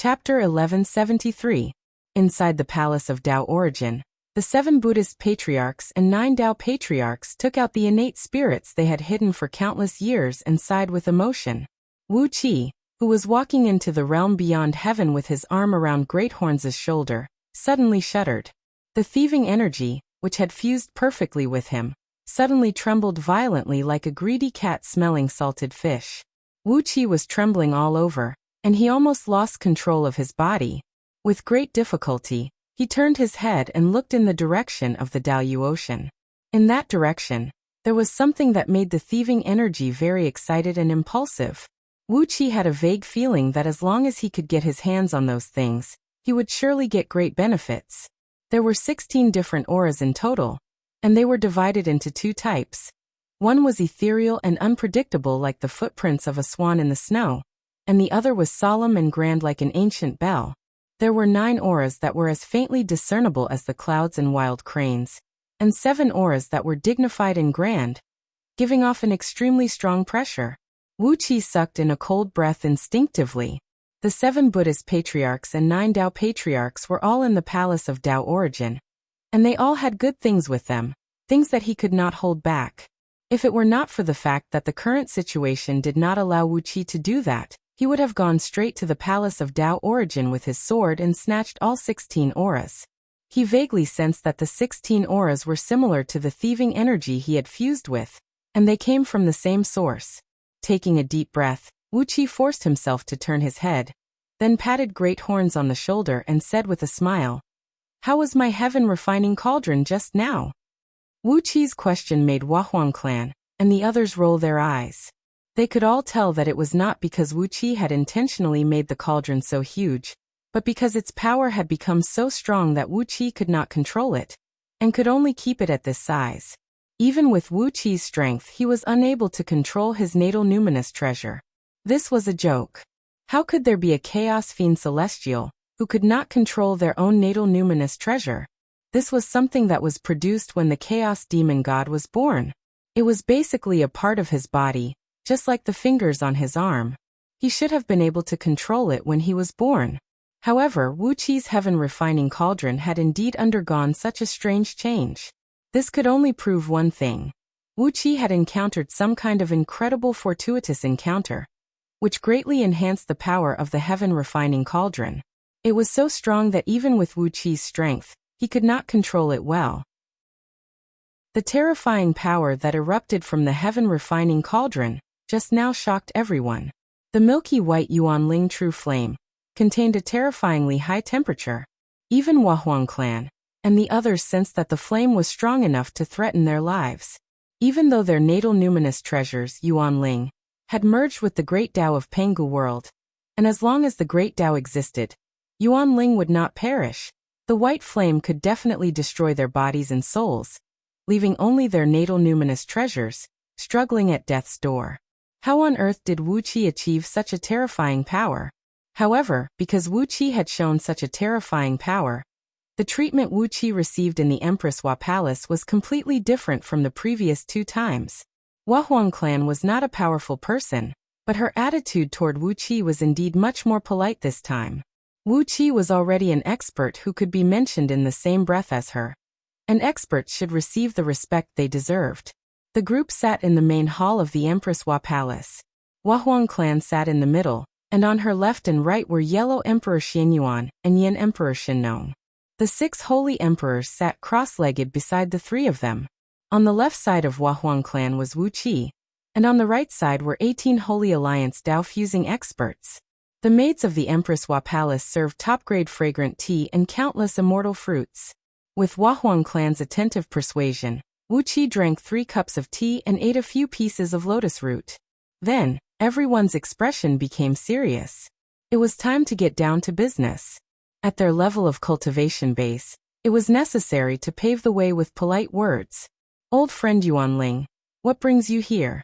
Chapter 1173. Inside the Palace of Tao Origin, the 7 Buddhist patriarchs and 9 Tao patriarchs took out the innate spirits they had hidden for countless years and sighed with emotion. Wuxia, who was walking into the realm beyond heaven with his arm around Great Horns's shoulder, suddenly shuddered. The thieving energy, which had fused perfectly with him, suddenly trembled violently like a greedy cat smelling salted fish. Wuxia was trembling all over, and he almost lost control of his body. With great difficulty, he turned his head and looked in the direction of the Daoyu Ocean. In that direction, there was something that made the thieving energy very excited and impulsive. Wuxia had a vague feeling that as long as he could get his hands on those things, he would surely get great benefits. There were 16 different auras in total, and they were divided into 2 types. One was ethereal and unpredictable like the footprints of a swan in the snow, and the other was solemn and grand like an ancient bell. There were 9 auras that were as faintly discernible as the clouds and wild cranes, and 7 auras that were dignified and grand, giving off an extremely strong pressure. Wuxia sucked in a cold breath instinctively. The 7 Buddhist patriarchs and 9 Tao patriarchs were all in the Palace of Tao Origin, and they all had good things with them, things that he could not hold back. If it were not for the fact that the current situation did not allow Wuxia to do that, he would have gone straight to the Palace of Tao Origin with his sword and snatched all 16 auras. He vaguely sensed that the 16 auras were similar to the thieving energy he had fused with, and they came from the same source. Taking a deep breath, Wuxia forced himself to turn his head, then patted Great Horns on the shoulder and said with a smile, "How was my heaven refining cauldron just now?" Wuxia's question made Wahuang clan and the others roll their eyes. They could all tell that it was not because Wuxia had intentionally made the cauldron so huge, but because its power had become so strong that Wuxia could not control it, and could only keep it at this size. Even with Wuxia's strength, he was unable to control his natal numinous treasure. This was a joke. How could there be a chaos fiend celestial who could not control their own natal numinous treasure? This was something that was produced when the chaos demon god was born. It was basically a part of his body, just like the fingers on his arm. He should have been able to control it when he was born. However, Wuxia's heaven refining cauldron had indeed undergone such a strange change. This could only prove one thing. Wuxia had encountered some kind of incredible fortuitous encounter, which greatly enhanced the power of the heaven refining cauldron. It was so strong that even with Wuxia's strength, he could not control it well. The terrifying power that erupted from the heaven refining cauldron just now shocked everyone. The milky white Yuanling true flame contained a terrifyingly high temperature. Even Wahuang clan and the others sensed that the flame was strong enough to threaten their lives. Even though their natal numinous treasures, Yuanling, had merged with the great Tao of Pengu world, and as long as the great Tao existed, Yuanling would not perish. The white flame could definitely destroy their bodies and souls, leaving only their natal numinous treasures, struggling at death's door. How on earth did Wuxia achieve such a terrifying power? However, because Wuxia had shown such a terrifying power, the treatment Wuxia received in the Empress Hua Palace was completely different from the previous 2 times. Wahuang clan was not a powerful person, but her attitude toward Wuxia was indeed much more polite this time. Wuxia was already an expert who could be mentioned in the same breath as her, and experts should receive the respect they deserved. The group sat in the main hall of the Empress Hua Palace. Wahuang clan sat in the middle, and on her left and right were Yellow Emperor Xianyuan and Yin Emperor Shinnong. The 6 holy emperors sat cross-legged beside the 3 of them. On the left side of Wahuang clan was Wuxia, and on the right side were 18 Holy Alliance Tao fusing experts. The maids of the Empress Hua Palace served top-grade fragrant tea and countless immortal fruits. With Wahuang clan's attentive persuasion, Wuxia drank 3 cups of tea and ate a few pieces of lotus root. Then, everyone's expression became serious. It was time to get down to business. At their level of cultivation base, it was necessary to pave the way with polite words. "Old friend Yuanling, what brings you here?"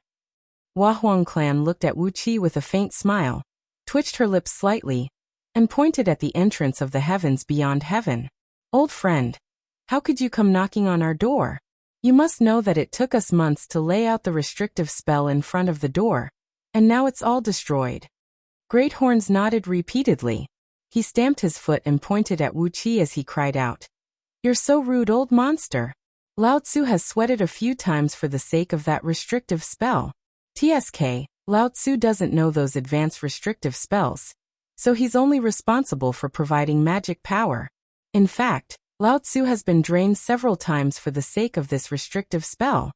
Wahuang clan looked at Wuxia with a faint smile, twitched her lips slightly, and pointed at the entrance of the heavens beyond heaven. "Old friend, how could you come knocking on our door? You must know that it took us months to lay out the restrictive spell in front of the door, and now it's all destroyed." Great Horns nodded repeatedly. He stamped his foot and pointed at Wuxia as he cried out, "You're so rude, old monster. Lao Tzu has sweated a few times for the sake of that restrictive spell. TSK, Lao Tzu doesn't know those advanced restrictive spells, so he's only responsible for providing magic power. In fact, Lao Tzu has been drained several times for the sake of this restrictive spell."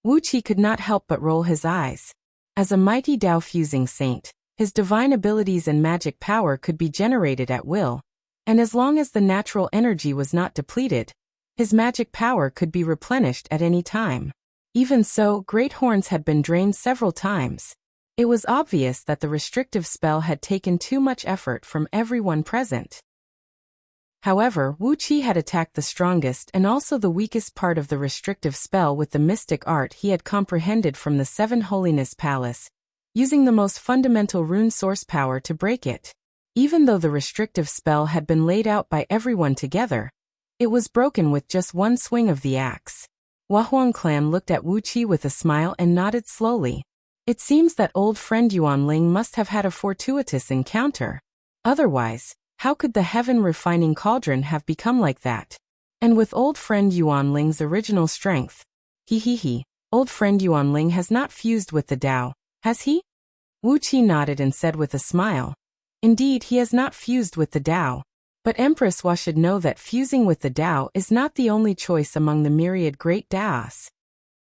Wu Qi could not help but roll his eyes. As a mighty Tao-fusing saint, his divine abilities and magic power could be generated at will, and as long as the natural energy was not depleted, his magic power could be replenished at any time. Even so, great horns had been drained several times. It was obvious that the restrictive spell had taken too much effort from everyone present. However, Wu Qi had attacked the strongest and also the weakest part of the restrictive spell with the mystic art he had comprehended from the Seven Holiness Palace, using the most fundamental rune source power to break it. Even though the restrictive spell had been laid out by everyone together, it was broken with just one swing of the axe. Huahuang clan looked at Wu Qi with a smile and nodded slowly. It seems that old friend Yuan Ling must have had a fortuitous encounter. Otherwise, how could the heaven-refining cauldron have become like that? And with old friend Yuan Ling's original strength. Old friend Yuan Ling has not fused with the Tao, has he? Wu Qi nodded and said with a smile. Indeed, he has not fused with the Tao. But Empress Hua should know that fusing with the Tao is not the only choice among the myriad great Taos.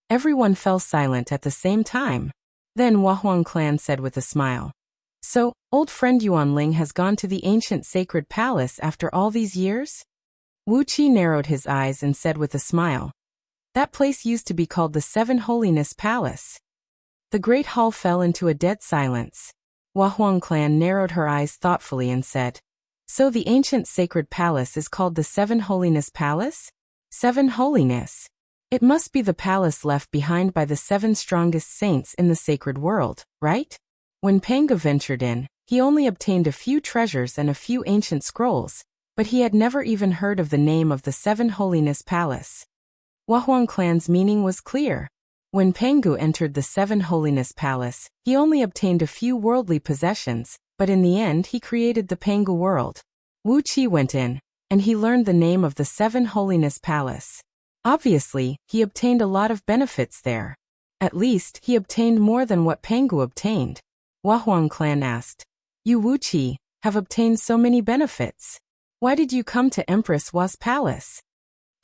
Everyone fell silent at the same time. Then Huahuang clan said with a smile. So, old friend Yuan Ling has gone to the ancient sacred palace after all these years? Wu Qi narrowed his eyes and said with a smile. That place used to be called the Seven Holiness Palace. The great hall fell into a dead silence. Huahuang clan narrowed her eyes thoughtfully and said, "So the ancient sacred palace is called the Seven Holiness Palace? Seven Holiness. It must be the palace left behind by the seven strongest saints in the sacred world, right?" When Panga ventured in, he only obtained a few treasures and a few ancient scrolls, but he had never even heard of the name of the Seven Holiness Palace. Huahuang clan's meaning was clear. When Pengu entered the Seven Holiness Palace, he only obtained a few worldly possessions, but in the end he created the Pengu world. Wu Qi went in, and he learned the name of the Seven Holiness Palace. Obviously, he obtained a lot of benefits there. At least, he obtained more than what Pengu obtained. Huahuang clan asked, "You Wu Qi, have obtained so many benefits. Why did you come to Empress Hua's palace?"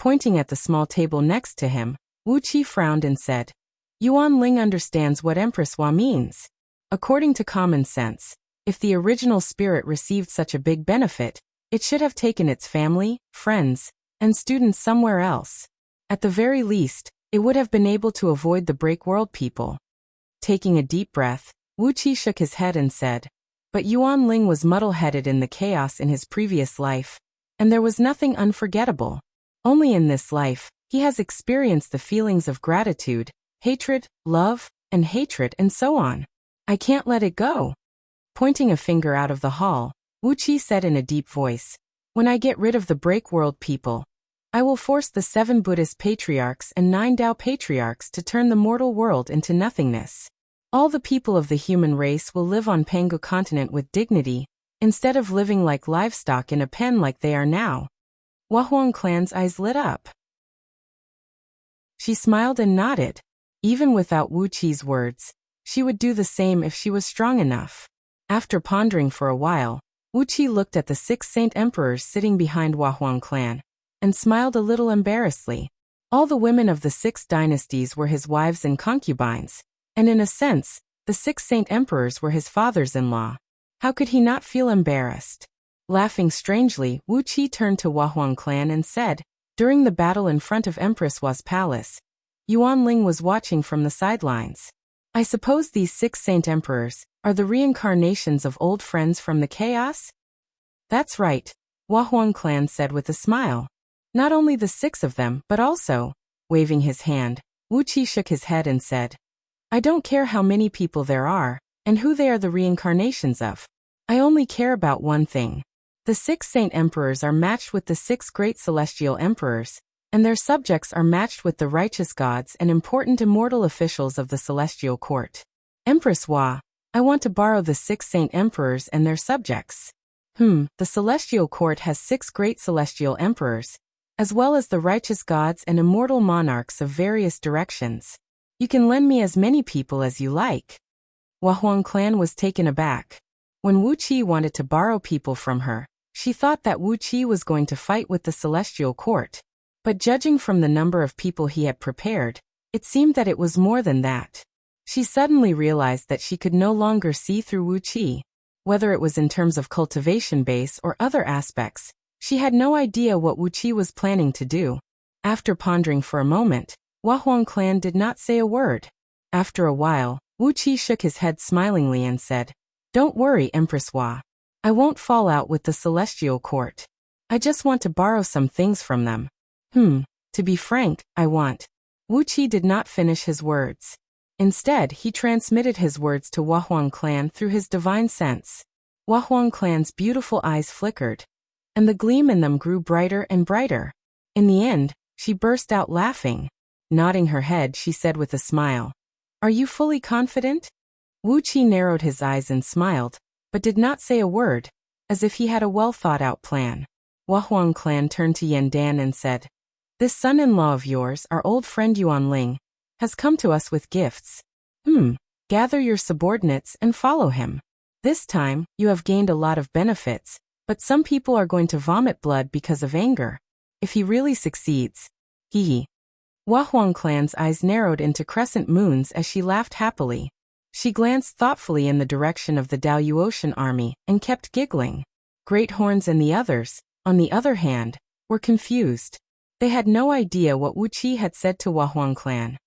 Pointing at the small table next to him, Wu Qi frowned and said, "Yuan Ling understands what Empress Hua means. According to common sense, if the original spirit received such a big benefit, it should have taken its family, friends, and students somewhere else. At the very least, it would have been able to avoid the break world people." Taking a deep breath, Wu Qi shook his head and said, "But Yuan Ling was muddle-headed in the chaos in his previous life, and there was nothing unforgettable. Only in this life, he has experienced the feelings of gratitude, hatred, love, and hatred and so on. I can't let it go." Pointing a finger out of the hall, Wu Qi said in a deep voice, "When I get rid of the break world people, I will force the 7 Buddhist patriarchs and 9 Tao patriarchs to turn the mortal world into nothingness. All the people of the human race will live on Pengu continent with dignity, instead of living like livestock in a pen like they are now." Huahuang clan's eyes lit up. She smiled and nodded. Even without Wu Qi's words, she would do the same if she was strong enough. After pondering for a while, Wu Qi looked at the 6 saint emperors sitting behind Huahuang clan, and smiled a little embarrassedly. All the women of the 6 dynasties were his wives and concubines, and in a sense, the 6 saint emperors were his fathers-in-law. How could he not feel embarrassed? Laughing strangely, Wu Qi turned to Huahuang clan and said, "During the battle in front of Empress Hua's palace, Yuan Ling was watching from the sidelines. I suppose these 6 saint emperors are the reincarnations of old friends from the chaos?" "That's right," Huahuang clan said with a smile. "Not only the 6 of them, but also," waving his hand, Wu Qi shook his head and said, "I don't care how many people there are, and who they are the reincarnations of. I only care about one thing. The 6 saint emperors are matched with the 6 great celestial emperors, and their subjects are matched with the righteous gods and important immortal officials of the celestial court. Empress Hua, I want to borrow the 6 saint emperors and their subjects." The celestial court has 6 great celestial emperors, as well as the righteous gods and immortal monarchs of various directions. You can lend me as many people as you like. Huang clan was taken aback. When Wuxia wanted to borrow people from her, she thought that Wuxia was going to fight with the celestial court. But judging from the number of people he had prepared, it seemed that it was more than that. She suddenly realized that she could no longer see through Wuxia. Whether it was in terms of cultivation base or other aspects, she had no idea what Wuxia was planning to do. After pondering for a moment, Huang clan did not say a word. After a while, Wuxia shook his head smilingly and said, "Don't worry, Empress Hua. I won't fall out with the celestial court. I just want to borrow some things from them." To be frank, I want. Wuxia did not finish his words. Instead, he transmitted his words to Huang clan through his divine sense. Huang clan's beautiful eyes flickered, and the gleam in them grew brighter and brighter. In the end, she burst out laughing. Nodding her head, she said with a smile, "Are you fully confident?" Wuxia narrowed his eyes and smiled, but did not say a word, as if he had a well-thought-out plan. Huang clan turned to Yandan and said, "This son-in-law of yours, our old friend Yuan Ling, has come to us with gifts. Gather your subordinates and follow him. This time, you have gained a lot of benefits, but some people are going to vomit blood because of anger. If he really succeeds, Huang clan's eyes narrowed into crescent moons as she laughed happily. She glanced thoughtfully in the direction of the Daoyuotian army and kept giggling. Great Horns and the others, on the other hand, were confused. They had no idea what Wuxia had said to Huang clan.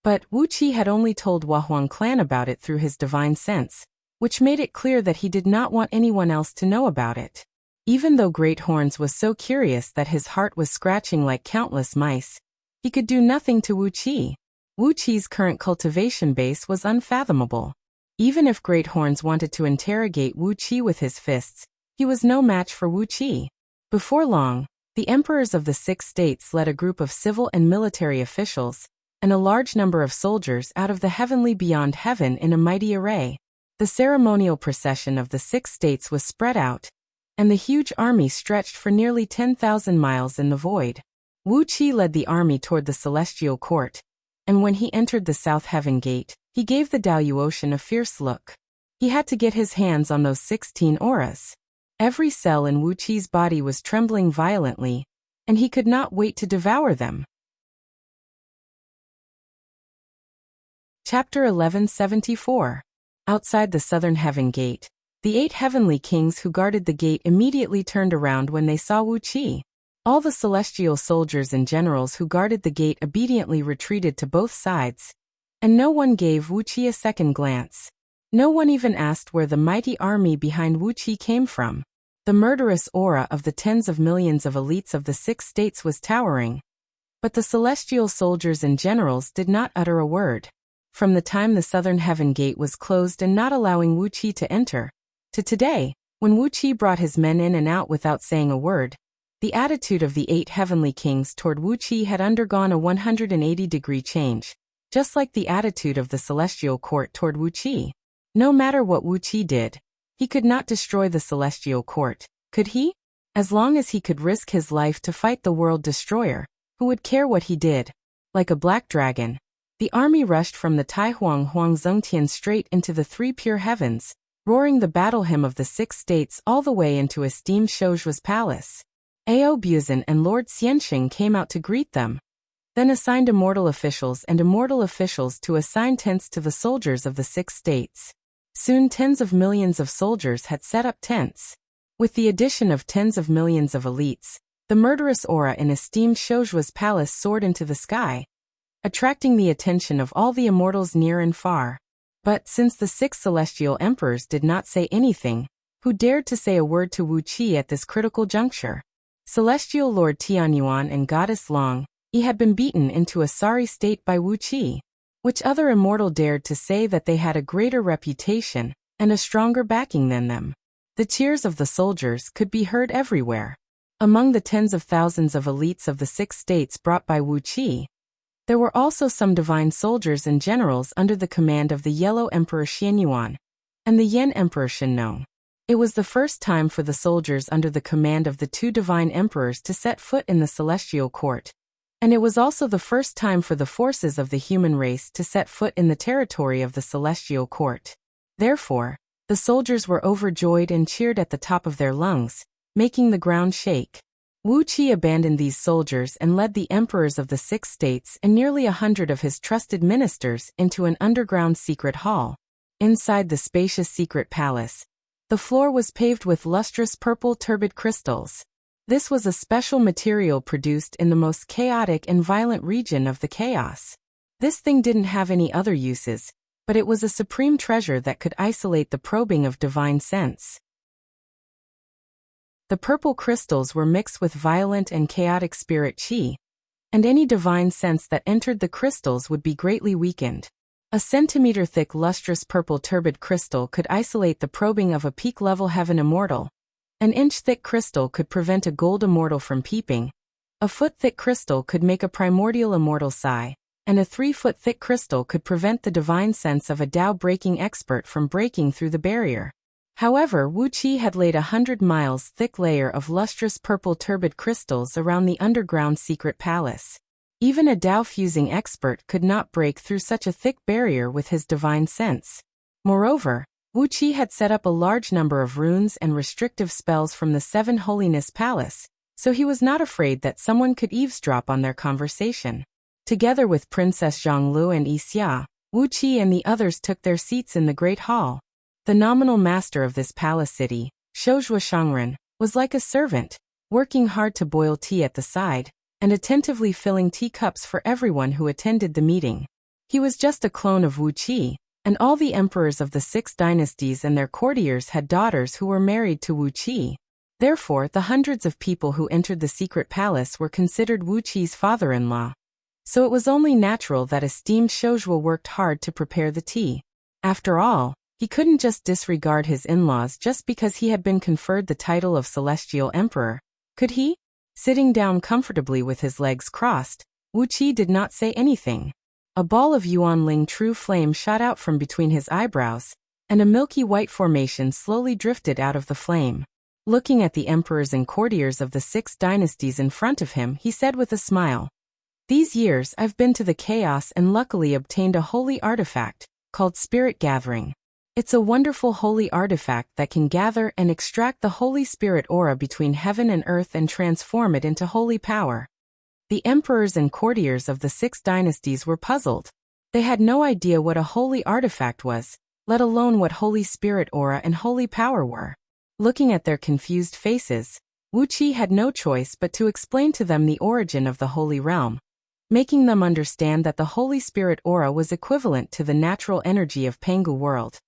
But Wuxia had only told Huang clan about it through his divine sense, which made it clear that he did not want anyone else to know about it. Even though Great Horns was so curious that his heart was scratching like countless mice, he could do nothing to Wuxia. Wuxia's current cultivation base was unfathomable. Even if Great Horns wanted to interrogate Wuxia with his fists, he was no match for Wuxia. Before long, the emperors of the 6 states led a group of civil and military officials, and a large number of soldiers out of the heavenly beyond heaven in a mighty array. The ceremonial procession of the 6 states was spread out, and the huge army stretched for nearly 10,000 miles in the void. Wuxia led the army toward the celestial court, and when he entered the South Heaven Gate, he gave the Daoyuotian a fierce look. He had to get his hands on those 16 auras. Every cell in Wuxia's body was trembling violently, and he could not wait to devour them. Chapter 1174. Outside the Southern Heaven Gate, the 8 heavenly kings who guarded the gate immediately turned around when they saw Wuxia. All the celestial soldiers and generals who guarded the gate obediently retreated to both sides, and no one gave Wuxia a second glance. No one even asked where the mighty army behind Wuxia came from. The murderous aura of the tens of millions of elites of the 6 states was towering, but the celestial soldiers and generals did not utter a word. From the time the Southern Heaven Gate was closed and not allowing Wuxia to enter, to today, when Wuxia brought his men in and out without saying a word, the attitude of the 8 heavenly kings toward Wuxia had undergone a 180-degree change, just like the attitude of the celestial court toward Wuxia. No matter what Wuxia did, he could not destroy the celestial court, could he? As long as he could risk his life to fight the world destroyer, who would care what he did? Like a black dragon, the army rushed from the Taihuang Huangzhengtian straight into the 3 pure heavens, roaring the battle hymn of the 6 states all the way into esteemed Shouju's palace. Ao Buzan and Lord Xianxing came out to greet them, then assigned immortal officials to assign tents to the soldiers of the 6 states. Soon tens of millions of soldiers had set up tents. With the addition of tens of millions of elites, the murderous aura in esteemed Shouju's palace soared into the sky, attracting the attention of all the immortals near and far. But since the 6 celestial emperors did not say anything, who dared to say a word to Wuxia at this critical juncture? Celestial Lord Tianyuan and Goddess Long, he had been beaten into a sorry state by Wuxia. Which other immortal dared to say that they had a greater reputation and a stronger backing than them? The cheers of the soldiers could be heard everywhere. Among the tens of thousands of elites of the 6 states brought by Wuxia, there were also some divine soldiers and generals under the command of the Yellow Emperor Xianyuan and the Yen Emperor Shenong. It was the first time for the soldiers under the command of the two divine emperors to set foot in the celestial court. And it was also the first time for the forces of the human race to set foot in the territory of the celestial court. Therefore, the soldiers were overjoyed and cheered at the top of their lungs, making the ground shake. Wuxia abandoned these soldiers and led the emperors of the 6 states and nearly 100 of his trusted ministers into an underground secret hall. Inside the spacious secret palace, the floor was paved with lustrous purple turbid crystals. This was a special material produced in the most chaotic and violent region of the chaos. This thing didn't have any other uses, but it was a supreme treasure that could isolate the probing of divine sense. The purple crystals were mixed with violent and chaotic spirit chi, and any divine sense that entered the crystals would be greatly weakened. A centimeter-thick lustrous purple turbid crystal could isolate the probing of a peak-level heaven immortal. An inch-thick crystal could prevent a gold immortal from peeping. A foot-thick crystal could make a primordial immortal sigh, and a 3-foot-thick crystal could prevent the divine sense of a Tao-breaking expert from breaking through the barrier. However, Wuxia had laid 100 miles thick layer of lustrous purple turbid crystals around the underground secret palace. Even a Tao-fusing expert could not break through such a thick barrier with his divine sense. Moreover, Wuxia had set up a large number of runes and restrictive spells from the 7 Holiness Palace, so he was not afraid that someone could eavesdrop on their conversation. Together with Princess Zhonglu and Yixia, Wuxia and the others took their seats in the Great Hall. The nominal master of this palace city, Shozhua Shangren, was like a servant, working hard to boil tea at the side, and attentively filling teacups for everyone who attended the meeting. He was just a clone of Wuxia, and all the emperors of the 6 dynasties and their courtiers had daughters who were married to Wuxia. Therefore, the hundreds of people who entered the secret palace were considered Wuqi's father-in-law. So it was only natural that esteemed Shozhua worked hard to prepare the tea. After all, he couldn't just disregard his in-laws just because he had been conferred the title of Celestial Emperor, could he? Sitting down comfortably with his legs crossed, Wuxia did not say anything. A ball of Yuanling true flame shot out from between his eyebrows, and a milky white formation slowly drifted out of the flame. Looking at the emperors and courtiers of the 6 dynasties in front of him, he said with a smile, "These years I've been to the chaos and luckily obtained a holy artifact, called Spirit Gathering. It's a wonderful holy artifact that can gather and extract the Holy Spirit aura between heaven and earth and transform it into holy power." The emperors and courtiers of the 6 dynasties were puzzled. They had no idea what a holy artifact was, let alone what Holy Spirit aura and holy power were. Looking at their confused faces, Wuxia had no choice but to explain to them the origin of the holy realm, making them understand that the Holy Spirit aura was equivalent to the natural energy of Pangu world,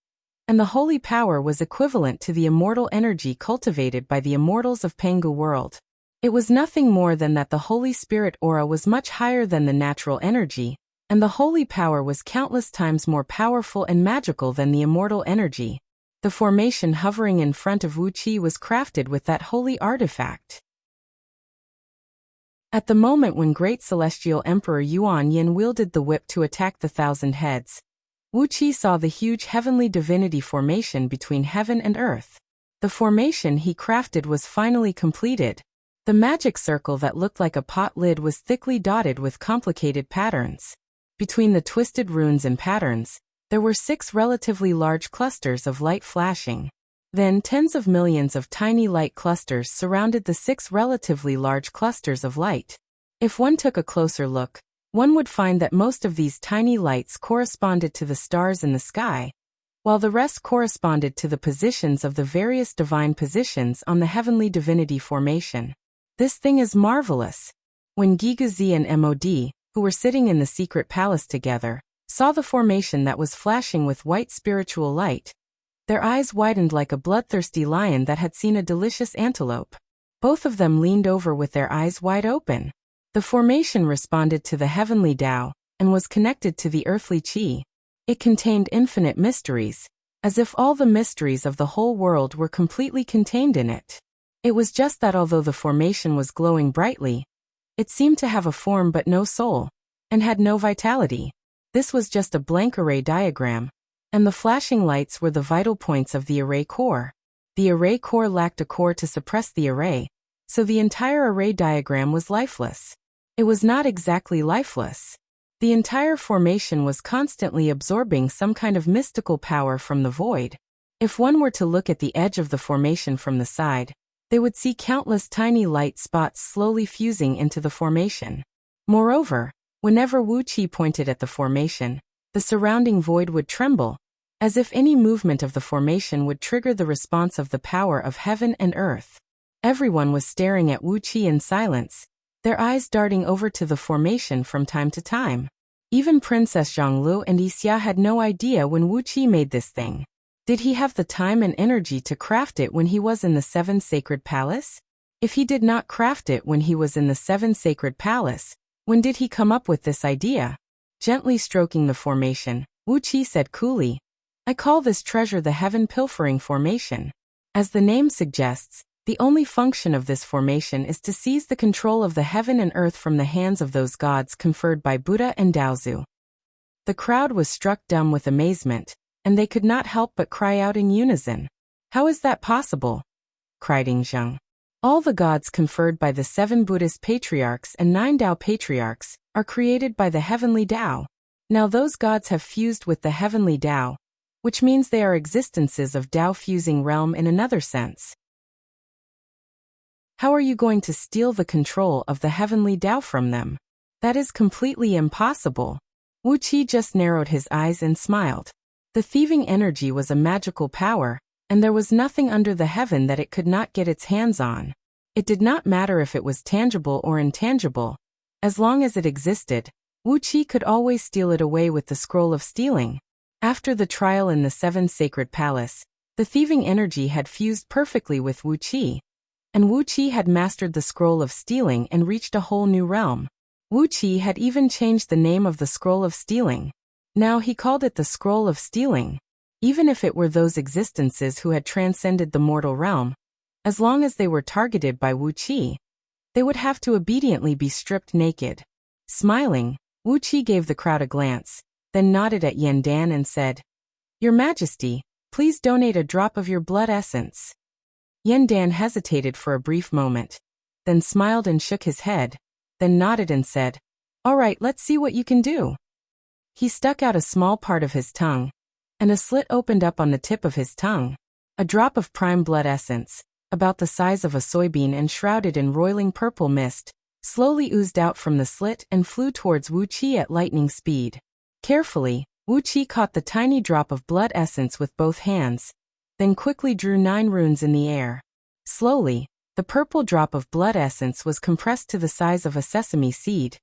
and the holy power was equivalent to the immortal energy cultivated by the immortals of Pangu world. It was nothing more than that the Holy Spirit aura was much higher than the natural energy, and the holy power was countless times more powerful and magical than the immortal energy. The formation hovering in front of Wuxia was crafted with that holy artifact. At the moment when great celestial Emperor Yuan Yin wielded the whip to attack the 1,000 heads, Wuxia saw the huge heavenly divinity formation between heaven and earth. The formation he crafted was finally completed. The magic circle that looked like a pot lid was thickly dotted with complicated patterns. Between the twisted runes and patterns, there were 6 relatively large clusters of light flashing. Then tens of millions of tiny light clusters surrounded the 6 relatively large clusters of light. If one took a closer look, one would find that most of these tiny lights corresponded to the stars in the sky, while the rest corresponded to the positions of the various divine positions on the heavenly divinity formation. This thing is marvelous. When Gigazi and Mod, who were sitting in the secret palace together, saw the formation that was flashing with white spiritual light, their eyes widened like a bloodthirsty lion that had seen a delicious antelope. Both of them leaned over with their eyes wide open. The formation responded to the heavenly Tao, and was connected to the earthly Qi. It contained infinite mysteries, as if all the mysteries of the whole world were completely contained in it. It was just that although the formation was glowing brightly, it seemed to have a form but no soul, and had no vitality. This was just a blank array diagram, and the flashing lights were the vital points of the array core. The array core lacked a core to suppress the array, so the entire array diagram was lifeless. It was not exactly lifeless. The entire formation was constantly absorbing some kind of mystical power from the void. If one were to look at the edge of the formation from the side, they would see countless tiny light spots slowly fusing into the formation. Moreover, whenever Wuxia pointed at the formation, the surrounding void would tremble, as if any movement of the formation would trigger the response of the power of heaven and earth. Everyone was staring at Wuxia in silence, their eyes darting over to the formation from time to time. Even Princess Zhonglu and Yixia had no idea when Wuxia made this thing. Did he have the time and energy to craft it when he was in the Seven Sacred Palace? If he did not craft it when he was in the Seven Sacred Palace, when did he come up with this idea? Gently stroking the formation, Wuxia said coolly, "I call this treasure the Heaven Pilfering Formation." As the name suggests, the only function of this formation is to seize the control of the heaven and earth from the hands of those gods conferred by Buddha and Daozu. The crowd was struck dumb with amazement, and they could not help but cry out in unison. "How is that possible?" cried Yingzheng. "All the gods conferred by the 7 Buddhist patriarchs and 9 Tao patriarchs are created by the heavenly Tao. Now those gods have fused with the heavenly Tao, which means they are existences of Tao-fusing realm in another sense. How are you going to steal the control of the heavenly Tao from them? That is completely impossible." Wuxia just narrowed his eyes and smiled. The thieving energy was a magical power, and there was nothing under the heaven that it could not get its hands on. It did not matter if it was tangible or intangible. As long as it existed, Wuxia could always steal it away with the scroll of stealing. After the trial in the 7 Sacred Palace, the thieving energy had fused perfectly with Wuxia, and Wuxia had mastered the scroll of stealing and reached a whole new realm. Wuxia had even changed the name of the scroll of stealing. Now he called it the scroll of stealing. Even if it were those existences who had transcended the mortal realm, as long as they were targeted by Wuxia, they would have to obediently be stripped naked. Smiling, Wuxia gave the crowd a glance, then nodded at Yandan and said, "Your Majesty, please donate a drop of your blood essence." Yandan hesitated for a brief moment, then smiled and shook his head, then nodded and said, "All right, let's see what you can do." He stuck out a small part of his tongue, and a slit opened up on the tip of his tongue. A drop of prime blood essence, about the size of a soybean and shrouded in roiling purple mist, slowly oozed out from the slit and flew towards Wuxia at lightning speed. Carefully, Wuxia caught the tiny drop of blood essence with both hands, then quickly drew 9 runes in the air. Slowly, the purple drop of blood essence was compressed to the size of a sesame seed,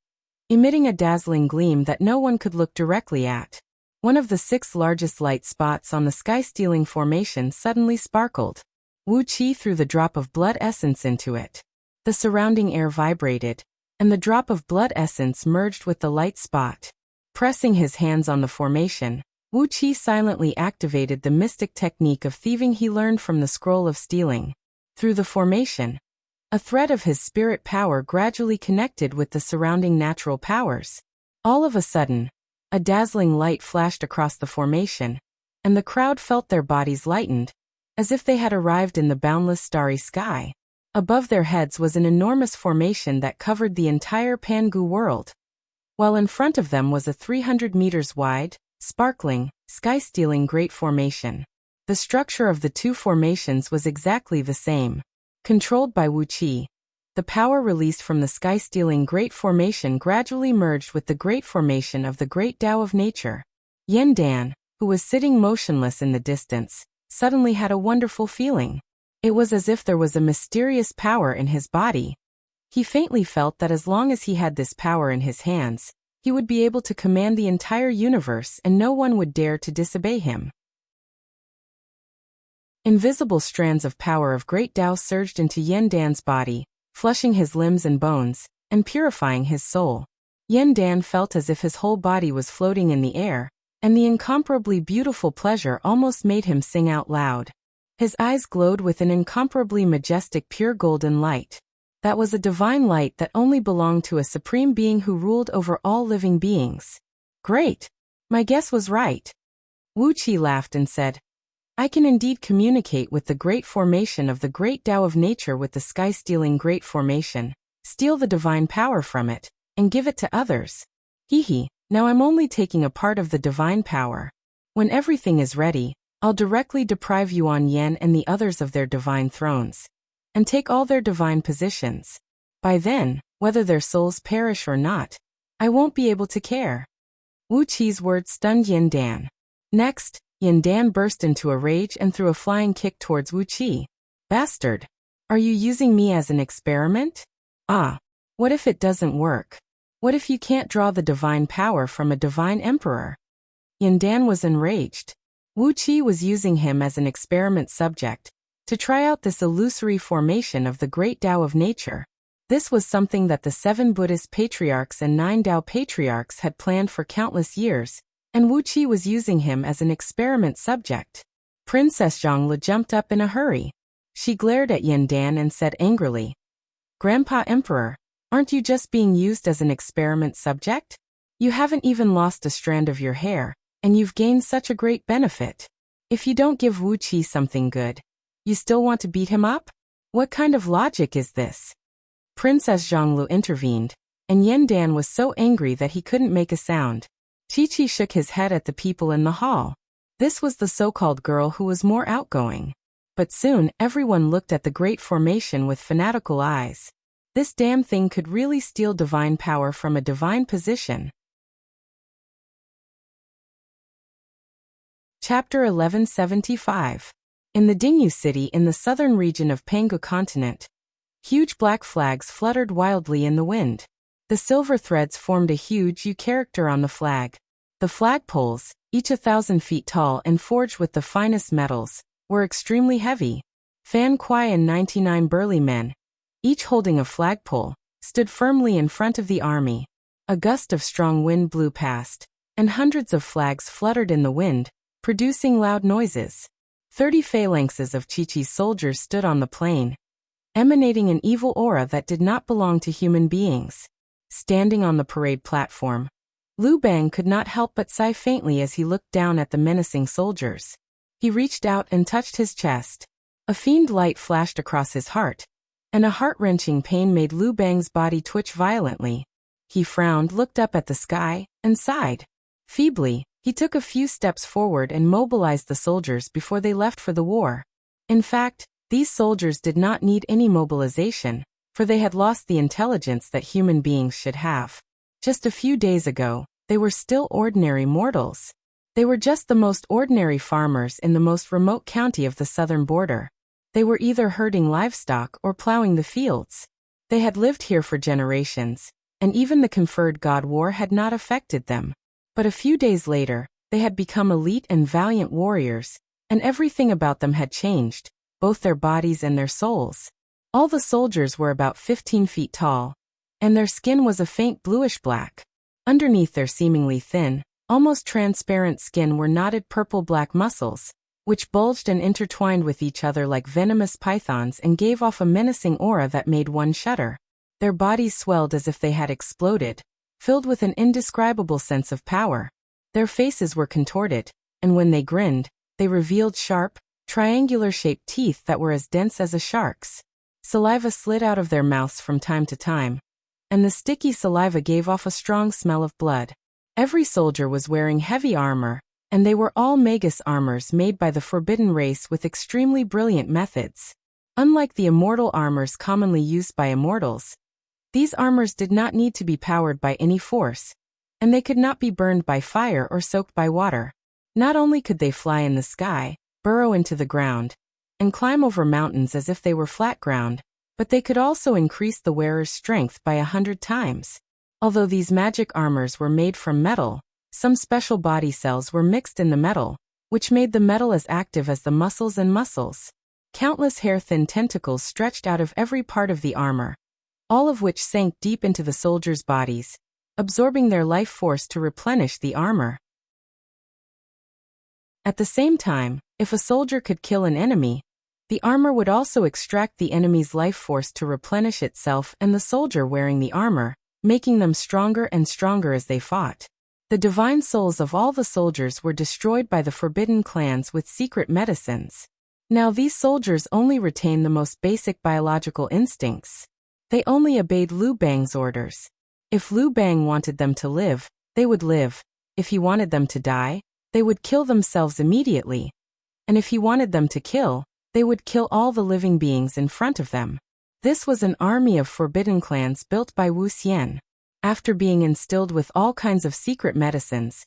emitting a dazzling gleam that no one could look directly at. One of the 6 largest light spots on the sky-stealing formation suddenly sparkled. Wuxia threw the drop of blood essence into it. The surrounding air vibrated, and the drop of blood essence merged with the light spot. Pressing his hands on the formation, Wuxia silently activated the mystic technique of thieving he learned from the scroll of stealing. Through the formation, a thread of his spirit power gradually connected with the surrounding natural powers. All of a sudden, a dazzling light flashed across the formation, and the crowd felt their bodies lightened, as if they had arrived in the boundless starry sky. Above their heads was an enormous formation that covered the entire Pangu world, while in front of them was a 300 meters wide, sparkling, sky-stealing great formation. The structure of the 2 formations was exactly the same. Controlled by Wuxia, the power released from the sky-stealing great formation gradually merged with the great formation of the great Tao of nature. Yandan, who was sitting motionless in the distance, suddenly had a wonderful feeling. It was as if there was a mysterious power in his body. He faintly felt that as long as he had this power in his hands, he would be able to command the entire universe and no one would dare to disobey him. Invisible strands of power of great Tao surged into Yandan's body, flushing his limbs and bones, and purifying his soul. Yandan felt as if his whole body was floating in the air, and the incomparably beautiful pleasure almost made him sing out loud. His eyes glowed with an incomparably majestic pure golden light. That was a divine light that only belonged to a supreme being who ruled over all living beings. Great! My guess was right. Wuxia laughed and said, I can indeed communicate with the great formation of the great Tao of nature, with the sky-stealing great formation, steal the divine power from it, and give it to others. Hee. Now I'm only taking a part of the divine power. When everything is ready, I'll directly deprive Yuan Yen and the others of their divine thrones, and take all their divine positions. By then, whether their souls perish or not, I won't be able to care. Wu Qi's words stunned Yin Dan. Next, Yin Dan burst into a rage and threw a flying kick towards Wu Qi. Bastard! Are you using me as an experiment? Ah! What if it doesn't work? What if you can't draw the divine power from a divine emperor? Yin Dan was enraged. Wu Qi was using him as an experiment subject, to try out this illusory formation of the great Tao of nature. This was something that the 7 Buddhist patriarchs and 9 Tao patriarchs had planned for countless years, and Wu Qi was using him as an experiment subject. Princess Zhongli jumped up in a hurry. She glared at Yin Dan and said angrily, "Grandpa Emperor, aren't you just being used as an experiment subject? You haven't even lost a strand of your hair, and you've gained such a great benefit. If you don't give Wu Qi something good, you still want to beat him up? What kind of logic is this?" Princess Zhonglu intervened, and Yin Dan was so angry that he couldn't make a sound. Chi-Chi shook his head at the people in the hall. This was the so-called girl who was more outgoing. But soon, everyone looked at the great formation with fanatical eyes. This damn thing could really steal divine power from a divine position. Chapter 1175. In the Dingyu city in the southern region of Pangu continent, huge black flags fluttered wildly in the wind. The silver threads formed a huge U character on the flag. The flagpoles, each 1,000 feet tall and forged with the finest metals, were extremely heavy. Fan Kuai and 99 burly men, each holding a flagpole, stood firmly in front of the army. A gust of strong wind blew past, and hundreds of flags fluttered in the wind, producing loud noises. 30 phalanxes of Chi-Chi's soldiers stood on the plain, emanating an evil aura that did not belong to human beings. Standing on the parade platform, Liu Bang could not help but sigh faintly as he looked down at the menacing soldiers. He reached out and touched his chest. A fiend light flashed across his heart, and a heart-wrenching pain made Liu Bang's body twitch violently. He frowned, looked up at the sky, and sighed. Feebly, he took a few steps forward and mobilized the soldiers before they left for the war. In fact, these soldiers did not need any mobilization, for they had lost the intelligence that human beings should have. Just a few days ago, they were still ordinary mortals. They were just the most ordinary farmers in the most remote county of the southern border. They were either herding livestock or plowing the fields. They had lived here for generations, and even the conferred God War had not affected them. But a few days later, they had become elite and valiant warriors, and everything about them had changed, both their bodies and their souls. All the soldiers were about 15 feet tall, and their skin was a faint bluish-black. Underneath their seemingly thin, almost transparent skin were knotted purple-black muscles, which bulged and intertwined with each other like venomous pythons and gave off a menacing aura that made one shudder. Their bodies swelled as if they had exploded, filled with an indescribable sense of power. Their faces were contorted, and when they grinned, they revealed sharp, triangular-shaped teeth that were as dense as a shark's. Saliva slid out of their mouths from time to time, and the sticky saliva gave off a strong smell of blood. Every soldier was wearing heavy armor, and they were all magus armors made by the forbidden race with extremely brilliant methods. Unlike the immortal armors commonly used by immortals, these armors did not need to be powered by any force, and they could not be burned by fire or soaked by water. Not only could they fly in the sky, burrow into the ground, and climb over mountains as if they were flat ground, but they could also increase the wearer's strength by 100 times. Although these magic armors were made from metal, some special body cells were mixed in the metal, which made the metal as active as the muscles and muscles. Countless hair-thin tentacles stretched out of every part of the armor, all of which sank deep into the soldiers' bodies, absorbing their life force to replenish the armor. At the same time, if a soldier could kill an enemy, the armor would also extract the enemy's life force to replenish itself and the soldier wearing the armor, making them stronger and stronger as they fought. The divine souls of all the soldiers were destroyed by the forbidden clans with secret medicines. Now these soldiers only retain the most basic biological instincts. They only obeyed Liu Bang's orders. If Liu Bang wanted them to live, they would live. If he wanted them to die, they would kill themselves immediately. And if he wanted them to kill, they would kill all the living beings in front of them. This was an army of forbidden clans built by Wuxia. After being instilled with all kinds of secret medicines,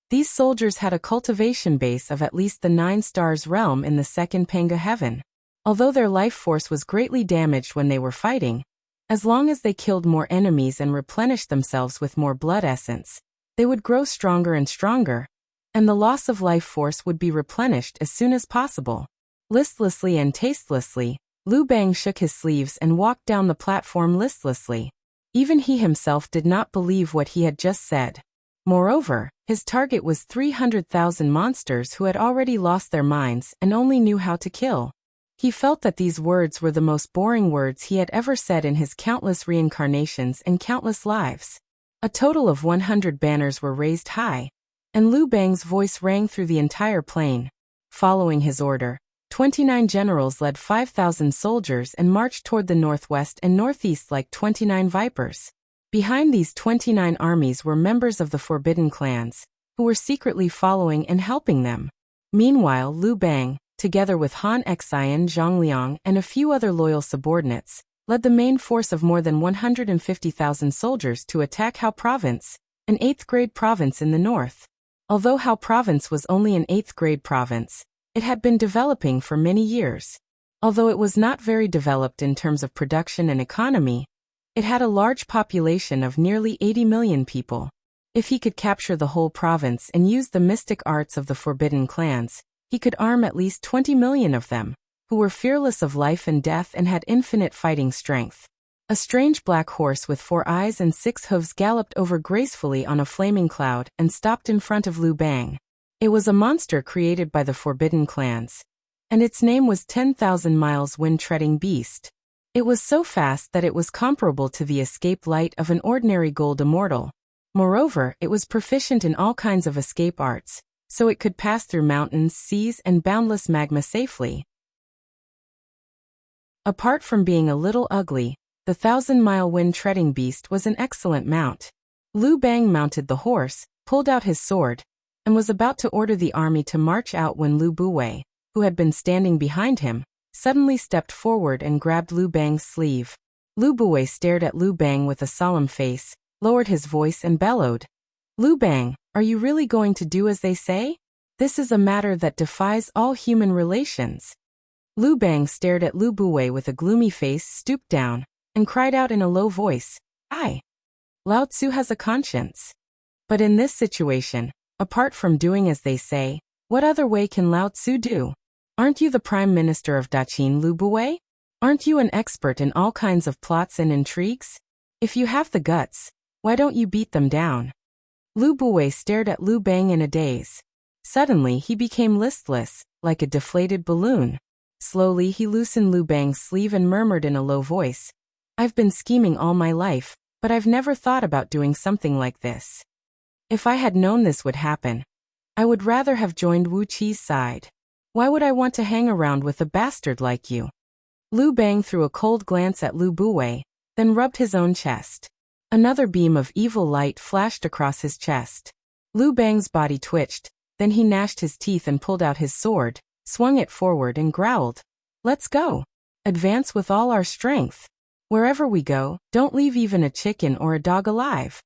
these soldiers had a cultivation base of at least the 9 stars realm in the second Panga heaven. Although their life force was greatly damaged when they were fighting, as long as they killed more enemies and replenished themselves with more blood essence, they would grow stronger and stronger, and the loss of life force would be replenished as soon as possible. Listlessly and tastelessly, Liu Bang shook his sleeves and walked down the platform listlessly. Even he himself did not believe what he had just said. Moreover, his target was 300,000 monsters who had already lost their minds and only knew how to kill. He felt that these words were the most boring words he had ever said in his countless reincarnations and countless lives. A total of 100 banners were raised high, and Liu Bang's voice rang through the entire plain. Following his order, 29 generals led 5,000 soldiers and marched toward the northwest and northeast like 29 vipers. Behind these 29 armies were members of the forbidden clans, who were secretly following and helping them. Meanwhile, Liu Bang, together with Han Xian, Zhang Liang, and a few other loyal subordinates, led the main force of more than 150,000 soldiers to attack Hao Province, an 8th-grade province in the north. Although Hao Province was only an 8th-grade province, it had been developing for many years. Although it was not very developed in terms of production and economy, it had a large population of nearly 80 million people. If he could capture the whole province and use the mystic arts of the forbidden clans, he could arm at least 20 million of them, who were fearless of life and death and had infinite fighting strength. A strange black horse with 4 eyes and 6 hooves galloped over gracefully on a flaming cloud and stopped in front of Liu Bang. It was a monster created by the forbidden clans, and its name was 10,000 miles wind-treading beast. It was so fast that it was comparable to the escape light of an ordinary gold immortal. Moreover, it was proficient in all kinds of escape arts, so it could pass through mountains, seas, and boundless magma safely. Apart from being a little ugly, the 1,000-mile wind-treading beast was an excellent mount. Liu Bang mounted the horse, pulled out his sword, and was about to order the army to march out when Liu Buwei, who had been standing behind him, suddenly stepped forward and grabbed Liu Bang's sleeve. Liu Buwei stared at Liu Bang with a solemn face, lowered his voice and bellowed, "Liu Bang, are you really going to do as they say? This is a matter that defies all human relations." Liu Bang stared at Liu Buwei with a gloomy face, stooped down, and cried out in a low voice, Lao Tzu has a conscience. But in this situation, apart from doing as they say, what other way can Lao Tzu do? Aren't you the Prime Minister of Daqin, Liu Buwei? Aren't you an expert in all kinds of plots and intrigues? If you have the guts, why don't you beat them down? Liu Buwei stared at Liu Bang in a daze. Suddenly he became listless, like a deflated balloon. Slowly he loosened Liu Bang's sleeve and murmured in a low voice, "I've been scheming all my life, but I've never thought about doing something like this. If I had known this would happen, I would rather have joined Wu Qi's side. Why would I want to hang around with a bastard like you?" Liu Bang threw a cold glance at Liu Buwei, then rubbed his own chest. Another beam of evil light flashed across his chest. Liu Bang's body twitched, then he gnashed his teeth and pulled out his sword, swung it forward and growled, "Let's go. Advance with all our strength. Wherever we go, don't leave even a chicken or a dog alive."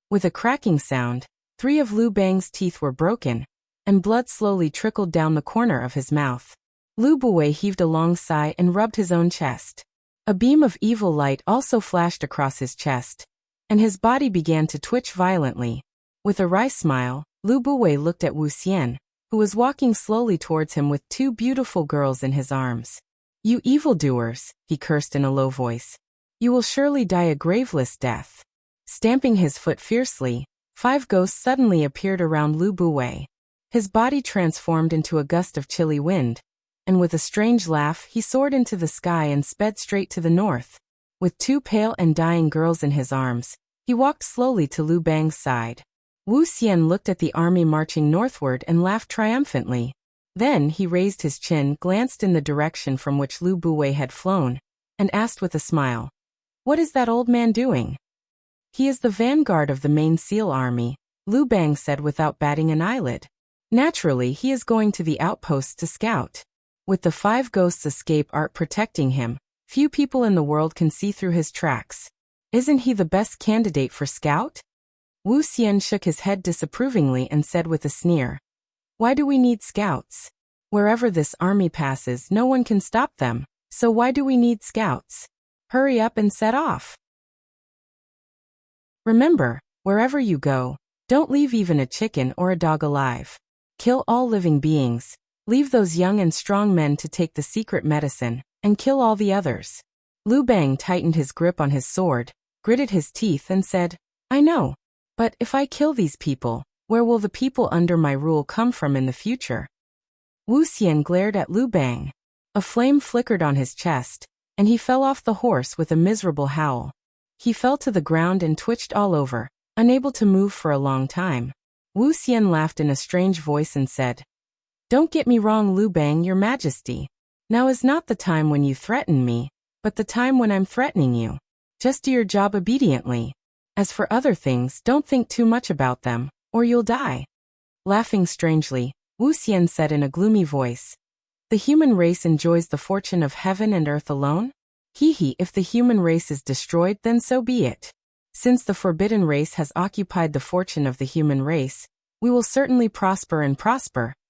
With a cracking sound, 3 of Liu Bang's teeth were broken, and blood slowly trickled down the corner of his mouth. Liu Buwei heaved a long sigh and rubbed his own chest. A beam of evil light also flashed across his chest, and his body began to twitch violently. With a wry smile, Liu Buwei looked at Wuxia, who was walking slowly towards him with 2 beautiful girls in his arms. "You evildoers," he cursed in a low voice. "You will surely die a graveless death." Stamping his foot fiercely, 5 ghosts suddenly appeared around Liu Buwei. His body transformed into a gust of chilly wind, and with a strange laugh he soared into the sky and sped straight to the north. With 2 pale and dying girls in his arms, he walked slowly to Liu Bang's side. Wuxian looked at the army marching northward and laughed triumphantly. Then he raised his chin, glanced in the direction from which Lu Buwei had flown, and asked with a smile, "What is that old man doing?" "He is the vanguard of the main SEAL army," Lu Bang said without batting an eyelid. "Naturally, he is going to the outposts to scout. With the 5 ghosts escape art protecting him, few people in the world can see through his tracks. Isn't he the best candidate for scout?" Wu Xian shook his head disapprovingly and said with a sneer, "Why do we need scouts? Wherever this army passes, no one can stop them, so why do we need scouts? Hurry up and set off. Remember, wherever you go, don't leave even a chicken or a dog alive. Kill all living beings. Leave those young and strong men to take the secret medicine, and kill all the others." Lu Bang tightened his grip on his sword, gritted his teeth and said, "I know. But if I kill these people, where will the people under my rule come from in the future?" Wu Xian glared at Lu Bang. A flame flickered on his chest, and he fell off the horse with a miserable howl. He fell to the ground and twitched all over, unable to move for a long time. Wu Xian laughed in a strange voice and said, "Don't get me wrong, Lu Bang, your majesty. Now is not the time when you threaten me, but the time when I'm threatening you. Just do your job obediently. As for other things, don't think too much about them, or you'll die." Laughing strangely, Wu Xian said in a gloomy voice, "The human race enjoys the fortune of heaven and earth alone? Hee, if the human race is destroyed, then so be it. Since the forbidden race has occupied the fortune of the human race, we will certainly prosper,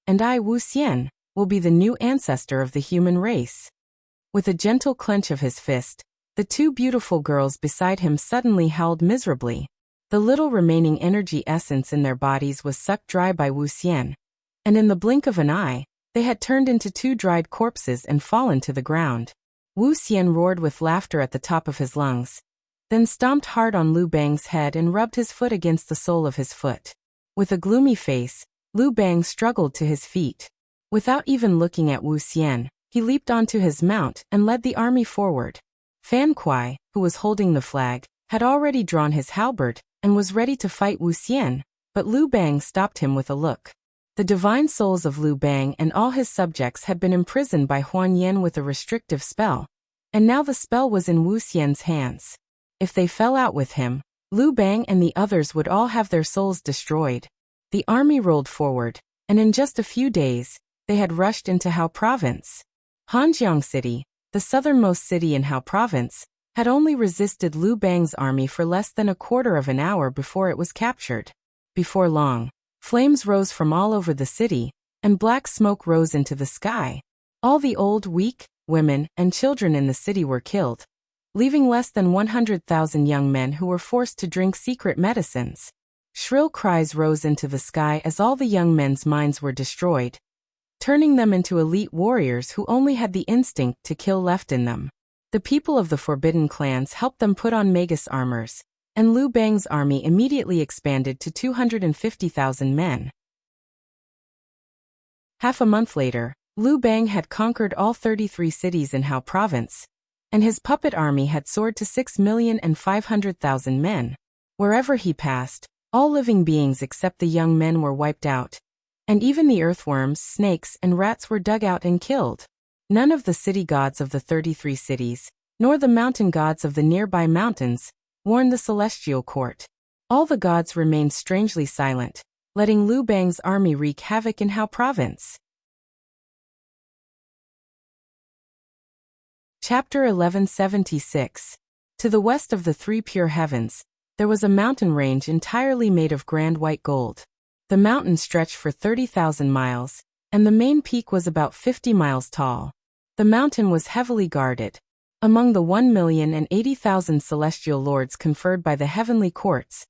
and I, Wu Xian, will be the new ancestor of the human race." With a gentle clench of his fist, the 2 beautiful girls beside him suddenly howled miserably. The little remaining energy essence in their bodies was sucked dry by Wu Xian, and in the blink of an eye, they had turned into 2 dried corpses and fallen to the ground. Wu Xian roared with laughter at the top of his lungs, then stomped hard on Lu Bang's head and rubbed his foot against the sole of his foot. With a gloomy face, Lu Bang struggled to his feet. Without even looking at Wu Xian, he leaped onto his mount and led the army forward. Fan Kuai, who was holding the flag, had already drawn his halberd and was ready to fight Wu Xian, but Lu Bang stopped him with a look. The divine souls of Lu Bang and all his subjects had been imprisoned by Huan Yen with a restrictive spell, and now the spell was in Wu Xian's hands. If they fell out with him, Lu Bang and the others would all have their souls destroyed. The army rolled forward, and in just a few days, they had rushed into Hao Province. Hanjiang City, the southernmost city in Hao Province, had only resisted Lu Bang's army for less than a quarter of an hour before it was captured. Before long, flames rose from all over the city, and black smoke rose into the sky. All the old, weak, women, and children in the city were killed, leaving less than 100,000 young men who were forced to drink secret medicines. Shrill cries rose into the sky as all the young men's minds were destroyed, turning them into elite warriors who only had the instinct to kill left in them. The people of the forbidden clans helped them put on magus armors, and Lu Bang's army immediately expanded to 250,000 men. Half a month later, Lu Bang had conquered all 33 cities in Hao Province, and his puppet army had soared to 6,500,000 men. Wherever he passed, all living beings except the young men were wiped out, and even the earthworms, snakes, and rats were dug out and killed. None of the city gods of the 33 cities, nor the mountain gods of the nearby mountains, warned the celestial court. All the gods remained strangely silent, letting Lu Bang's army wreak havoc in Hao Province. Chapter 1176. To the west of the 3 pure heavens, there was a mountain range entirely made of grand white gold. The mountain stretched for 30,000 miles, and the main peak was about 50 miles tall. The mountain was heavily guarded. Among the 1,080,000 celestial lords conferred by the heavenly courts,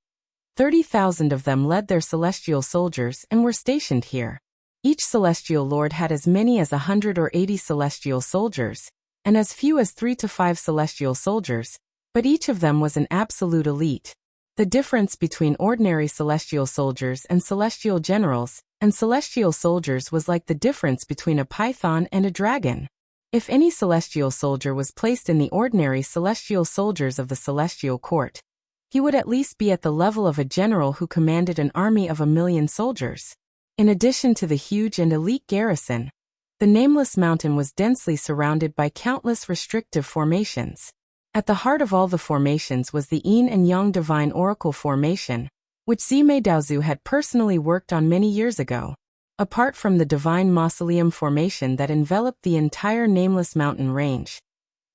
30,000 of them led their celestial soldiers and were stationed here. Each celestial lord had as many as 100 or 80 celestial soldiers, and as few as 3 to 5 celestial soldiers, but each of them was an absolute elite. The difference between ordinary celestial soldiers and celestial generals and celestial soldiers was like the difference between a python and a dragon. If any celestial soldier was placed in the ordinary celestial soldiers of the celestial court, he would at least be at the level of a general who commanded an army of 1,000,000 soldiers. In addition to the huge and elite garrison, the nameless mountain was densely surrounded by countless restrictive formations. At the heart of all the formations was the Yin and Yang Divine Oracle Formation, which Zimei Daozu had personally worked on many years ago. Apart from the Divine Mausoleum Formation that enveloped the entire nameless mountain range,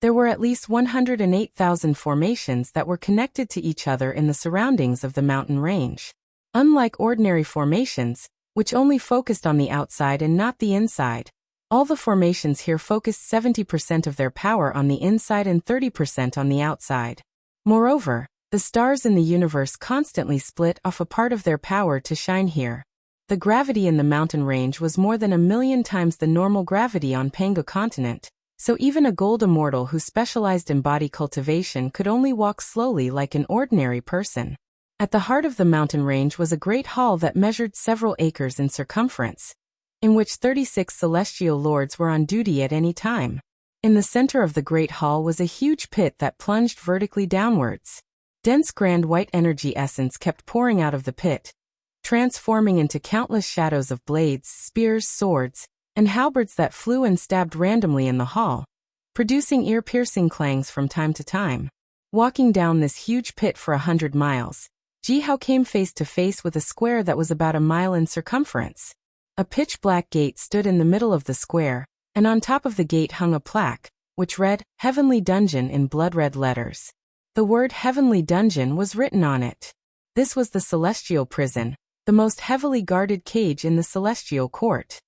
there were at least 108,000 formations that were connected to each other in the surroundings of the mountain range. Unlike ordinary formations, which only focused on the outside and not the inside, all the formations here focused 70% of their power on the inside and 30% on the outside. Moreover, the stars in the universe constantly split off a part of their power to shine here. The gravity in the mountain range was more than 1,000,000 times the normal gravity on Panga continent, so even a gold immortal who specialized in body cultivation could only walk slowly like an ordinary person. At the heart of the mountain range was a great hall that measured several acres in circumference, in which 36 celestial lords were on duty at any time. In the center of the great hall was a huge pit that plunged vertically downwards. Dense grand white energy essence kept pouring out of the pit, transforming into countless shadows of blades, spears, swords, and halberds that flew and stabbed randomly in the hall, producing ear-piercing clangs from time to time. Walking down this huge pit for 100 miles, Jihao came face to face with a square that was about a mile in circumference. A pitch-black gate stood in the middle of the square, and on top of the gate hung a plaque, which read, "Heavenly Dungeon" in blood-red letters. The word "Heavenly Dungeon" was written on it. This was the Celestial Prison, the most heavily guarded cage in the Celestial Court.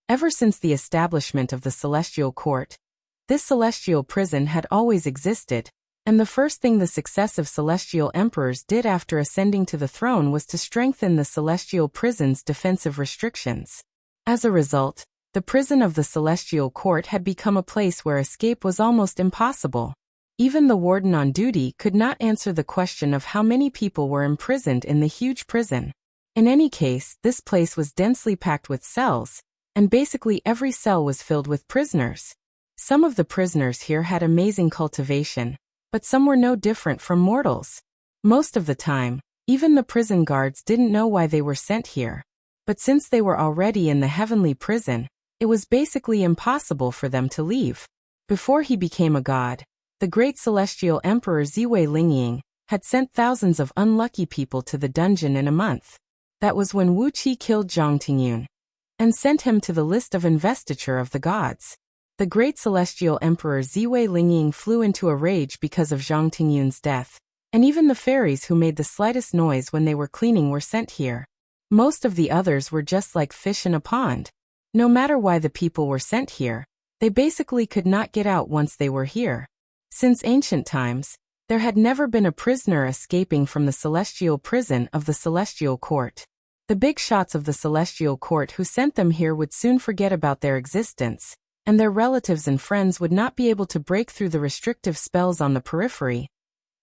Ever since the establishment of the Celestial Court, this Celestial Prison had always existed, and the first thing the successive Celestial Emperors did after ascending to the throne was to strengthen the Celestial Prison's defensive restrictions. As a result, the prison of the Celestial Court had become a place where escape was almost impossible. Even the warden on duty could not answer the question of how many people were imprisoned in the huge prison. In any case, this place was densely packed with cells, and basically every cell was filled with prisoners. Some of the prisoners here had amazing cultivation, but some were no different from mortals. Most of the time, even the prison guards didn't know why they were sent here. But since they were already in the heavenly prison, it was basically impossible for them to leave. Before he became a god, the great celestial emperor Ziwei Lingying had sent thousands of unlucky people to the dungeon in a month. That was when Wuxia killed Zhang Tingyun and sent him to the list of investiture of the gods. The great celestial emperor Ziwei Lingying flew into a rage because of Zhang Tingyun's death, and even the fairies who made the slightest noise when they were cleaning were sent here. Most of the others were just like fish in a pond. No matter why the people were sent here, they basically could not get out once they were here. Since ancient times, there had never been a prisoner escaping from the celestial prison of the Celestial Court. The big shots of the Celestial Court who sent them here would soon forget about their existence, and their relatives and friends would not be able to break through the restrictive spells on the periphery,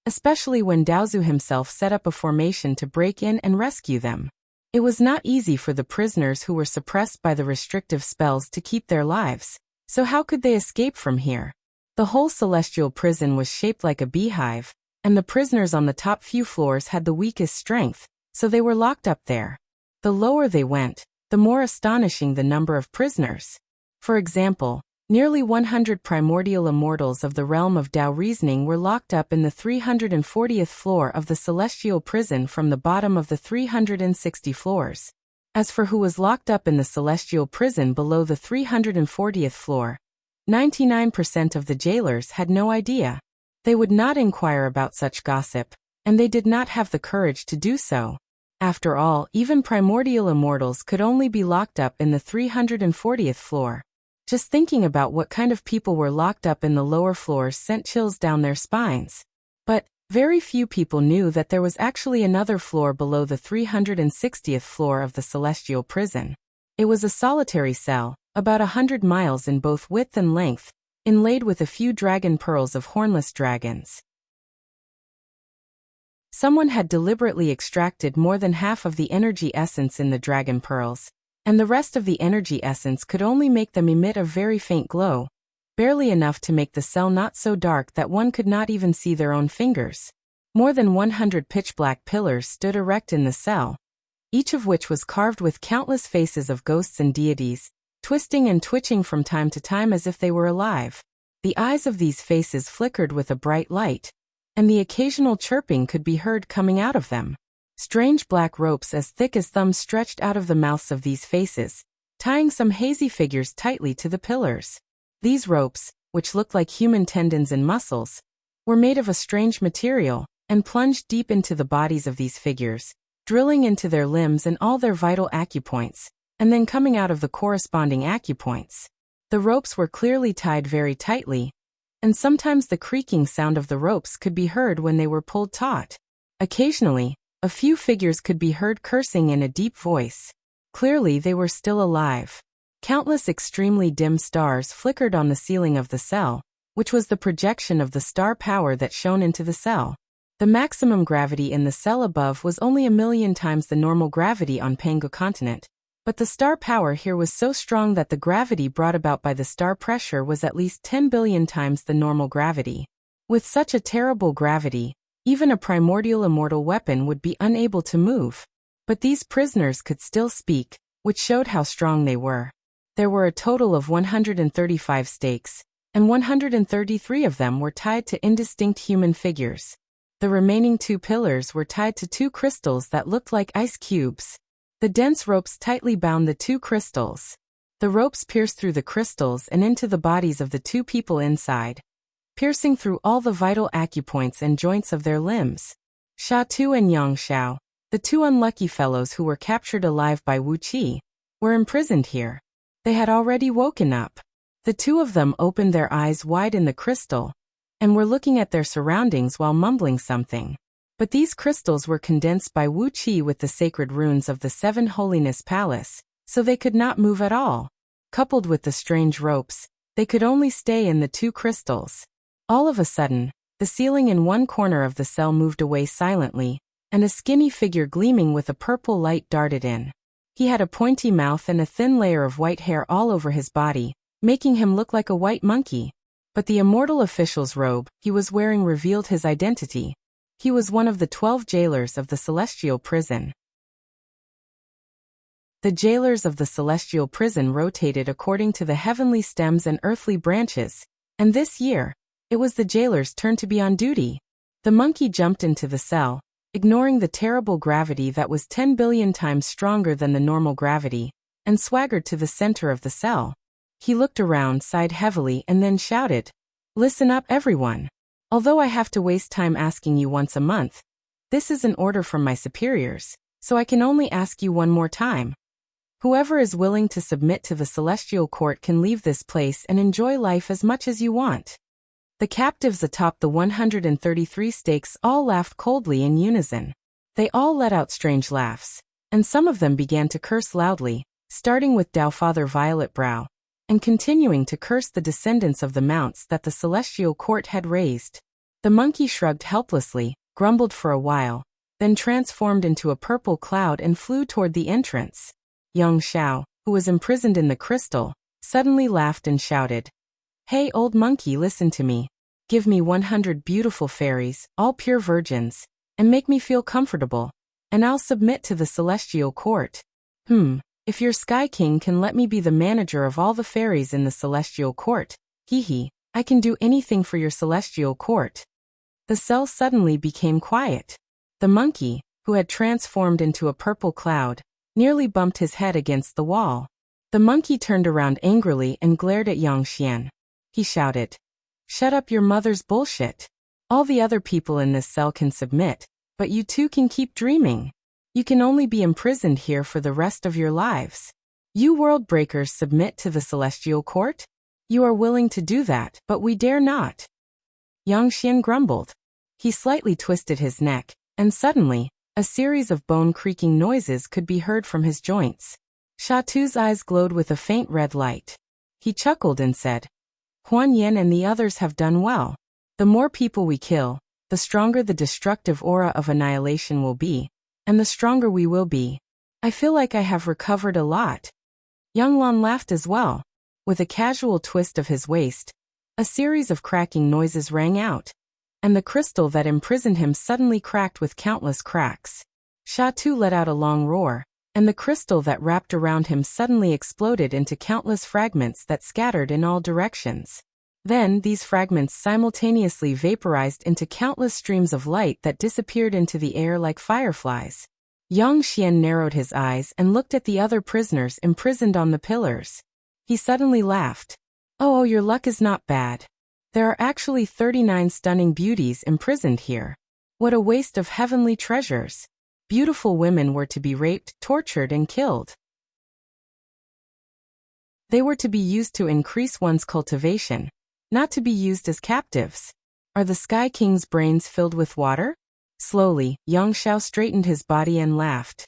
especially when Daozu himself set up a formation to break in and rescue them. It was not easy for the prisoners who were suppressed by the restrictive spells to keep their lives, so how could they escape from here? The whole celestial prison was shaped like a beehive, and the prisoners on the top few floors had the weakest strength, so they were locked up there. The lower they went, the more astonishing the number of prisoners. For example, nearly 100 primordial immortals of the realm of Tao reasoning were locked up in the 340th floor of the celestial prison from the bottom of the 360 floors. As for who was locked up in the celestial prison below the 340th floor, 99% of the jailers had no idea. They would not inquire about such gossip, and they did not have the courage to do so. After all, even primordial immortals could only be locked up in the 340th floor. Just thinking about what kind of people were locked up in the lower floors sent chills down their spines. But very few people knew that there was actually another floor below the 360th floor of the celestial prison. It was a solitary cell, about 100 miles in both width and length, inlaid with a few dragon pearls of hornless dragons. Someone had deliberately extracted more than half of the energy essence in the dragon pearls, and the rest of the energy essence could only make them emit a very faint glow. barely enough to make the cell not so dark that one could not even see their own fingers. More than 100 pitch-black pillars stood erect in the cell, each of which was carved with countless faces of ghosts and deities, twisting and twitching from time to time as if they were alive. The eyes of these faces flickered with a bright light, and the occasional chirping could be heard coming out of them. Strange black ropes as thick as thumbs stretched out of the mouths of these faces, tying some hazy figures tightly to the pillars. These ropes, which looked like human tendons and muscles, were made of a strange material, and plunged deep into the bodies of these figures, drilling into their limbs and all their vital acupoints, and then coming out of the corresponding acupoints. The ropes were clearly tied very tightly, and sometimes the creaking sound of the ropes could be heard when they were pulled taut. Occasionally, a few figures could be heard cursing in a deep voice. Clearly they were still alive. Countless extremely dim stars flickered on the ceiling of the cell, which was the projection of the star power that shone into the cell. The maximum gravity in the cell above was only 1,000,000 times the normal gravity on Pangu continent, but the star power here was so strong that the gravity brought about by the star pressure was at least 10 billion times the normal gravity. With such a terrible gravity, even a primordial immortal weapon would be unable to move. But these prisoners could still speak, which showed how strong they were. There were a total of 135 stakes, and 133 of them were tied to indistinct human figures. The remaining 2 pillars were tied to 2 crystals that looked like ice cubes. The dense ropes tightly bound the 2 crystals. The ropes pierced through the crystals and into the bodies of the 2 people inside, piercing through all the vital acupoints and joints of their limbs. Sha Tu and Yang Xiao, the 2 unlucky fellows who were captured alive by Wuxia, were imprisoned here. They had already woken up. The 2 of them opened their eyes wide in the crystal, and were looking at their surroundings while mumbling something. But these crystals were condensed by Wuxia with the sacred runes of the 7 Holiness Palace, so they could not move at all. Coupled with the strange ropes, they could only stay in the 2 crystals. All of a sudden, the ceiling in one corner of the cell moved away silently, and a skinny figure gleaming with a purple light darted in. He had a pointy mouth and a thin layer of white hair all over his body, making him look like a white monkey. But the immortal official's robe he was wearing revealed his identity. He was one of the 12 jailers of the celestial prison. The jailers of the celestial prison rotated according to the heavenly stems and earthly branches, and this year, it was the jailer's turn to be on duty. The monkey jumped into the cell, ignoring the terrible gravity that was 10 billion times stronger than the normal gravity, and swaggered to the center of the cell. He looked around, sighed heavily, and then shouted, "Listen up, everyone. Although I have to waste time asking you once a month, this is an order from my superiors, so I can only ask you one more time. Whoever is willing to submit to the celestial court can leave this place and enjoy life as much as you want." The captives atop the 133 stakes all laughed coldly in unison. They all let out strange laughs, and some of them began to curse loudly, starting with Tao Father Violet Brow, and continuing to curse the descendants of the mounts that the celestial court had raised. The monkey shrugged helplessly, grumbled for a while, then transformed into a purple cloud and flew toward the entrance. Yang Xiao, who was imprisoned in the crystal, suddenly laughed and shouted, "Hey, old monkey, listen to me. Give me 100 beautiful fairies, all pure virgins, and make me feel comfortable, and I'll submit to the celestial court. If your Sky King can let me be the manager of all the fairies in the celestial court, I can do anything for your celestial court." The cell suddenly became quiet. The monkey, who had transformed into a purple cloud, nearly bumped his head against the wall. The monkey turned around angrily and glared at Yang Xian. He shouted, "Shut up your mother's bullshit. All the other people in this cell can submit, but you two can keep dreaming. You can only be imprisoned here for the rest of your lives. You world breakers submit to the celestial court? You are willing to do that, but we dare not." Yang Xian grumbled. He slightly twisted his neck, and suddenly, a series of bone-creaking noises could be heard from his joints. Sha Tu's eyes glowed with a faint red light. He chuckled and said, "Huan Yen and the others have done well. The more people we kill, the stronger the destructive aura of annihilation will be, and the stronger we will be. I feel like I have recovered a lot." Yang Lan laughed as well. With a casual twist of his waist, A series of cracking noises rang out, and the crystal that imprisoned him suddenly cracked with countless cracks. Sha Tu let out a long roar, and the crystal that wrapped around him suddenly exploded into countless fragments that scattered in all directions. Then, these fragments simultaneously vaporized into countless streams of light that disappeared into the air like fireflies. Yang Xian narrowed his eyes and looked at the other prisoners imprisoned on the pillars. He suddenly laughed. Oh, your luck is not bad. There are actually 39 stunning beauties imprisoned here. What a waste of heavenly treasures. Beautiful women were to be raped, tortured, and killed. They were to be used to increase one's cultivation, not to be used as captives. Are the Sky King's brains filled with water? Slowly, Yang Xiao straightened his body and laughed.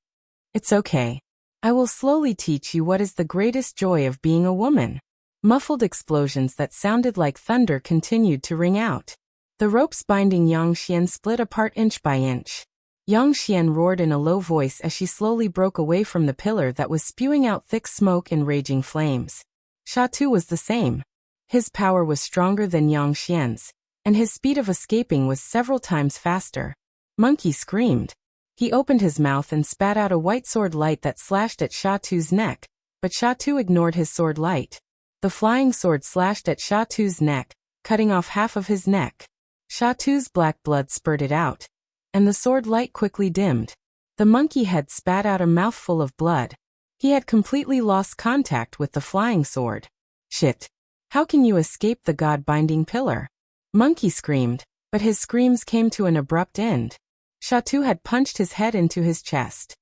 It's okay. I will slowly teach you what is the greatest joy of being a woman. Muffled explosions that sounded like thunder continued to ring out. The ropes binding Yang Xian split apart inch by inch. Yang Xian roared in a low voice as she slowly broke away from the pillar that was spewing out thick smoke and raging flames. Sha Tu was the same. His power was stronger than Yang Xian's, and his speed of escaping was several times faster. Monkey screamed. He opened his mouth and spat out a white sword light that slashed at Sha Tu's neck, but Sha Tu ignored his sword light. The flying sword slashed at Sha Tu's neck, cutting off half of his neck. Sha Tu's black blood spurted out, and the sword light quickly dimmed. The monkey head spat out a mouthful of blood. He had completely lost contact with the flying sword. Shit! How can you escape the god-binding pillar? Monkey screamed, but his screams came to an abrupt end. Sha Tu had punched his head into his chest.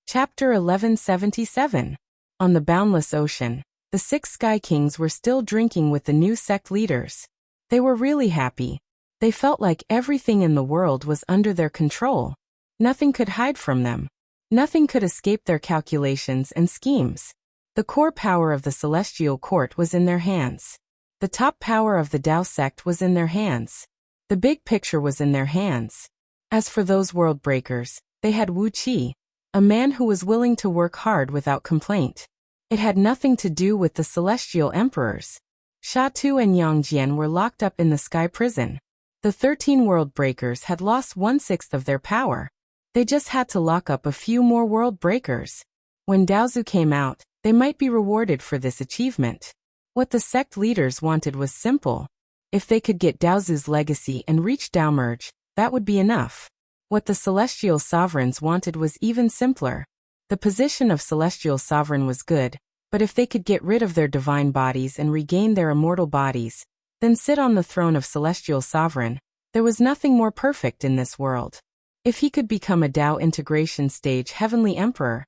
Chapter 1177. On the boundless ocean, the 6 Sky Kings were still drinking with the new sect leaders. They were really happy. They felt like everything in the world was under their control. Nothing could hide from them. Nothing could escape their calculations and schemes. The core power of the Celestial Court was in their hands. The top power of the Tao sect was in their hands. The big picture was in their hands. As for those world breakers, they had Wuxia, a man who was willing to work hard without complaint. It had nothing to do with the Celestial Emperors. Sha Tu and Yang Jian were locked up in the Sky Prison. The 13 world breakers had lost 1/6 of their power. They just had to lock up a few more world breakers. When Daozu came out, they might be rewarded for this achievement. What the sect leaders wanted was simple. If they could get Daozu's legacy and reach Tao merge, that would be enough. What the Celestial Sovereigns wanted was even simpler. The position of Celestial Sovereign was good, but if they could get rid of their divine bodies and regain their immortal bodies, then sit on the throne of Celestial Sovereign, there was nothing more perfect in this world. If he could become a Tao integration stage Heavenly Emperor,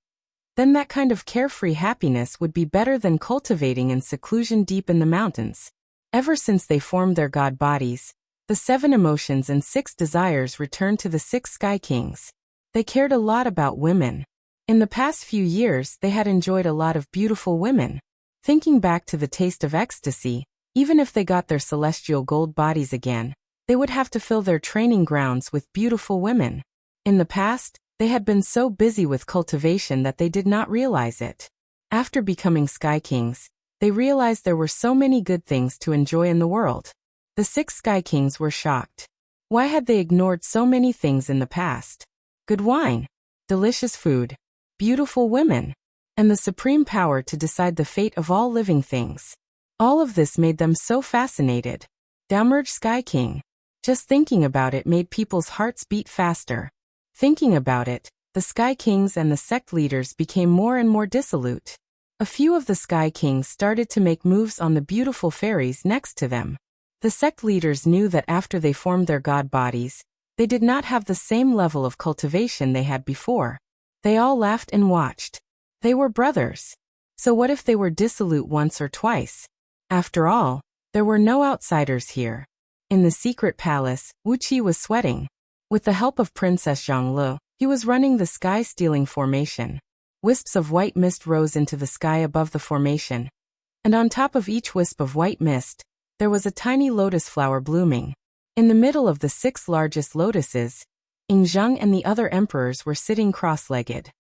then that kind of carefree happiness would be better than cultivating in seclusion deep in the mountains. Ever since they formed their god bodies, the 7 emotions and 6 desires returned to the 6 Sky Kings. They cared a lot about women. In the past few years, they had enjoyed a lot of beautiful women. Thinking back to the taste of ecstasy, even if they got their celestial gold bodies again, they would have to fill their training grounds with beautiful women. In the past, they had been so busy with cultivation that they did not realize it. After becoming Sky Kings, they realized there were so many good things to enjoy in the world. The 6 Sky Kings were shocked. Why had they ignored so many things in the past? Good wine, delicious food, beautiful women, and the supreme power to decide the fate of all living things. All of this made them so fascinated. Downmerge Sky King. Just thinking about it made people's hearts beat faster. Thinking about it, the Sky Kings and the sect leaders became more and more dissolute. A few of the Sky Kings started to make moves on the beautiful fairies next to them. The sect leaders knew that after they formed their god bodies, they did not have the same level of cultivation they had before. They all laughed and watched. They were brothers. So what if they were dissolute once or twice? After all, there were no outsiders here. In the secret palace, Wuxia was sweating. With the help of Princess Zhanglu, he was running the sky-stealing formation. Wisps of white mist rose into the sky above the formation, and on top of each wisp of white mist, there was a tiny lotus flower blooming. In the middle of the 6 largest lotuses, Yingzheng and the other emperors were sitting cross-legged.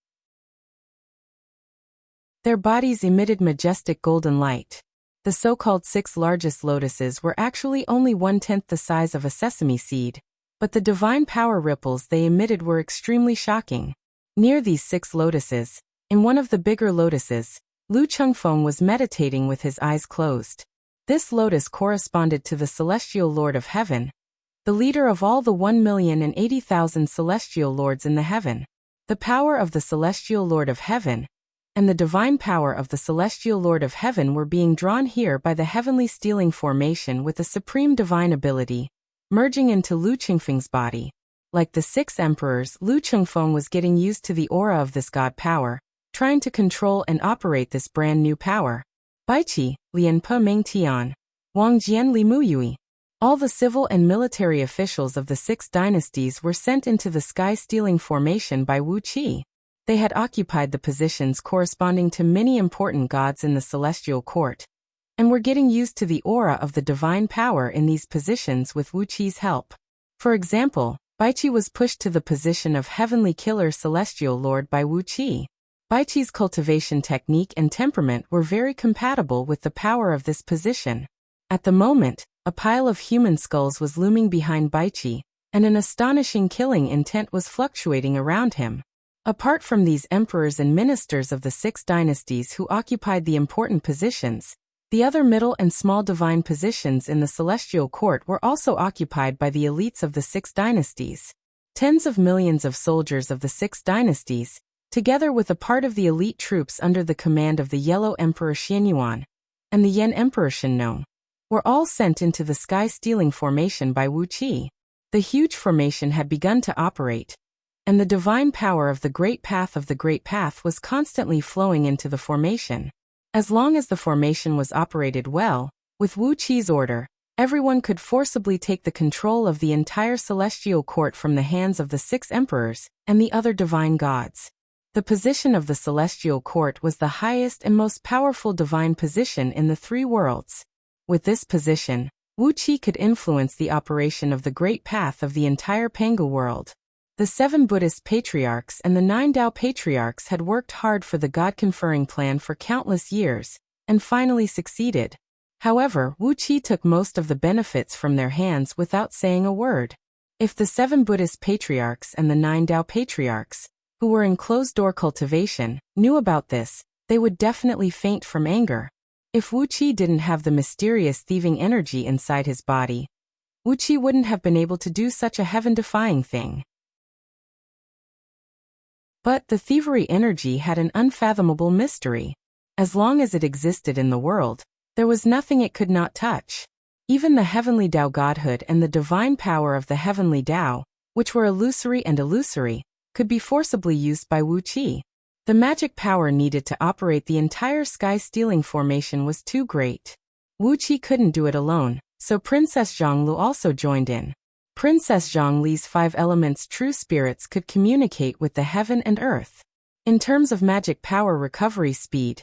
Their bodies emitted majestic golden light. The so-called 6 largest lotuses were actually only 1/10 the size of a sesame seed, but the divine power ripples they emitted were extremely shocking. Near these 6 lotuses, in one of the bigger lotuses, Lu Chengfeng was meditating with his eyes closed. This lotus corresponded to the celestial lord of heaven, the leader of all the 1,080,000 celestial lords in the heaven. The power of the celestial lord of heaven and the divine power of the celestial lord of heaven were being drawn here by the heavenly stealing formation with a supreme divine ability, merging into Lu Chengfeng's body. Like the 6 emperors, Lu Chengfeng was getting used to the aura of this god power, trying to control and operate this brand new power. Baiqi, Lian Pe Ming Tian, Wang Jian Li Mu Yui. All the civil and military officials of the 6 dynasties were sent into the sky-stealing formation by Wuxia. They had occupied the positions corresponding to many important gods in the celestial court, and were getting used to the aura of the divine power in these positions with Wuqi's help. For example, Baiqi was pushed to the position of heavenly killer celestial lord by Wuxia. Baiqi's cultivation technique and temperament were very compatible with the power of this position. At the moment, a pile of human skulls was looming behind Baiqi, and an astonishing killing intent was fluctuating around him. Apart from these emperors and ministers of the 6 dynasties who occupied the important positions, the other middle and small divine positions in the celestial court were also occupied by the elites of the 6 dynasties. Tens of millions of soldiers of the 6 dynasties, together with a part of the elite troops under the command of the Yellow Emperor Xianyuan and the Yen Emperor Shenong, were all sent into the sky-stealing formation by Wuqia. The huge formation had begun to operate, and the divine power of the Great Path was constantly flowing into the formation. As long as the formation was operated well, with Wuqi's order, everyone could forcibly take the control of the entire celestial court from the hands of the 6 emperors and the other divine gods. The position of the celestial court was the highest and most powerful divine position in the 3 worlds. With this position, Wuqi could influence the operation of the Great Path of the entire Panga world. The 7 Buddhist patriarchs and the 9 Tao patriarchs had worked hard for the God-conferring plan for countless years, and finally succeeded. However, Wuqi took most of the benefits from their hands without saying a word. If the 7 Buddhist patriarchs and the 9 Tao patriarchs, who were in closed-door cultivation, knew about this, they would definitely faint from anger. If Wuqi didn't have the mysterious thieving energy inside his body, Wuqi wouldn't have been able to do such a heaven-defying thing. But the thievery energy had an unfathomable mystery. As long as it existed in the world, there was nothing it could not touch. Even the heavenly Tao godhood and the divine power of the heavenly Tao, which were illusory, could be forcibly used by Wuqi. The magic power needed to operate the entire sky-stealing formation was too great. Wuqi couldn't do it alone, so Princess Zhonglu also joined in. Princess Zhongli's 5 elements true spirits could communicate with the heaven and earth. In terms of magic power recovery speed,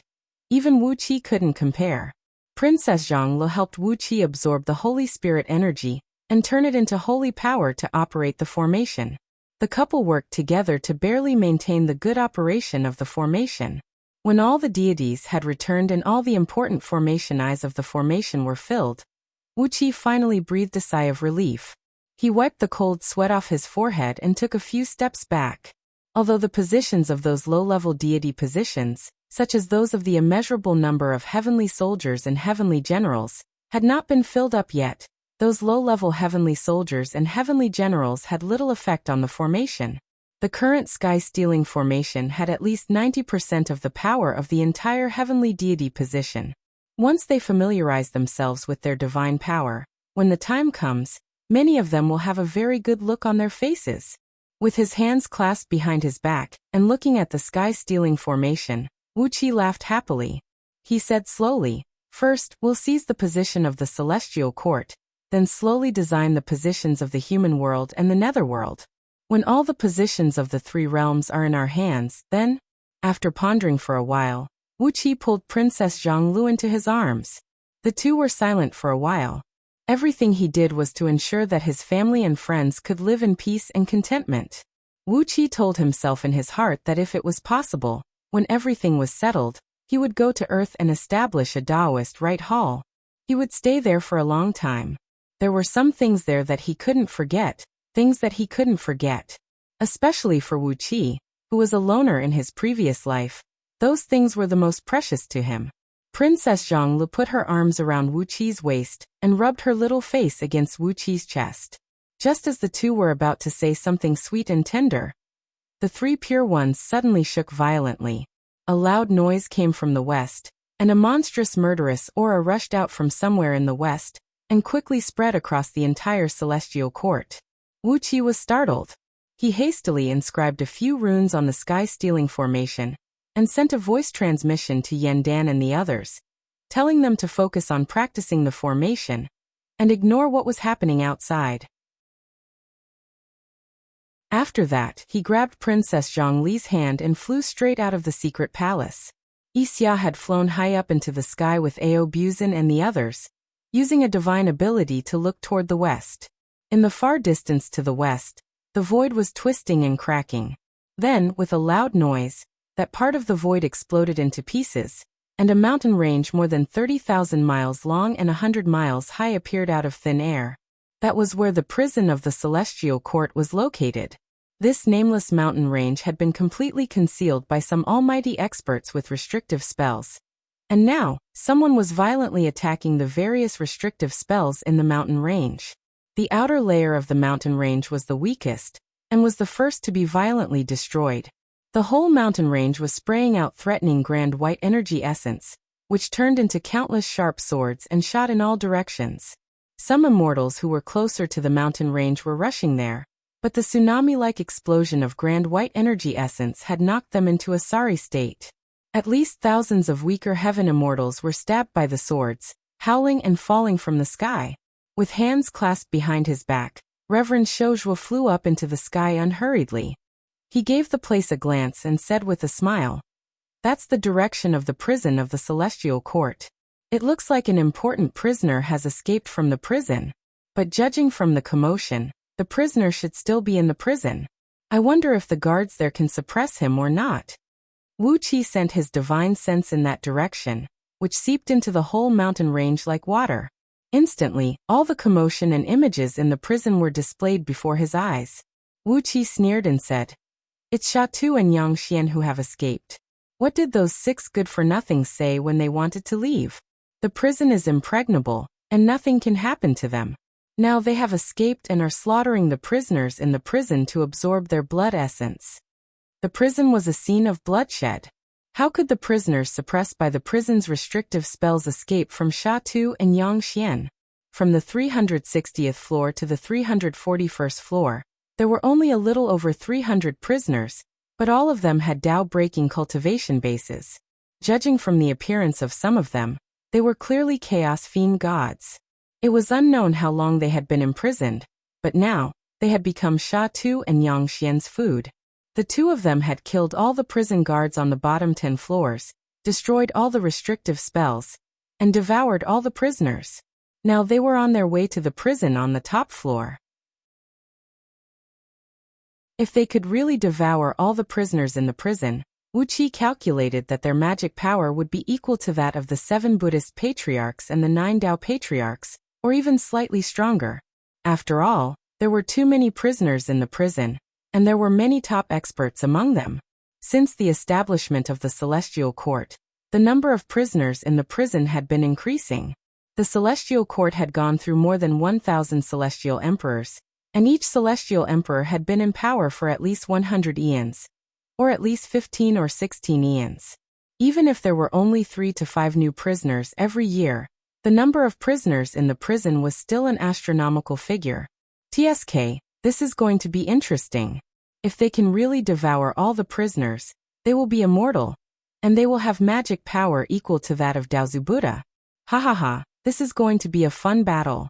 even Wuqi couldn't compare. Princess Zhonglu helped Wuqi absorb the Holy Spirit energy and turn it into holy power to operate the formation. The couple worked together to barely maintain the good operation of the formation. When all the deities had returned and all the important formation eyes of the formation were filled, Wuqi finally breathed a sigh of relief. He wiped the cold sweat off his forehead and took a few steps back. Although the positions of those low-level deity positions, such as those of the immeasurable number of heavenly soldiers and heavenly generals, had not been filled up yet, those low-level heavenly soldiers and heavenly generals had little effect on the formation. The current sky-stealing formation had at least 90% of the power of the entire heavenly deity position. Once they familiarize themselves with their divine power, when the time comes, many of them will have a very good look on their faces. With his hands clasped behind his back and looking at the sky-stealing formation, Wuqi laughed happily. He said slowly, "First, we'll seize the position of the celestial court, then slowly design the positions of the human world and the netherworld. When all the positions of the 3 realms are in our hands, then..." After pondering for a while, Wuqi pulled Princess Zhonglu into his arms. The 2 were silent for a while. Everything he did was to ensure that his family and friends could live in peace and contentment. Wuqi told himself in his heart that if it was possible, when everything was settled, He would go to Earth and establish a Taoist right hall. He would stay there for a long time. There were some things there that he couldn't forget, things that he couldn't forget. Especially for Wuxia, who was a loner in his previous life, those things were the most precious to him. Princess Zhongli put her arms around Wuqia's waist and rubbed her little face against Wuqia's chest. Just as the two were about to say something sweet and tender, the three pure ones suddenly shook violently. A loud noise came from the west, and a monstrous murderous aura rushed out from somewhere in the west and quickly spread across the entire celestial court. Wuxia was startled. He hastily inscribed a few runes on the sky-stealing formation and sent a voice transmission to Yandan and the others, telling them to focus on practicing the formation and ignore what was happening outside. After that, he grabbed Princess Zhongli's hand and flew straight out of the secret palace. Wuxia had flown high up into the sky with Ao Buzin and the others, using a divine ability to look toward the west. In the far distance to the west, the void was twisting and cracking. Then, with a loud noise, that part of the void exploded into pieces, and a mountain range more than 30,000 miles long and 100 miles high appeared out of thin air. That was where the prison of the Celestial Court was located. This nameless mountain range had been completely concealed by some almighty experts with restrictive spells. And now, someone was violently attacking the various restrictive spells in the mountain range. The outer layer of the mountain range was the weakest, and was the first to be violently destroyed. The whole mountain range was spraying out threatening grand white energy essence, which turned into countless sharp swords and shot in all directions. Some immortals who were closer to the mountain range were rushing there, but the tsunami-like explosion of grand white energy essence had knocked them into a sorry state. At least thousands of weaker heaven immortals were stabbed by the swords, howling and falling from the sky. With hands clasped behind his back, Reverend Shozhua flew up into the sky unhurriedly. He gave the place a glance and said with a smile, "That's the direction of the prison of the Celestial Court. It looks like an important prisoner has escaped from the prison. But judging from the commotion, the prisoner should still be in the prison. I wonder if the guards there can suppress him or not." Wuxia sent his divine sense in that direction, which seeped into the whole mountain range like water. Instantly, all the commotion and images in the prison were displayed before his eyes. Wuxia sneered and said, "It's Sha Tu and Yang Xian who have escaped. What did those 6 good-for-nothings say when they wanted to leave? The prison is impregnable, and nothing can happen to them. Now they have escaped and are slaughtering the prisoners in the prison to absorb their blood essence." The prison was a scene of bloodshed. How could the prisoners suppressed by the prison's restrictive spells escape from Sha Tu and Yang Xian? From the 360th floor to the 341st floor, there were only a little over 300 prisoners, but all of them had Tao-breaking cultivation bases. Judging from the appearance of some of them, they were clearly chaos fiend gods. It was unknown how long they had been imprisoned, but now, they had become Sha Tu and Yang Xian's food. The two of them had killed all the prison guards on the bottom 10 floors, destroyed all the restrictive spells, and devoured all the prisoners. Now they were on their way to the prison on the top floor. If they could really devour all the prisoners in the prison, Wuxia calculated that their magic power would be equal to that of the 7 Buddhist patriarchs and the 9 Tao patriarchs, or even slightly stronger. After all, there were too many prisoners in the prison, and there were many top experts among them. Since the establishment of the Celestial Court, the number of prisoners in the prison had been increasing. The Celestial Court had gone through more than 1,000 celestial emperors, and each celestial emperor had been in power for at least 100 eons, or at least 15 or 16 eons. Even if there were only 3 to 5 new prisoners every year, the number of prisoners in the prison was still an astronomical figure. TSK, this is going to be interesting. If they can really devour all the prisoners, they will be immortal, and they will have magic power equal to that of Daozu Buddha. Ha ha ha, this is going to be a fun battle.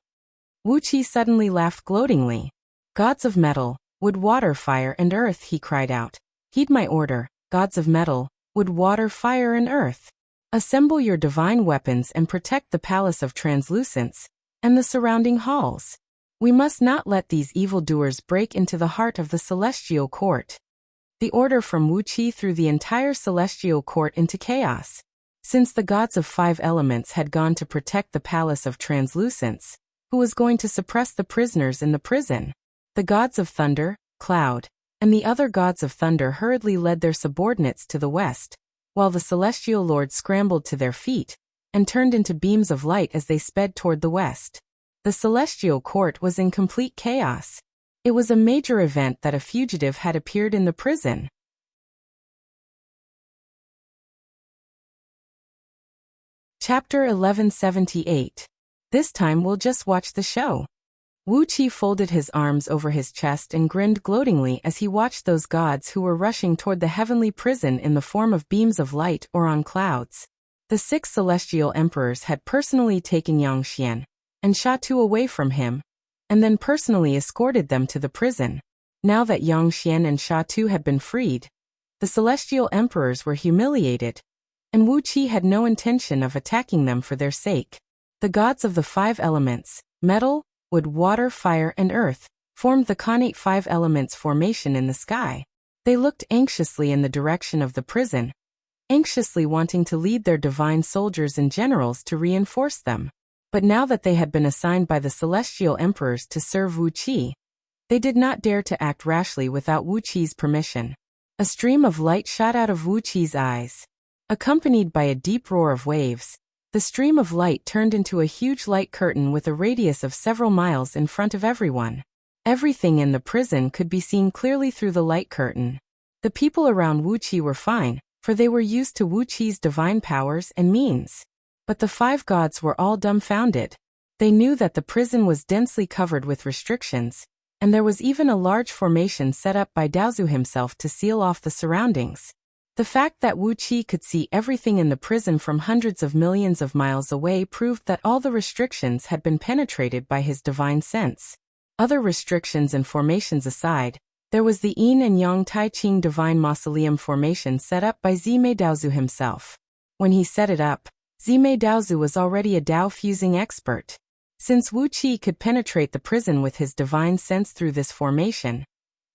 Wuxia suddenly laughed gloatingly. "Gods of metal, wood, water, fire, and earth," he cried out. "Heed my order, gods of metal, wood, water, fire, and earth. Assemble your divine weapons and protect the palace of translucence and the surrounding halls. We must not let these evildoers break into the heart of the Celestial Court." The order from Wuxia threw the entire Celestial Court into chaos. Since the gods of 5 elements had gone to protect the palace of translucence, who was going to suppress the prisoners in the prison? The gods of thunder, cloud, and the other gods of thunder hurriedly led their subordinates to the west, while the celestial lords scrambled to their feet and turned into beams of light as they sped toward the west. The celestial court was in complete chaos. It was a major event that a fugitive had appeared in the prison. Chapter 1178. This time we'll just watch the show. Wuxia folded his arms over his chest and grinned gloatingly as he watched those gods who were rushing toward the heavenly prison in the form of beams of light or on clouds. The 6 celestial emperors had personally taken Yangxian and Sha Tu away from him, and then personally escorted them to the prison. Now that Yangxian and Sha Tu had been freed, the celestial emperors were humiliated, and Wuxia had no intention of attacking them for their sake. The gods of the 5 elements, metal, wood, water, fire, and earth, formed the connate 5 elements formation in the sky. They looked anxiously in the direction of the prison, anxiously wanting to lead their divine soldiers and generals to reinforce them. But now that they had been assigned by the celestial emperors to serve Wuxia, they did not dare to act rashly without Wuqi's permission. A stream of light shot out of Wuqi's eyes. Accompanied by a deep roar of waves, the stream of light turned into a huge light curtain with a radius of several miles in front of everyone. Everything in the prison could be seen clearly through the light curtain. The people around Wuxia were fine, for they were used to Wuqi's divine powers and means. But the 5 gods were all dumbfounded. They knew that the prison was densely covered with restrictions, and there was even a large formation set up by Daozu himself to seal off the surroundings. The fact that Wuxia could see everything in the prison from hundreds of millions of miles away proved that all the restrictions had been penetrated by his divine sense. Other restrictions and formations aside, there was the Yin and Yang Tai Ching divine mausoleum formation set up by Zimei Daozu himself. When he set it up, Zimei Daozu was already a Dao fusing expert. Since Wuxia could penetrate the prison with his divine sense through this formation,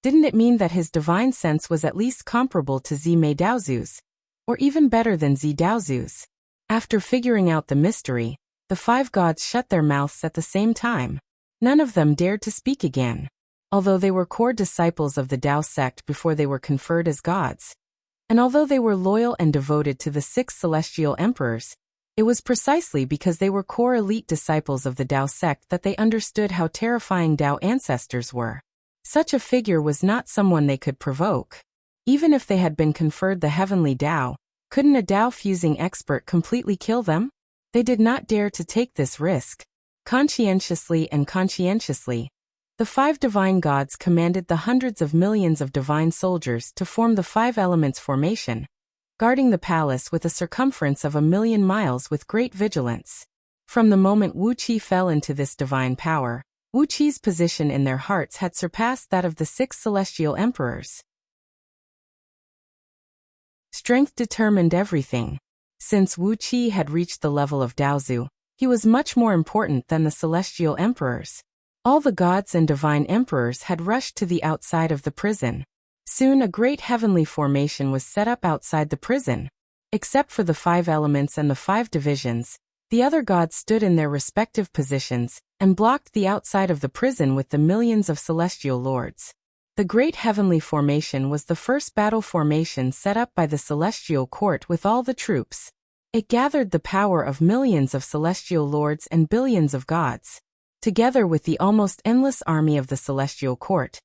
didn't it mean that his divine sense was at least comparable to Zimei Daozu's, or even better than Zi Daozu's? After figuring out the mystery, the 5 gods shut their mouths at the same time. None of them dared to speak again. Although they were core disciples of the Dao sect before they were conferred as gods, and although they were loyal and devoted to the 6 celestial emperors, it was precisely because they were core elite disciples of the Dao sect that they understood how terrifying Dao ancestors were. Such a figure was not someone they could provoke. Even if they had been conferred the heavenly Dao, couldn't a Dao fusing expert completely kill them? They did not dare to take this risk. Conscientiously, the 5 divine gods commanded the hundreds of millions of divine soldiers to form the 5 elements formation, guarding the palace with a circumference of 1,000,000 miles with great vigilance. From the moment Wuxia fell into this divine power, Wuqi's position in their hearts had surpassed that of the 6 celestial emperors. Strength determined everything. Since Wuxia had reached the level of Daozu, he was much more important than the celestial emperors. All the gods and divine emperors had rushed to the outside of the prison. Soon a great heavenly formation was set up outside the prison. Except for the 5 elements and the 5 divisions, the other gods stood in their respective positions and blocked the outside of the prison with the millions of celestial lords. The great heavenly formation was the first battle formation set up by the celestial court with all the troops. It gathered the power of millions of celestial lords and billions of gods. Together with the almost endless army of the celestial court,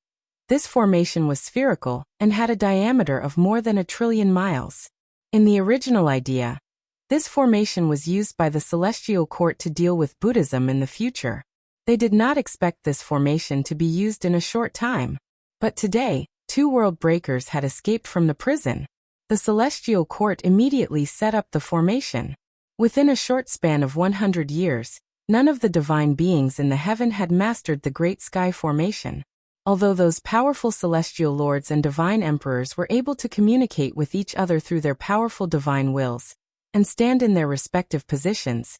this formation was spherical and had a diameter of more than 1,000,000,000,000 miles. In the original idea, this formation was used by the celestial court to deal with Buddhism in the future. They did not expect this formation to be used in a short time. But today, 2 world breakers had escaped from the prison. The celestial court immediately set up the formation. Within a short span of 100 years, none of the divine beings in the heaven had mastered the great sky formation. Although those powerful celestial lords and divine emperors were able to communicate with each other through their powerful divine wills and stand in their respective positions,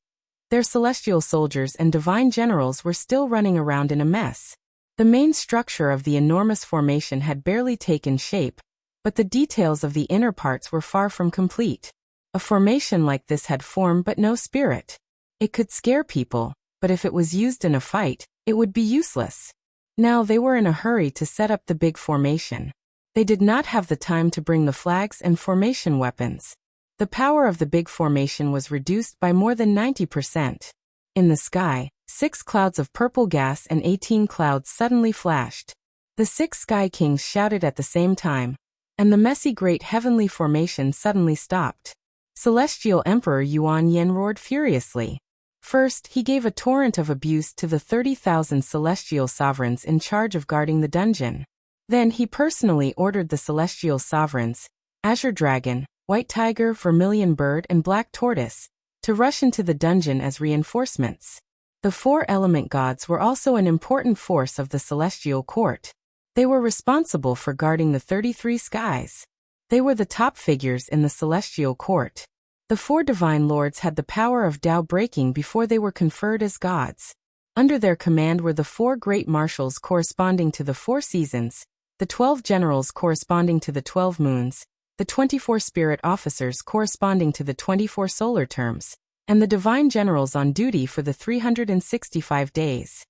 their celestial soldiers and divine generals were still running around in a mess. The main structure of the enormous formation had barely taken shape, but the details of the inner parts were far from complete. A formation like this had form but no spirit. It could scare people, but if it was used in a fight, it would be useless. Now they were in a hurry to set up the big formation. They did not have the time to bring the flags and formation weapons. The power of the big formation was reduced by more than 90%. In the sky, 6 clouds of purple gas and 18 clouds suddenly flashed. The 6 Sky Kings shouted at the same time, and the messy great heavenly formation suddenly stopped. Celestial Emperor Yuan Yen roared furiously. First, he gave a torrent of abuse to the 30,000 celestial sovereigns in charge of guarding the dungeon. Then he personally ordered the celestial sovereigns, Azure Dragon, White Tiger, Vermilion Bird and Black Tortoise, to rush into the dungeon as reinforcements. The 4 element gods were also an important force of the celestial court. They were responsible for guarding the 33 skies. They were the top figures in the celestial court. The 4 divine lords had the power of Tao breaking before they were conferred as gods. Under their command were the 4 great marshals corresponding to the 4 seasons, the 12 generals corresponding to the 12 moons, the 24 spirit officers corresponding to the 24 solar terms, and the divine generals on duty for the 365 days.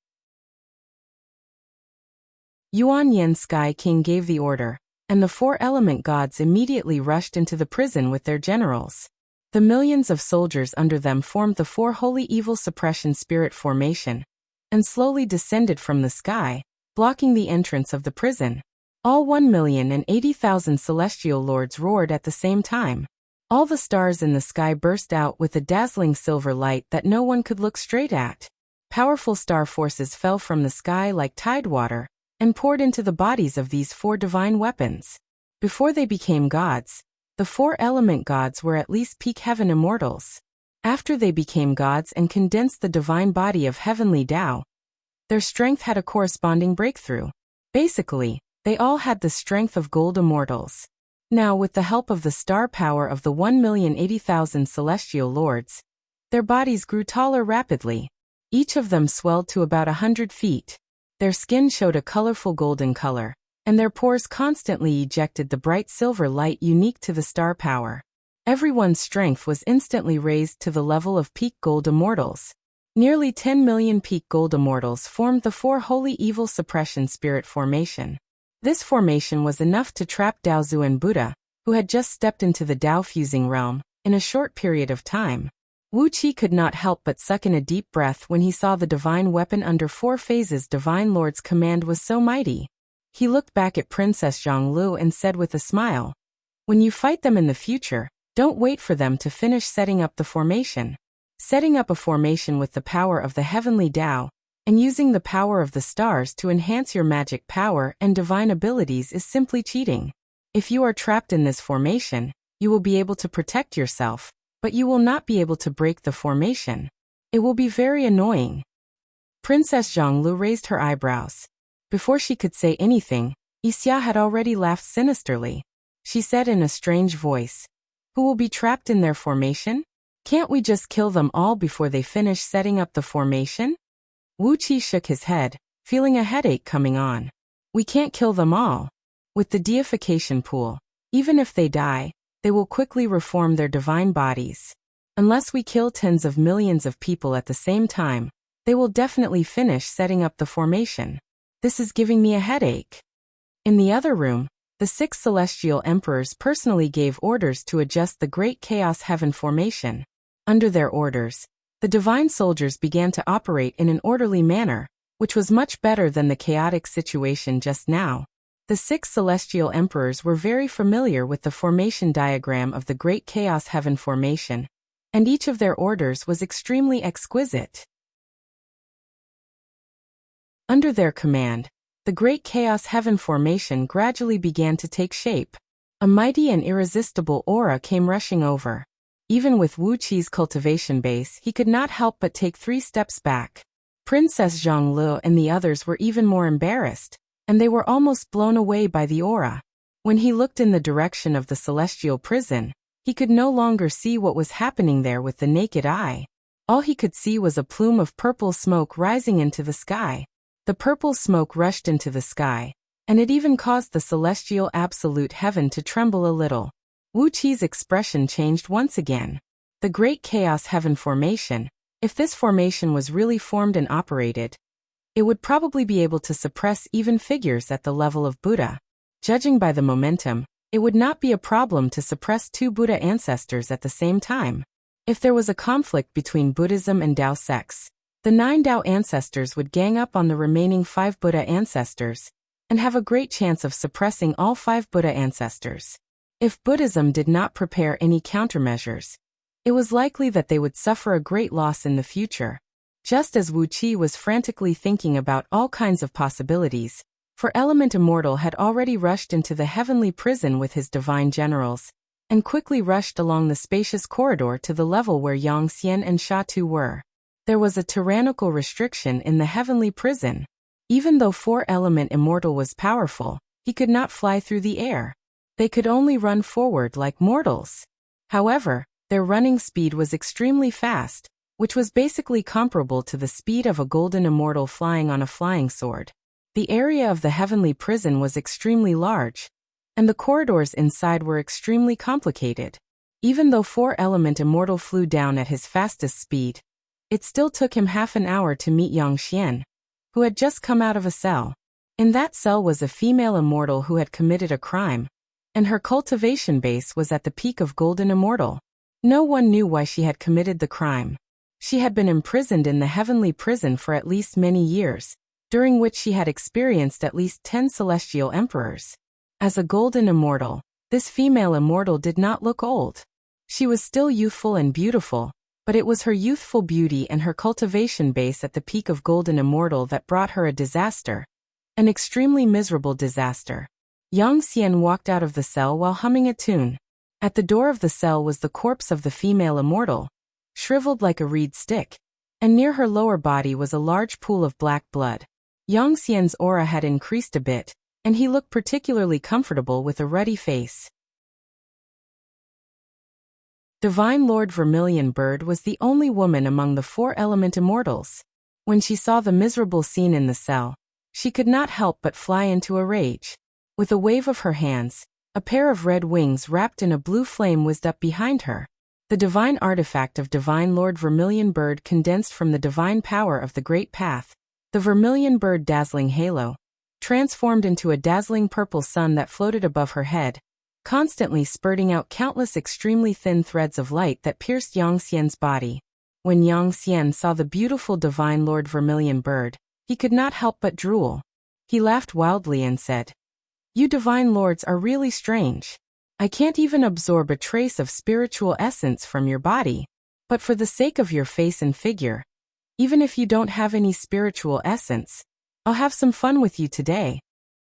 Yuan Yen Sky King gave the order, and the 4 element gods immediately rushed into the prison with their generals. The millions of soldiers under them formed the 4 holy evil suppression spirit formation, and slowly descended from the sky, blocking the entrance of the prison. All 1,080,000 celestial lords roared at the same time. All the stars in the sky burst out with a dazzling silver light that no one could look straight at. Powerful star forces fell from the sky like tidewater, and poured into the bodies of these 4 divine weapons. Before they became gods, the 4 element gods were at least peak heaven immortals. After they became gods and condensed the divine body of heavenly Tao, their strength had a corresponding breakthrough. Basically, they all had the strength of gold immortals. Now, with the help of the star power of the 1,080,000 celestial lords, their bodies grew taller rapidly. Each of them swelled to about 100 feet. Their skin showed a colorful golden color, and their pores constantly ejected the bright silver light unique to the star power. Everyone's strength was instantly raised to the level of peak gold immortals. Nearly 10 million peak gold immortals formed the 4 holy evil suppression spirit formation. This formation was enough to trap Daozu and Buddha, who had just stepped into the Tao-fusing realm, in a short period of time. Wuxia could not help but suck in a deep breath when he saw the divine weapon under 4 phases. Divine Lord's command was so mighty. He looked back at Princess Zhonglu and said with a smile, "When you fight them in the future, don't wait for them to finish setting up the formation. Setting up a formation with the power of the heavenly Tao, and using the power of the stars to enhance your magic power and divine abilities is simply cheating. If you are trapped in this formation, you will be able to protect yourself, but you will not be able to break the formation. It will be very annoying." Princess Zhonglu raised her eyebrows. Before she could say anything, Wuxia had already laughed sinisterly. She said in a strange voice, "Who will be trapped in their formation? Can't we just kill them all before they finish setting up the formation?" Wuxia shook his head, feeling a headache coming on. "We can't kill them all. With the deification pool, even if they die, they will quickly reform their divine bodies. Unless we kill tens of millions of people at the same time, they will definitely finish setting up the formation. This is giving me a headache." In the other room, the 6 celestial emperors personally gave orders to adjust the great chaos heaven formation. Under their orders, the divine soldiers began to operate in an orderly manner, which was much better than the chaotic situation just now. The 6 celestial emperors were very familiar with the formation diagram of the great chaos heaven formation, and each of their orders was extremely exquisite. Under their command, the great chaos heaven formation gradually began to take shape. A mighty and irresistible aura came rushing over. Even with Wuqi's cultivation base, he could not help but take 3 steps back. Princess Zhonglu and the others were even more embarrassed, and they were almost blown away by the aura. When he looked in the direction of the celestial prison, he could no longer see what was happening there with the naked eye. All he could see was a plume of purple smoke rising into the sky. The purple smoke rushed into the sky, and it even caused the celestial absolute heaven to tremble a little. Wu Qi's expression changed once again. The Great Chaos Heaven Formation, if this formation was really formed and operated, it would probably be able to suppress even figures at the level of Buddha. Judging by the momentum, it would not be a problem to suppress two Buddha ancestors at the same time. If there was a conflict between Buddhism and Tao sects, the 9 Tao ancestors would gang up on the remaining 5 Buddha ancestors and have a great chance of suppressing all 5 Buddha ancestors. If Buddhism did not prepare any countermeasures, it was likely that they would suffer a great loss in the future. Just as Wu Qi was frantically thinking about all kinds of possibilities, for Element Immortal had already rushed into the heavenly prison with his divine generals, and quickly rushed along the spacious corridor to the level where Yang Xian and Sha Tu were. There was a tyrannical restriction in the heavenly prison. Even though 4-element Immortal was powerful, he could not fly through the air. They could only run forward like mortals. However, their running speed was extremely fast, which was basically comparable to the speed of a golden immortal flying on a flying sword. The area of the heavenly prison was extremely large, and the corridors inside were extremely complicated. Even though 4-element Immortal flew down at his fastest speed, it still took him half an hour to meet Yang Xian, who had just come out of a cell. In that cell was a female immortal who had committed a crime, and her cultivation base was at the peak of golden immortal. No one knew why she had committed the crime. She had been imprisoned in the heavenly prison for at least many years, during which she had experienced at least 10 celestial emperors. As a golden immortal, this female immortal did not look old. She was still youthful and beautiful, but it was her youthful beauty and her cultivation base at the peak of golden immortal that brought her a disaster. An extremely miserable disaster. Yang Xian walked out of the cell while humming a tune. At the door of the cell was the corpse of the female immortal, shriveled like a reed stick, and near her lower body was a large pool of black blood. Yang Xian's aura had increased a bit, and he looked particularly comfortable with a ruddy face. Divine Lord Vermilion Bird was the only woman among the 4-element immortals. When she saw the miserable scene in the cell, she could not help but fly into a rage. With a wave of her hands, a pair of red wings wrapped in a blue flame whizzed up behind her. The divine artifact of Divine Lord Vermilion Bird condensed from the divine power of the Great Path, the Vermilion Bird dazzling halo, transformed into a dazzling purple sun that floated above her head, constantly spurting out countless extremely thin threads of light that pierced Yang Xian's body. When Yang Xian saw the beautiful Divine Lord Vermilion Bird, he could not help but drool. He laughed wildly and said, "You divine lords are really strange. I can't even absorb a trace of spiritual essence from your body. But for the sake of your face and figure, even if you don't have any spiritual essence, I'll have some fun with you today."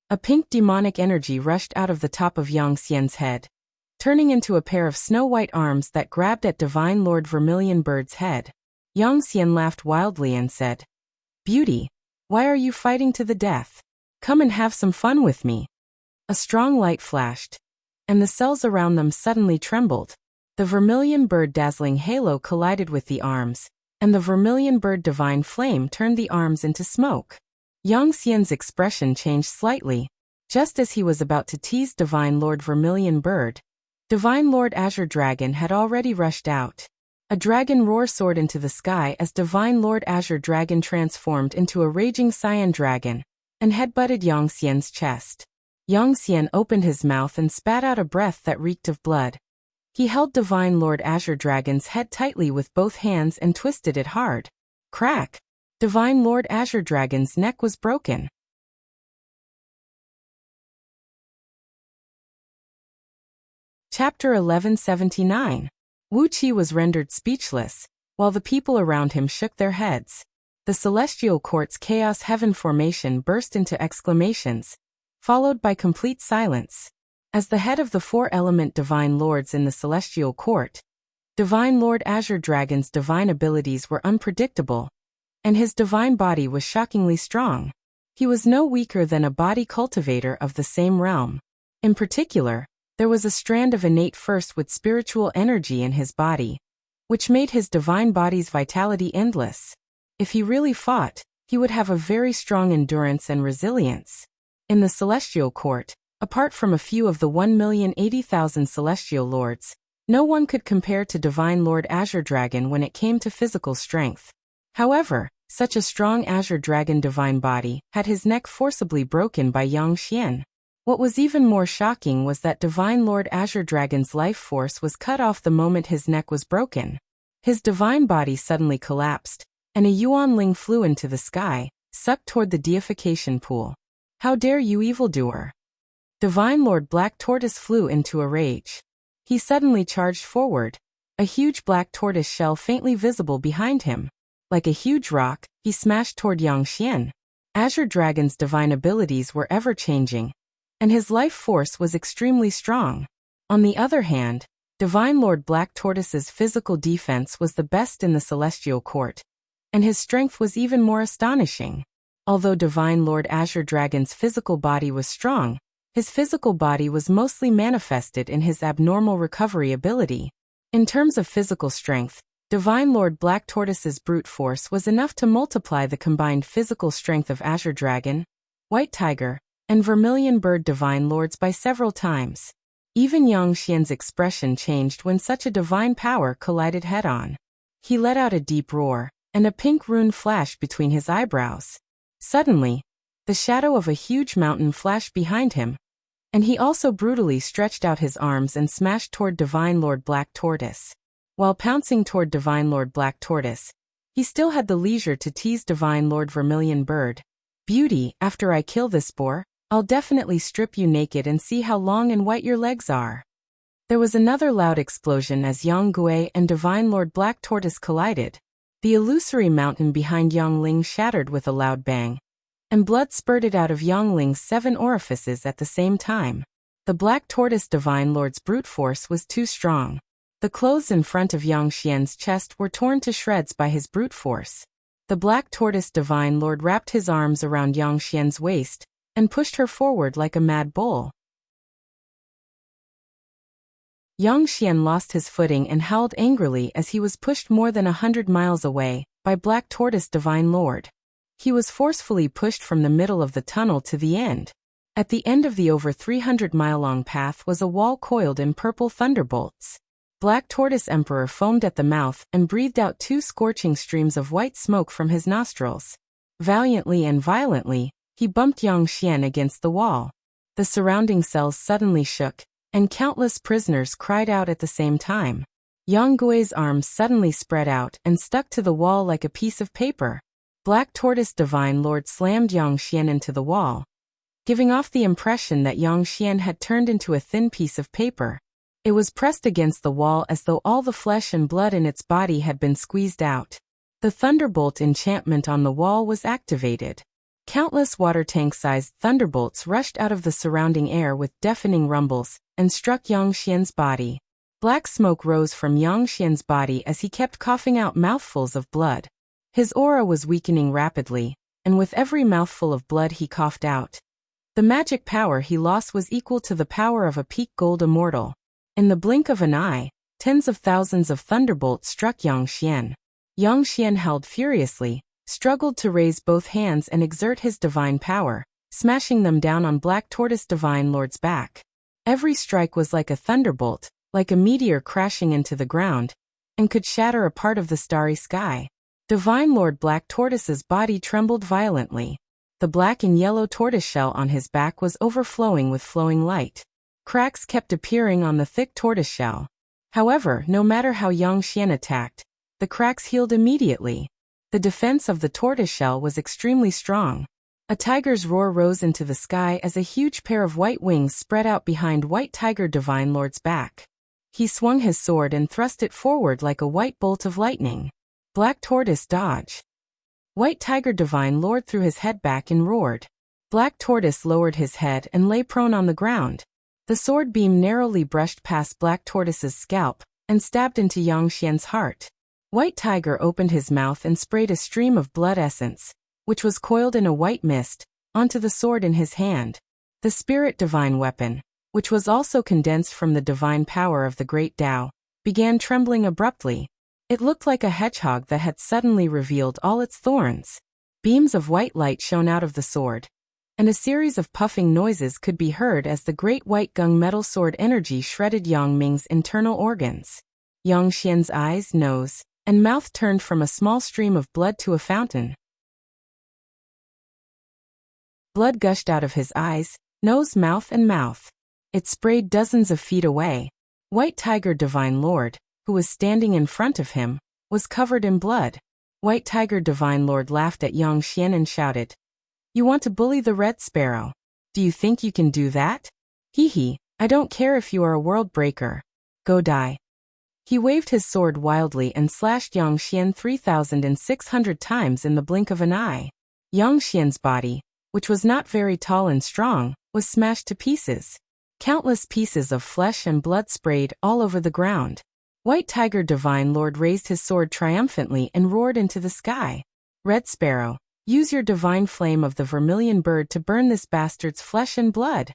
A pink demonic energy rushed out of the top of Yang Xian's head, turning into a pair of snow-white arms that grabbed at Divine Lord Vermilion Bird's head. Yang Xian laughed wildly and said, "Beauty, why are you fighting to the death? Come and have some fun with me." A strong light flashed, and the cells around them suddenly trembled. The Vermilion Bird dazzling halo collided with the arms, and the Vermilion Bird divine flame turned the arms into smoke. Yang Xian's expression changed slightly. Just as he was about to tease Divine Lord Vermilion Bird, Divine Lord Azure Dragon had already rushed out. A dragon roar soared into the sky as Divine Lord Azure Dragon transformed into a raging cyan dragon and headbutted Yang Xian's chest. Yang Xian opened his mouth and spat out a breath that reeked of blood. He held Divine Lord Azure Dragon's head tightly with both hands and twisted it hard. Crack! Divine Lord Azure Dragon's neck was broken. Chapter 1179. Wu Qi was rendered speechless, while the people around him shook their heads. The Celestial Court's Chaos Heaven formation burst into exclamations, followed by complete silence. As the head of the 4-element Divine Lords in the Celestial Court, Divine Lord Azure Dragon's divine abilities were unpredictable, and his divine body was shockingly strong. He was no weaker than a body cultivator of the same realm. In particular, there was a strand of innate first with spiritual energy in his body, which made his divine body's vitality endless. If he really fought, he would have a very strong endurance and resilience. In the Celestial Court, Apart from a few of the 1,080,000 celestial lords, no one could compare to Divine Lord Azure Dragon when it came to physical strength. However, such a strong Azure Dragon divine body had his neck forcibly broken by Yang Xian. What was even more shocking was that Divine Lord Azure Dragon's life force was cut off the moment his neck was broken. His divine body suddenly collapsed, and a Yuanling flew into the sky, sucked toward the deification pool. How dare you, evildoer! Divine Lord Black Tortoise flew into a rage. He suddenly charged forward, a huge black tortoise shell faintly visible behind him. Like a huge rock, he smashed toward Yang Xian. Azure Dragon's divine abilities were ever-changing, and his life force was extremely strong. On the other hand, Divine Lord Black Tortoise's physical defense was the best in the Celestial Court, and his strength was even more astonishing. Although Divine Lord Azure Dragon's physical body was strong, his physical body was mostly manifested in his abnormal recovery ability. In terms of physical strength, Divine Lord Black Tortoise's brute force was enough to multiply the combined physical strength of Azure Dragon, White Tiger, and Vermilion Bird Divine Lords by several times. Even Yang Xian's expression changed when such a divine power collided head-on. He let out a deep roar, and a pink rune flashed between his eyebrows. Suddenly, the shadow of a huge mountain flashed behind him, and he also brutally stretched out his arms and smashed toward Divine Lord Black Tortoise. While pouncing toward Divine Lord Black Tortoise, he still had the leisure to tease Divine Lord Vermilion Bird. Beauty, after I kill this boar, I'll definitely strip you naked and see how long and white your legs are. There was another loud explosion as Yang Gui and Divine Lord Black Tortoise collided. The illusory mountain behind Yang Ling shattered with a loud bang, and blood spurted out of Yang Ling's 7 orifices at the same time. The Black Tortoise Divine Lord's brute force was too strong. The clothes in front of Yang Xian's chest were torn to shreds by his brute force. The Black Tortoise Divine Lord wrapped his arms around Yang Xian's waist and pushed her forward like a mad bull. Yang Xian lost his footing and howled angrily as he was pushed more than 100 miles away by Black Tortoise Divine Lord. He was forcefully pushed from the middle of the tunnel to the end. At the end of the over 300-mile-long path was a wall coiled in purple thunderbolts. Black Tortoise Emperor foamed at the mouth and breathed out 2 scorching streams of white smoke from his nostrils. Valiantly and violently, he bumped Yang Xian against the wall. The surrounding cells suddenly shook, and countless prisoners cried out at the same time. Yang Gui's arms suddenly spread out and stuck to the wall like a piece of paper. Black Tortoise Divine Lord slammed Yang Xian into the wall, giving off the impression that Yang Xian had turned into a thin piece of paper. It was pressed against the wall as though all the flesh and blood in its body had been squeezed out. The Thunderbolt enchantment on the wall was activated. Countless water tank-sized thunderbolts rushed out of the surrounding air with deafening rumbles and struck Yang Xian's body. Black smoke rose from Yang Xian's body as he kept coughing out mouthfuls of blood. His aura was weakening rapidly, and with every mouthful of blood he coughed out, the magic power he lost was equal to the power of a peak gold immortal. In the blink of an eye, tens of thousands of thunderbolts struck Yang Xian. Yang Xian howled furiously, struggled to raise both hands and exert his divine power, smashing them down on Black Tortoise Divine Lord's back. Every strike was like a thunderbolt, like a meteor crashing into the ground, and could shatter a part of the starry sky. Divine Lord Black Tortoise's body trembled violently. The black and yellow tortoiseshell on his back was overflowing with flowing light. Cracks kept appearing on the thick tortoiseshell. However, no matter how Yang Xian attacked, the cracks healed immediately. The defense of the tortoiseshell was extremely strong. A tiger's roar rose into the sky as a huge pair of white wings spread out behind White Tiger Divine Lord's back. He swung his sword and thrust it forward like a white bolt of lightning. Black Tortoise dodge. White Tiger Divine Lord threw his head back and roared. Black Tortoise lowered his head and lay prone on the ground. The sword beam narrowly brushed past Black Tortoise's scalp and stabbed into Yang Xian's heart. White Tiger opened his mouth and sprayed a stream of blood essence, which was coiled in a white mist, onto the sword in his hand. The Spirit Divine Weapon, which was also condensed from the divine power of the Great Tao, began trembling abruptly. It looked like a hedgehog that had suddenly revealed all its thorns. Beams of white light shone out of the sword, and a series of puffing noises could be heard as the great white gunmetal sword energy shredded Yang Ming's internal organs. Yang Xian's eyes, nose, and mouth turned from a small stream of blood to a fountain. Blood gushed out of his eyes, nose, mouth, and mouth. It sprayed dozens of feet away. White Tiger Divine Lord, who was standing in front of him, was covered in blood. White Tiger Divine Lord laughed at Yang Xian and shouted, "You want to bully the Red Sparrow? Do you think you can do that? Hee, I don't care if you are a world breaker. Go die." He waved his sword wildly and slashed Yang Xian 3,600 times in the blink of an eye. Yang Xian's body, which was not very tall and strong, was smashed to pieces. Countless pieces of flesh and blood sprayed all over the ground. White Tiger Divine Lord raised his sword triumphantly and roared into the sky. "Red Sparrow, use your divine flame of the vermilion bird to burn this bastard's flesh and blood."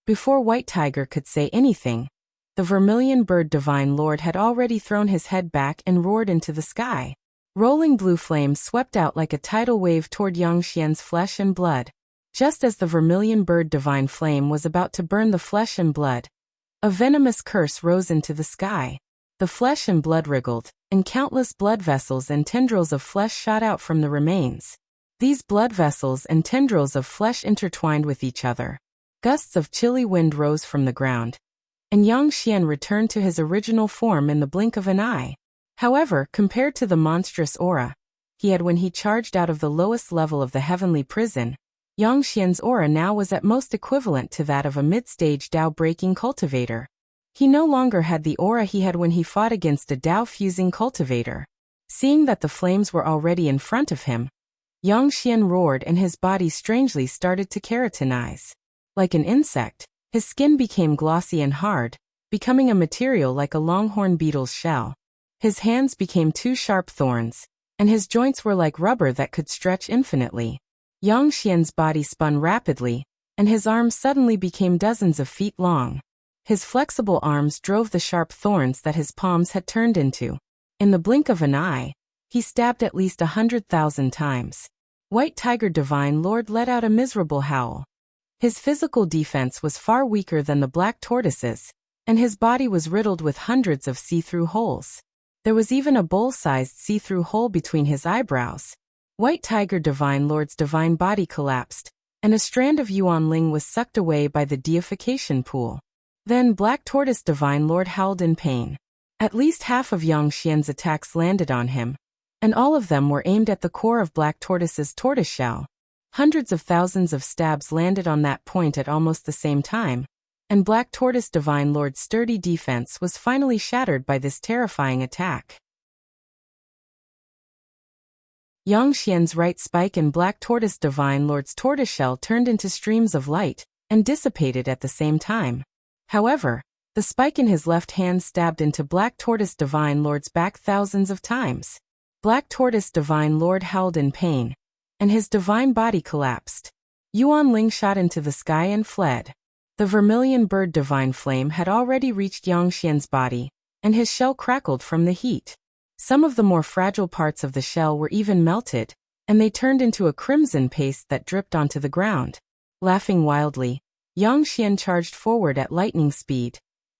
Before White Tiger could say anything, the vermilion bird Divine Lord had already thrown his head back and roared into the sky. Rolling blue flames swept out like a tidal wave toward Yang Xian's flesh and blood. Just as the vermilion bird Divine Flame was about to burn the flesh and blood, a venomous curse rose into the sky. The flesh and blood wriggled, and countless blood vessels and tendrils of flesh shot out from the remains. These blood vessels and tendrils of flesh intertwined with each other. Gusts of chilly wind rose from the ground, and Yang Xian returned to his original form in the blink of an eye. However, compared to the monstrous aura he had when he charged out of the lowest level of the heavenly prison, Yang Xian's aura now was at most equivalent to that of a mid-stage Dao-breaking cultivator. He no longer had the aura he had when he fought against a Dao-fusing cultivator. Seeing that the flames were already in front of him, Yang Xian roared and his body strangely started to keratinize. Like an insect, his skin became glossy and hard, becoming a material like a longhorn beetle's shell. His hands became two sharp thorns, and his joints were like rubber that could stretch infinitely. Yang Xian's body spun rapidly, and his arms suddenly became dozens of feet long. His flexible arms drove the sharp thorns that his palms had turned into. In the blink of an eye, he stabbed at least 100,000 times. White Tiger Divine Lord let out a miserable howl. His physical defense was far weaker than the black tortoise's, and his body was riddled with hundreds of see-through holes. There was even a bowl-sized see-through hole between his eyebrows. White Tiger Divine Lord's divine body collapsed, and a strand of Yuan Ling was sucked away by the deification pool. Then Black Tortoise Divine Lord howled in pain. At least half of Yang Xian's attacks landed on him, and all of them were aimed at the core of Black Tortoise's tortoiseshell. Hundreds of thousands of stabs landed on that point at almost the same time, and Black Tortoise Divine Lord's sturdy defense was finally shattered by this terrifying attack. Yang Xian's right spike and Black Tortoise Divine Lord's tortoiseshell turned into streams of light, and dissipated at the same time. However, the spike in his left hand stabbed into Black Tortoise Divine Lord's back thousands of times. Black Tortoise Divine Lord howled in pain, and his divine body collapsed. Yuan Ling shot into the sky and fled. The vermilion bird Divine Flame had already reached Yang Xian's body, and his shell crackled from the heat. Some of the more fragile parts of the shell were even melted, and they turned into a crimson paste that dripped onto the ground. Laughing wildly, Yang Xian charged forward at lightning speed,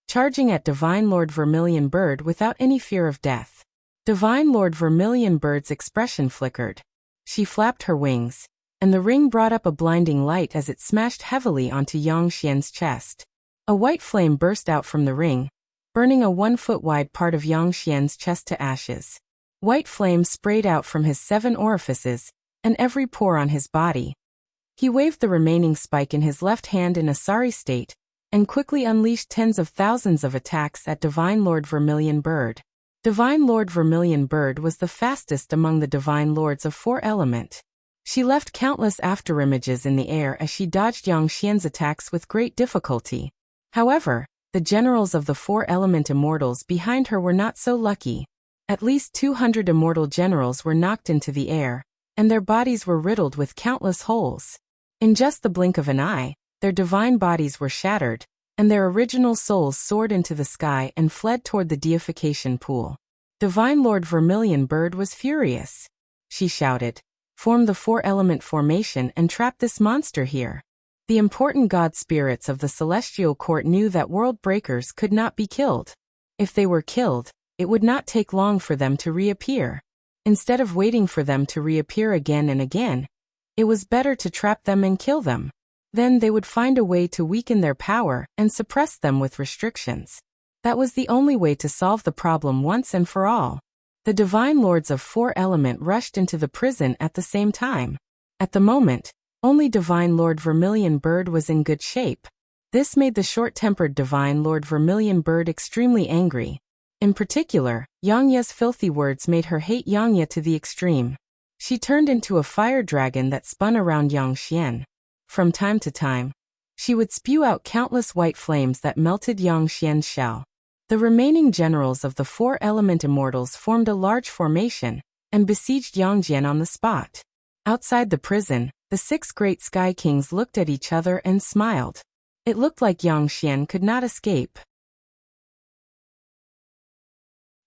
charging at Divine Lord Vermilion Bird without any fear of death. Divine Lord Vermilion Bird's expression flickered. She flapped her wings, and the ring brought up a blinding light as it smashed heavily onto Yang Xian's chest. A white flame burst out from the ring, burning a 1-foot-wide part of Yang Xian's chest to ashes. White flame sprayed out from his 7 orifices, and every pore on his body. He waved the remaining spike in his left hand in a sorry state, and quickly unleashed tens of thousands of attacks at Divine Lord Vermilion Bird. Divine Lord Vermilion Bird was the fastest among the Divine Lords of 4 Element. She left countless afterimages in the air as she dodged Yang Xian's attacks with great difficulty. However, the generals of the 4 Element Immortals behind her were not so lucky. At least 200 immortal generals were knocked into the air, and their bodies were riddled with countless holes. In just the blink of an eye, their divine bodies were shattered, and their original souls soared into the sky and fled toward the deification pool. Divine Lord Vermilion Bird was furious. She shouted, form the four-element formation and trap this monster here. The important god spirits of the celestial court knew that world breakers could not be killed. If they were killed, it would not take long for them to reappear. Instead of waiting for them to reappear again and again, it was better to trap them and kill them. Then they would find a way to weaken their power and suppress them with restrictions. That was the only way to solve the problem once and for all. The divine lords of four element rushed into the prison at the same time. At the moment, only Divine Lord Vermilion Bird was in good shape. This made the short-tempered Divine Lord Vermilion Bird extremely angry. In particular, Yangya's filthy words made her hate Yangya to the extreme. She turned into a fire dragon that spun around Yang Xian. From time to time, she would spew out countless white flames that melted Yang Xian's shell. The remaining generals of the four-element immortals formed a large formation and besieged Yang Jian on the spot. Outside the prison, the 6 great Sky Kings looked at each other and smiled. It looked like Yang Xian could not escape.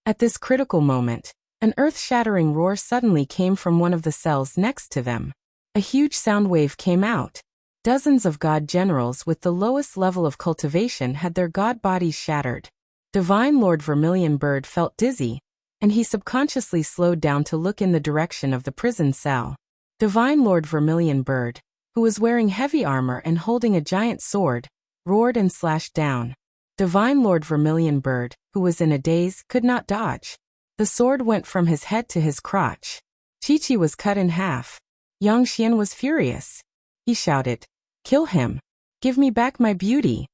At this critical moment, an earth-shattering roar suddenly came from one of the cells next to them. A huge sound wave came out. Dozens of god generals with the lowest level of cultivation had their god bodies shattered. Divine Lord Vermilion Bird felt dizzy, and he subconsciously slowed down to look in the direction of the prison cell. Divine Lord Vermilion Bird, who was wearing heavy armor and holding a giant sword, roared and slashed down. Divine Lord Vermilion Bird, who was in a daze, could not dodge. The sword went from his head to his crotch. Chi-Chi was cut in half. Yang Xian was furious. He shouted, "Kill him! Give me back my beauty!"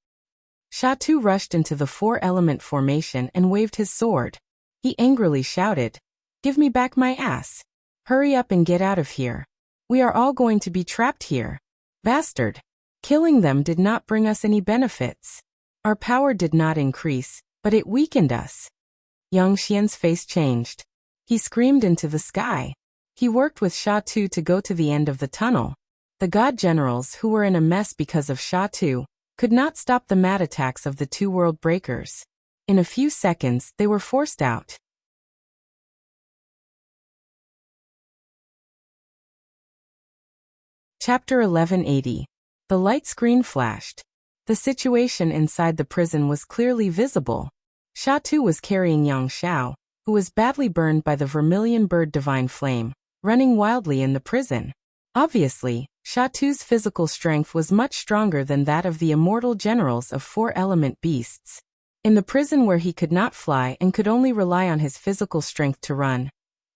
Sha Tu rushed into the four-element formation and waved his sword. He angrily shouted, "Give me back my ass! Hurry up and get out of here! We are all going to be trapped here! Bastard! Killing them did not bring us any benefits. Our power did not increase, but it weakened us." Yang Xian's face changed. He screamed into the sky. He worked with Sha Tu to go to the end of the tunnel. The god generals, who were in a mess because of Sha Tu, could not stop the mad attacks of the 2 world breakers. In a few seconds, they were forced out. Chapter 1180. The light screen flashed. The situation inside the prison was clearly visible. Sha Tu was carrying Yang Xiao, who was badly burned by the Vermilion Bird divine flame, running wildly in the prison. Obviously, Sha Tu's physical strength was much stronger than that of the immortal generals of four-element beasts. In the prison where he could not fly and could only rely on his physical strength to run,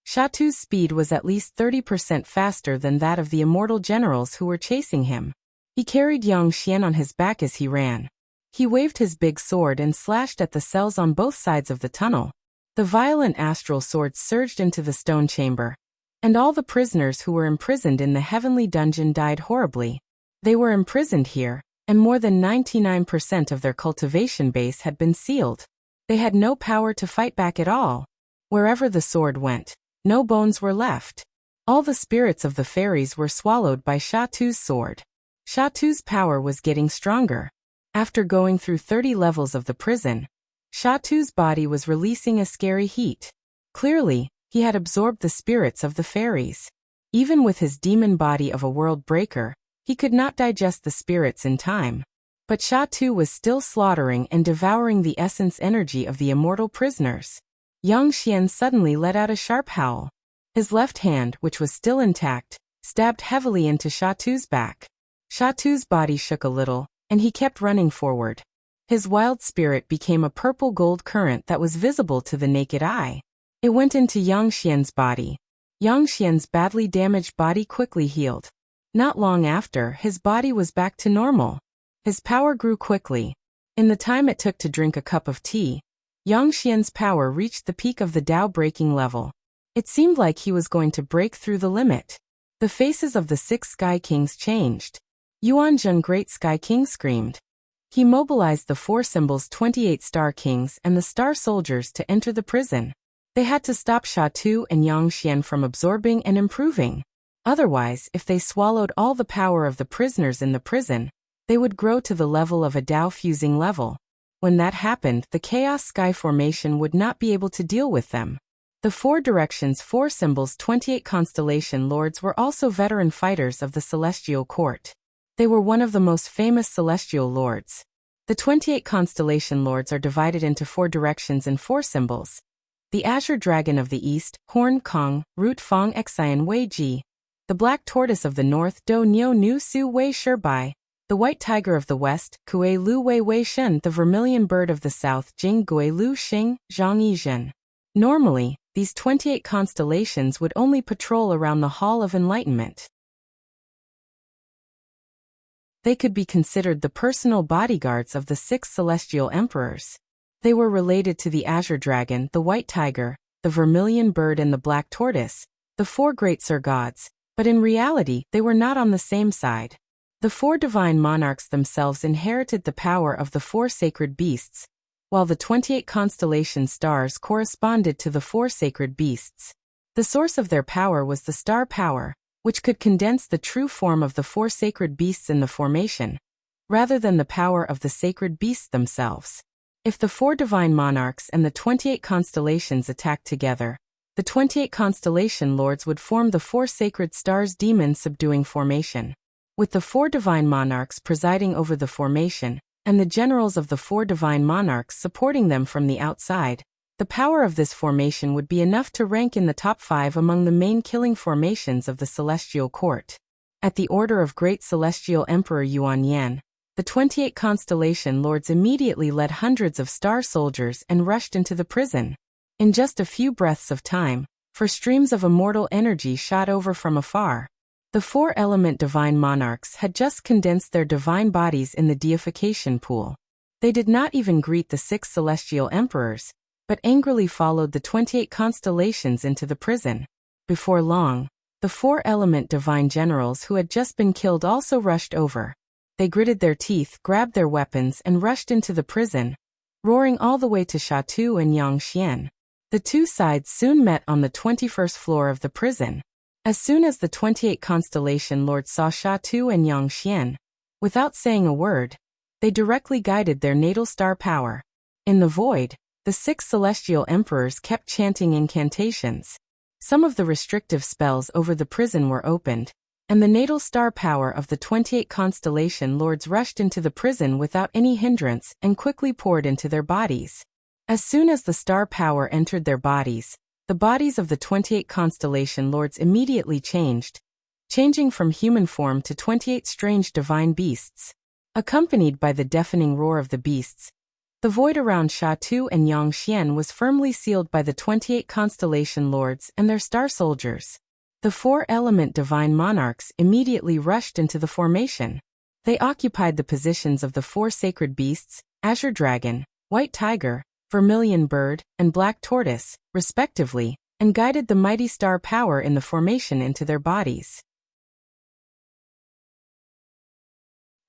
Sha Tu's speed was at least 30% faster than that of the immortal generals who were chasing him. He carried Yang Xian on his back as he ran. He waved his big sword and slashed at the cells on both sides of the tunnel. The violent astral swords surged into the stone chamber, and all the prisoners who were imprisoned in the heavenly dungeon died horribly. They were imprisoned here, and more than 99% of their cultivation base had been sealed. They had no power to fight back at all. Wherever the sword went, no bones were left. All the spirits of the fairies were swallowed by Sha Tu's sword. Sha Tu's power was getting stronger. After going through 30 levels of the prison, Sha Tu's body was releasing a scary heat. Clearly, he had absorbed the spirits of the fairies. Even with his demon body of a world breaker, he could not digest the spirits in time. But Sha Tu was still slaughtering and devouring the essence energy of the immortal prisoners. Yang Xian suddenly let out a sharp howl. His left hand, which was still intact, stabbed heavily into Sha Tu's back. Sha Tu's body shook a little, and he kept running forward. His wild spirit became a purple-gold current that was visible to the naked eye. It went into Yang Xian's body. Yang Xian's badly damaged body quickly healed. Not long after, his body was back to normal. His power grew quickly. In the time it took to drink a cup of tea, Yang Xian's power reached the peak of the Tao breaking level. It seemed like he was going to break through the limit. The faces of the 6 Sky Kings changed. Yuan Zhen Great Sky King screamed. He mobilized the 4 symbols 28 Star Kings and the Star Soldiers to enter the prison. They had to stop Sha Tu and Yang Xian from absorbing and improving. Otherwise, if they swallowed all the power of the prisoners in the prison, they would grow to the level of a Tao fusing level. When that happened, the Chaos Sky Formation would not be able to deal with them. The four directions, four symbols, 28 constellation lords were also veteran fighters of the celestial court. They were one of the most famous celestial lords. The 28 constellation lords are divided into four directions and four symbols. The azure dragon of the east, Horn Kong, Root Fong Xian Wei Ji. The black tortoise of the north, Do Nyo Nu Su Wei Shibai. The white tiger of the west, Kue Lu Wei Wei Shen. The vermilion bird of the south, Jing Gui Lu Xing, Zhang Yizhen. Normally, these 28 constellations would only patrol around the Hall of Enlightenment. They could be considered the personal bodyguards of the 6 celestial emperors. They were related to the azure dragon, the white tiger, the vermilion bird and the black tortoise, the 4 great Sir gods, but in reality they were not on the same side. The 4 divine monarchs themselves inherited the power of the 4 sacred beasts, while the 28 constellation stars corresponded to the 4 sacred beasts. The source of their power was the star power, which could condense the true form of the 4 sacred beasts in the formation, rather than the power of the sacred beasts themselves. If the 4 divine monarchs and the 28 constellations attacked together, the 28 constellation lords would form the 4 sacred stars demon subduing formation. With the 4 divine monarchs presiding over the formation, and the generals of the 4 divine monarchs supporting them from the outside, the power of this formation would be enough to rank in the top 5 among the main killing formations of the celestial court. At the order of Great Celestial Emperor Yuan Yan, the 28 constellation lords immediately led hundreds of star soldiers and rushed into the prison. In just a few breaths of time, for streams of immortal energy shot over from afar. The 4-element divine monarchs had just condensed their divine bodies in the deification pool. They did not even greet the 6 celestial emperors, but angrily followed the 28 constellations into the prison. Before long, the 4-element divine generals who had just been killed also rushed over. They gritted their teeth, grabbed their weapons and rushed into the prison, roaring all the way to Sha Tu and Yang Xian. The two sides soon met on the 21st floor of the prison. As soon as the 28 constellation lords saw Sha Tu and Yang Xian, without saying a word, they directly guided their natal star power. In the void, the 6 celestial emperors kept chanting incantations. Some of the restrictive spells over the prison were opened, and the natal star power of the 28 constellation lords rushed into the prison without any hindrance and quickly poured into their bodies. As soon as the star power entered their bodies, the bodies of the 28 constellation lords immediately changed, changing from human form to 28 strange divine beasts. Accompanied by the deafening roar of the beasts, the void around Sha Tu and Yang Xian was firmly sealed by the 28 constellation lords and their star soldiers. The 4-element divine monarchs immediately rushed into the formation. They occupied the positions of the 4 sacred beasts, azure dragon, white tiger, vermilion bird, and black tortoise, respectively, and guided the mighty star power in the formation into their bodies.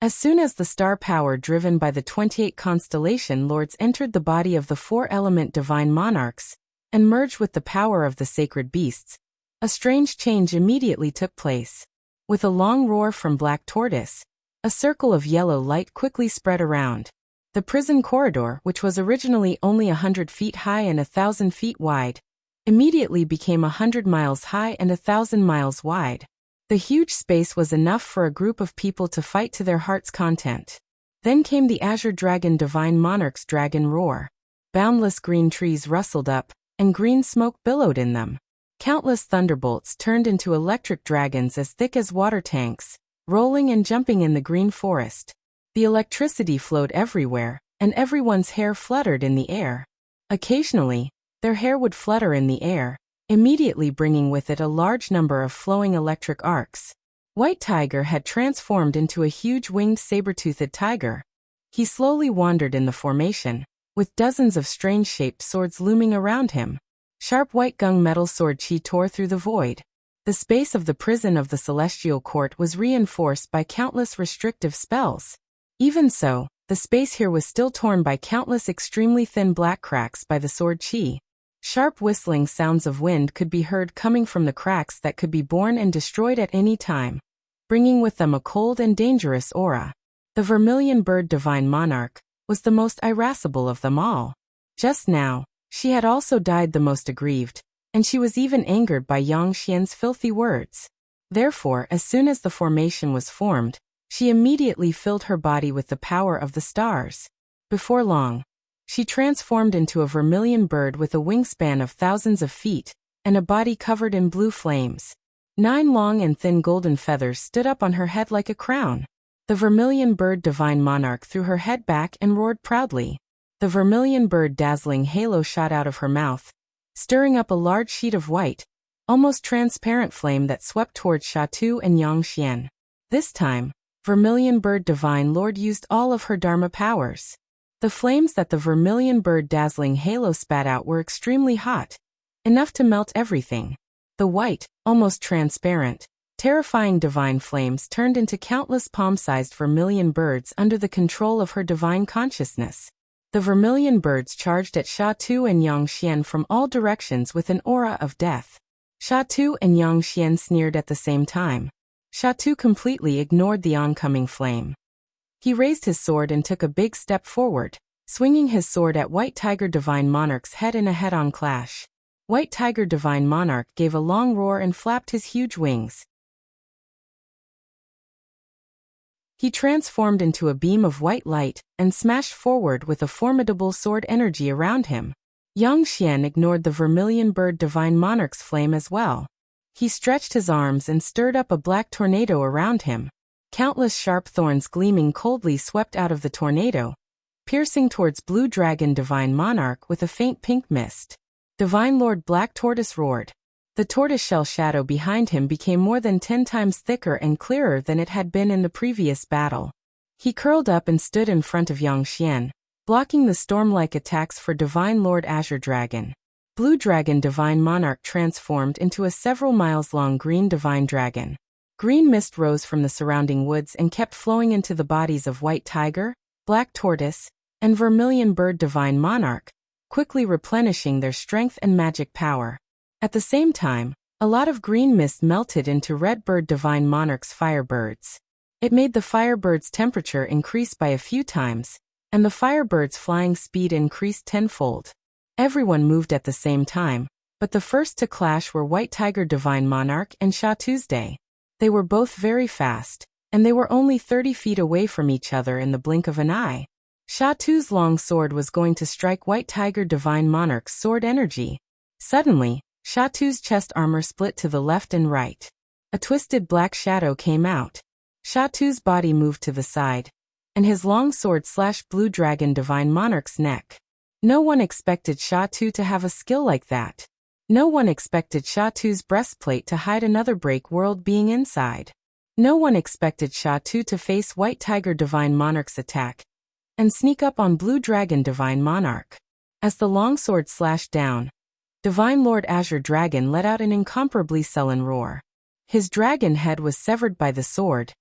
As soon as the star power driven by the 28 constellation lords entered the body of the 4-element divine monarchs, and merged with the power of the sacred beasts, a strange change immediately took place. With a long roar from black tortoise, a circle of yellow light quickly spread around. The prison corridor, which was originally only 100 feet high and 1,000 feet wide, immediately became 100 miles high and 1,000 miles wide. The huge space was enough for a group of people to fight to their heart's content. Then came the azure dragon divine monarch's dragon roar. Boundless green trees rustled up, and green smoke billowed in them. Countless thunderbolts turned into electric dragons as thick as water tanks, rolling and jumping in the green forest. The electricity flowed everywhere, and everyone's hair fluttered in the air. Occasionally, their hair would flutter in the air, immediately bringing with it a large number of flowing electric arcs. White Tiger had transformed into a huge winged saber-toothed tiger. He slowly wandered in the formation, with dozens of strange-shaped swords looming around him. Sharp white gunmetal sword chi tore through the void. The space of the prison of the Celestial Court was reinforced by countless restrictive spells. Even so, the space here was still torn by countless extremely thin black cracks by the sword chi. Sharp whistling sounds of wind could be heard coming from the cracks that could be born and destroyed at any time, bringing with them a cold and dangerous aura. The vermilion bird divine monarch was the most irascible of them all. Just now, she had also died the most aggrieved, and she was even angered by Yang Xian's filthy words. Therefore, as soon as the formation was formed, she immediately filled her body with the power of the stars. Before long, she transformed into a vermilion bird with a wingspan of thousands of feet, and a body covered in blue flames. 9 long and thin golden feathers stood up on her head like a crown. The vermilion bird divine monarch threw her head back and roared proudly. The vermilion bird dazzling halo shot out of her mouth, stirring up a large sheet of white, almost transparent flame that swept towards Sha Tu and Yang Xian. This time, Vermilion Bird Divine Lord used all of her Dharma powers. The flames that the vermilion bird dazzling halo spat out were extremely hot, enough to melt everything. The white, almost transparent, terrifying divine flames turned into countless palm-sized vermilion birds under the control of her divine consciousness. The vermilion birds charged at Sha Tu and Yang Xian from all directions with an aura of death. Sha Tu and Yang Xian sneered at the same time. Sha Tu completely ignored the oncoming flame. He raised his sword and took a big step forward, swinging his sword at White Tiger Divine Monarch's head in a head-on clash. White Tiger Divine Monarch gave a long roar and flapped his huge wings. He transformed into a beam of white light and smashed forward with a formidable sword energy around him. Yang Xian ignored the vermilion bird Divine Monarch's flame as well. He stretched his arms and stirred up a black tornado around him. Countless sharp thorns gleaming coldly swept out of the tornado, piercing towards Blue Dragon Divine Monarch with a faint pink mist. Divine Lord Black Tortoise roared. The tortoiseshell shadow behind him became more than 10 times thicker and clearer than it had been in the previous battle. He curled up and stood in front of Yang Xian, blocking the storm-like attacks for Divine Lord Azure Dragon. Blue Dragon Divine Monarch transformed into a several miles-long green divine dragon. Green mist rose from the surrounding woods and kept flowing into the bodies of White Tiger, Black Tortoise, and Vermilion Bird Divine Monarch, quickly replenishing their strength and magic power. At the same time, a lot of green mist melted into Red Bird Divine Monarch's firebirds. It made the firebirds' temperature increase by a few times, and the firebirds' flying speed increased tenfold. Everyone moved at the same time, but the first to clash were White Tiger Divine Monarch and Sha Tuesday. They were both very fast, and they were only 30 feet away from each other in the blink of an eye. Sha Tu's long sword was going to strike White Tiger Divine Monarch's sword energy. Suddenly, Sha Tu's chest armor split to the left and right. A twisted black shadow came out. Sha Tu's body moved to the side, and his long sword slashed Blue Dragon Divine Monarch's neck. No one expected Sha Tu to have a skill like that. No one expected Sha Tu's breastplate to hide another break world being inside. No one expected Sha Tu to face White Tiger Divine Monarch's attack and sneak up on Blue Dragon Divine Monarch. As the longsword slashed down, Divine Lord Azure Dragon let out an incomparably sullen roar. His dragon head was severed by the sword,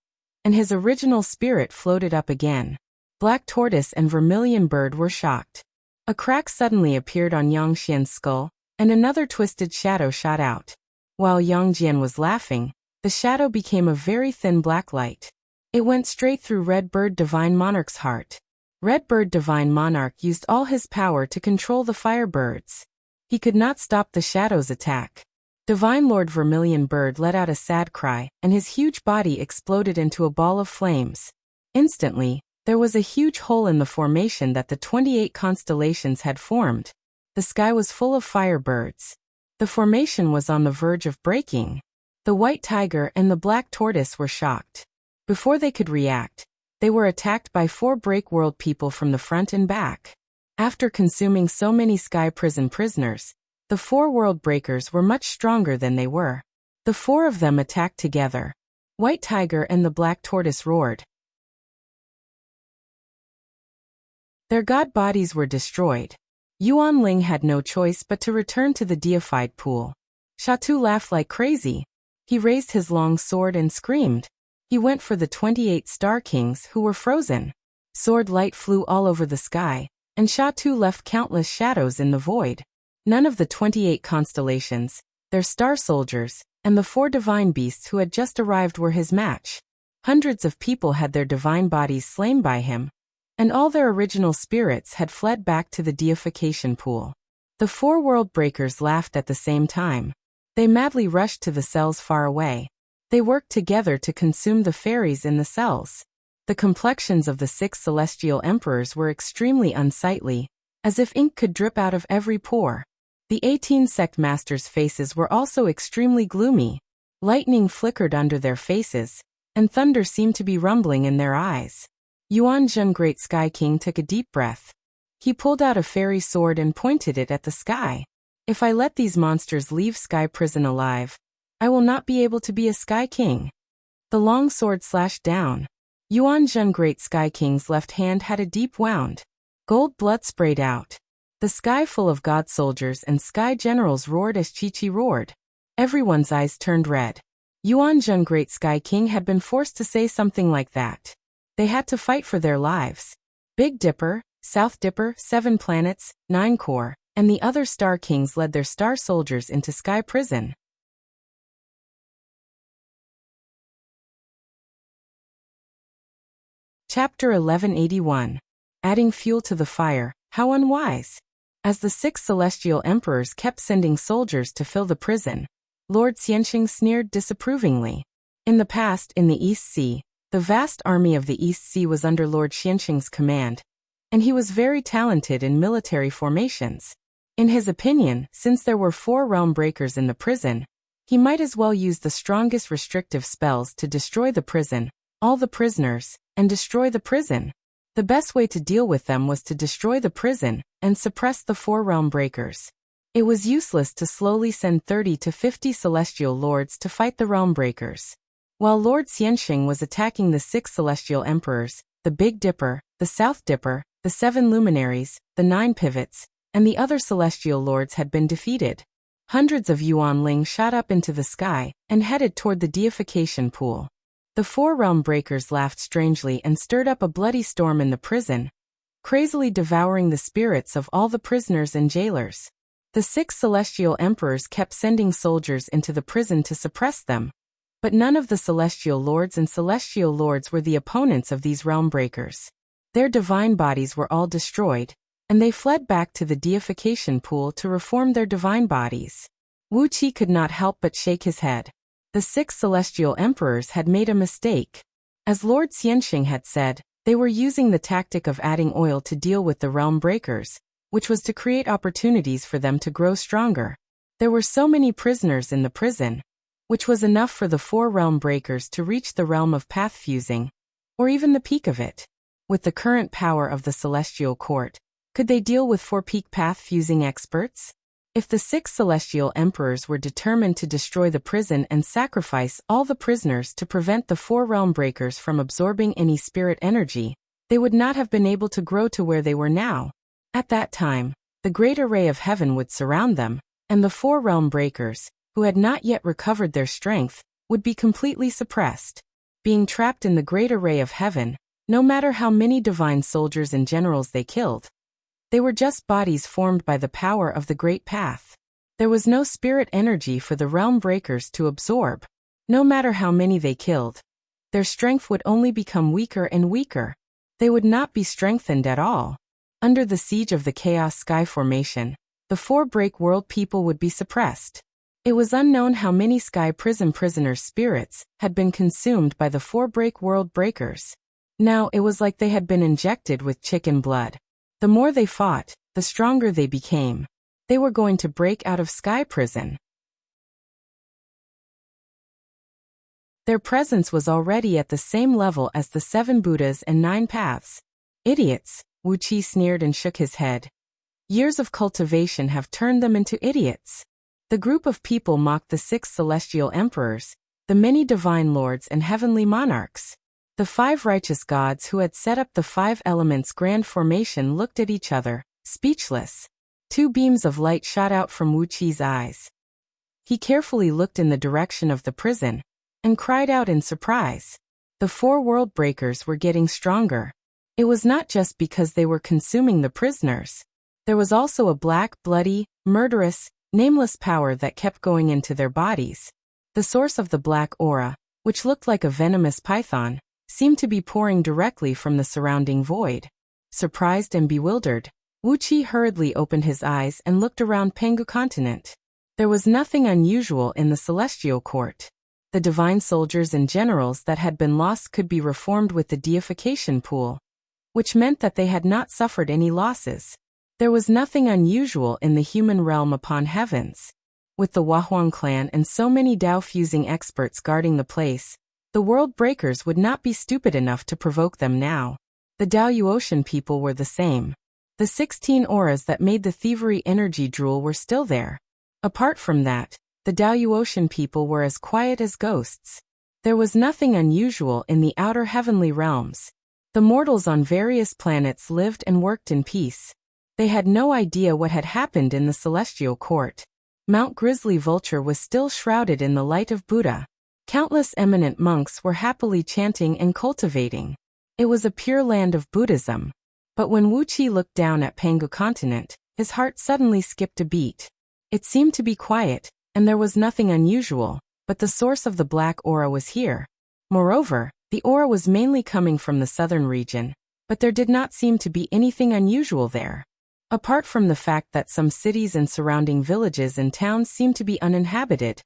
and his original spirit floated up again. Black Tortoise and Vermilion Bird were shocked. A crack suddenly appeared on Yang Xian's skull, and another twisted shadow shot out. While Yang Jian was laughing, the shadow became a very thin black light. It went straight through Red Bird Divine Monarch's heart. Red Bird Divine Monarch used all his power to control the firebirds. He could not stop the shadow's attack. Divine Lord Vermilion Bird let out a sad cry, and his huge body exploded into a ball of flames. Instantly, there was a huge hole in the formation that the 28 constellations had formed. The sky was full of firebirds. The formation was on the verge of breaking. The White Tiger and the Black Tortoise were shocked. Before they could react, they were attacked by 4 Break World people from the front and back. After consuming so many Sky Prison prisoners, the 4 World Breakers were much stronger than they were. The 4 of them attacked together. White Tiger and the Black Tortoise roared. Their god bodies were destroyed. Yuan Ling had no choice but to return to the deified pool. Sha Tu laughed like crazy. He raised his long sword and screamed. He went for the 28 Star Kings who were frozen. Sword light flew all over the sky, and Sha Tu left countless shadows in the void. None of the 28 constellations, their star soldiers, and the 4 divine beasts who had just arrived were his match. Hundreds of people had their divine bodies slain by him, and all their original spirits had fled back to the deification pool. The four world breakers laughed at the same time. They madly rushed to the cells far away. They worked together to consume the fairies in the cells. The complexions of the 6 celestial emperors were extremely unsightly, as if ink could drip out of every pore. The 18 sect masters' faces were also extremely gloomy. Lightning flickered under their faces, and thunder seemed to be rumbling in their eyes. Yuan Zhen, Great Sky King, took a deep breath. He pulled out a fairy sword and pointed it at the sky. If I let these monsters leave Sky Prison alive, I will not be able to be a Sky King. The long sword slashed down. Yuan Zhen, Great Sky King's left hand had a deep wound. Gold blood sprayed out. The sky full of god soldiers and sky generals roared as Chi-Chi roared. Everyone's eyes turned red. Yuan Zhen, Great Sky King, had been forced to say something like that. They had to fight for their lives. Big Dipper, South Dipper, 7 planets, 9 core, and the other star kings led their star soldiers into Sky Prison. Chapter 1181. Adding fuel to the fire, how unwise. As the 6 celestial emperors kept sending soldiers to fill the prison, Lord Xianxing sneered disapprovingly. In the past, in the East Sea, the vast army of the East Sea was under Lord Xianxing's command, and he was very talented in military formations. In his opinion, since there were 4 realm breakers in the prison, he might as well use the strongest restrictive spells to destroy the prison, all the prisoners, and destroy the prison. The best way to deal with them was to destroy the prison and suppress the 4 realm breakers. It was useless to slowly send 30 to 50 celestial lords to fight the realm breakers. While Lord Xianxing was attacking the 6 celestial emperors, the Big Dipper, the South Dipper, the 7 luminaries, the 9 pivots, and the other celestial lords had been defeated. Hundreds of Yuanling shot up into the sky and headed toward the deification pool. The 4 realm breakers laughed strangely and stirred up a bloody storm in the prison, crazily devouring the spirits of all the prisoners and jailers. The 6 celestial emperors kept sending soldiers into the prison to suppress them, but none of the celestial lords and celestial lords were the opponents of these realm breakers. Their divine bodies were all destroyed, and they fled back to the deification pool to reform their divine bodies. Wuxia could not help but shake his head. The 6 celestial emperors had made a mistake. As Lord Xianxing had said, they were using the tactic of adding oil to deal with the realm breakers, which was to create opportunities for them to grow stronger. There were so many prisoners in the prison, which was enough for the 4 realm breakers to reach the realm of path fusing, or even the peak of it. With the current power of the celestial court, could they deal with 4 peak path fusing experts? If the 6 celestial emperors were determined to destroy the prison and sacrifice all the prisoners to prevent the 4 realm breakers from absorbing any spirit energy, they would not have been able to grow to where they were now. At that time, the great array of heaven would surround them, and the 4 realm breakers, who had not yet recovered their strength, would be completely suppressed. Being trapped in the great array of heaven, no matter how many divine soldiers and generals they killed, they were just bodies formed by the power of the Great Path. There was no spirit energy for the realm breakers to absorb. No matter how many they killed, their strength would only become weaker and weaker. They would not be strengthened at all. Under the siege of the Chaos Sky Formation, the 4 break world people would be suppressed. It was unknown how many Sky Prison prisoners' spirits had been consumed by the 4 break world breakers. Now it was like they had been injected with chicken blood. The more they fought, the stronger they became. They were going to break out of Sky Prison. Their presence was already at the same level as the 7 Buddhas and 9 paths. Idiots, Wuxia sneered and shook his head. Years of cultivation have turned them into idiots. The group of people mocked the 6 celestial emperors, the many divine lords and heavenly monarchs. The 5 righteous gods who had set up the 5 elements grand formation looked at each other, speechless. 2 beams of light shot out from Wuqi's eyes. He carefully looked in the direction of the prison, and cried out in surprise. The 4 world breakers were getting stronger. It was not just because they were consuming the prisoners. There was also a black, bloody, murderous, nameless power that kept going into their bodies. The source of the black aura, which looked like a venomous python, seemed to be pouring directly from the surrounding void. Surprised and bewildered, Wuxia hurriedly opened his eyes and looked around Pengu continent. There was nothing unusual in the celestial court. The divine soldiers and generals that had been lost could be reformed with the deification pool, which meant that they had not suffered any losses. There was nothing unusual in the human realm upon heavens. With the Wahuang clan and so many Dao-fusing experts guarding the place, the world breakers would not be stupid enough to provoke them now. The Dao Ocean people were the same. The 16 auras that made the thievery energy drool were still there. Apart from that, the Dao Ocean people were as quiet as ghosts. There was nothing unusual in the outer heavenly realms. The mortals on various planets lived and worked in peace. They had no idea what had happened in the celestial court. Mount Grizzly Vulture was still shrouded in the light of Buddha. Countless eminent monks were happily chanting and cultivating. It was a pure land of Buddhism. But when Wuxia looked down at Pengu continent, his heart suddenly skipped a beat. It seemed to be quiet, and there was nothing unusual, but the source of the black aura was here. Moreover, the aura was mainly coming from the southern region, but there did not seem to be anything unusual there. Apart from the fact that some cities and surrounding villages and towns seemed to be uninhabited,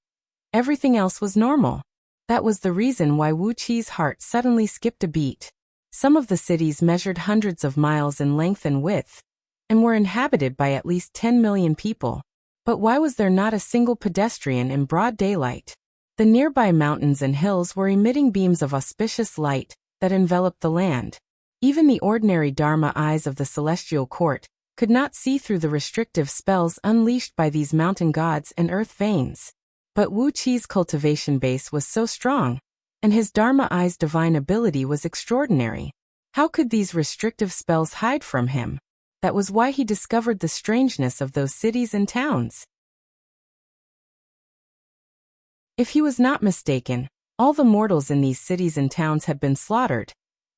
everything else was normal. That was the reason why Wuqi's heart suddenly skipped a beat. Some of the cities measured hundreds of miles in length and width, and were inhabited by at least 10 million people. But why was there not a single pedestrian in broad daylight? The nearby mountains and hills were emitting beams of auspicious light that enveloped the land. Even the ordinary Dharma eyes of the celestial court could not see through the restrictive spells unleashed by these mountain gods and earth veins. But Wuqi's cultivation base was so strong, and his Dharma eye's divine ability was extraordinary. How could these restrictive spells hide from him? That was why he discovered the strangeness of those cities and towns. If he was not mistaken, all the mortals in these cities and towns had been slaughtered,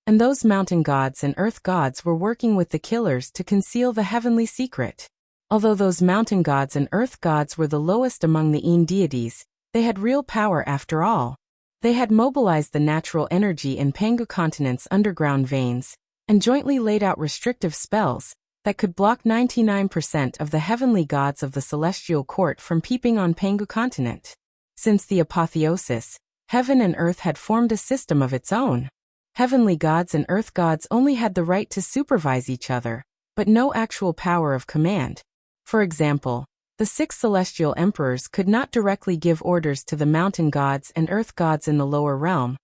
and those mountain gods and earth gods were working with the killers to conceal the heavenly secret. Although those mountain gods and earth gods were the lowest among the Yin deities, they had real power after all. They had mobilized the natural energy in Pengu continent's underground veins, and jointly laid out restrictive spells that could block 99% of the heavenly gods of the celestial court from peeping on Pengu continent. Since the apotheosis, heaven and earth had formed a system of its own. Heavenly gods and earth gods only had the right to supervise each other, but no actual power of command. For example, the 6 celestial emperors could not directly give orders to the mountain gods and earth gods in the lower realm,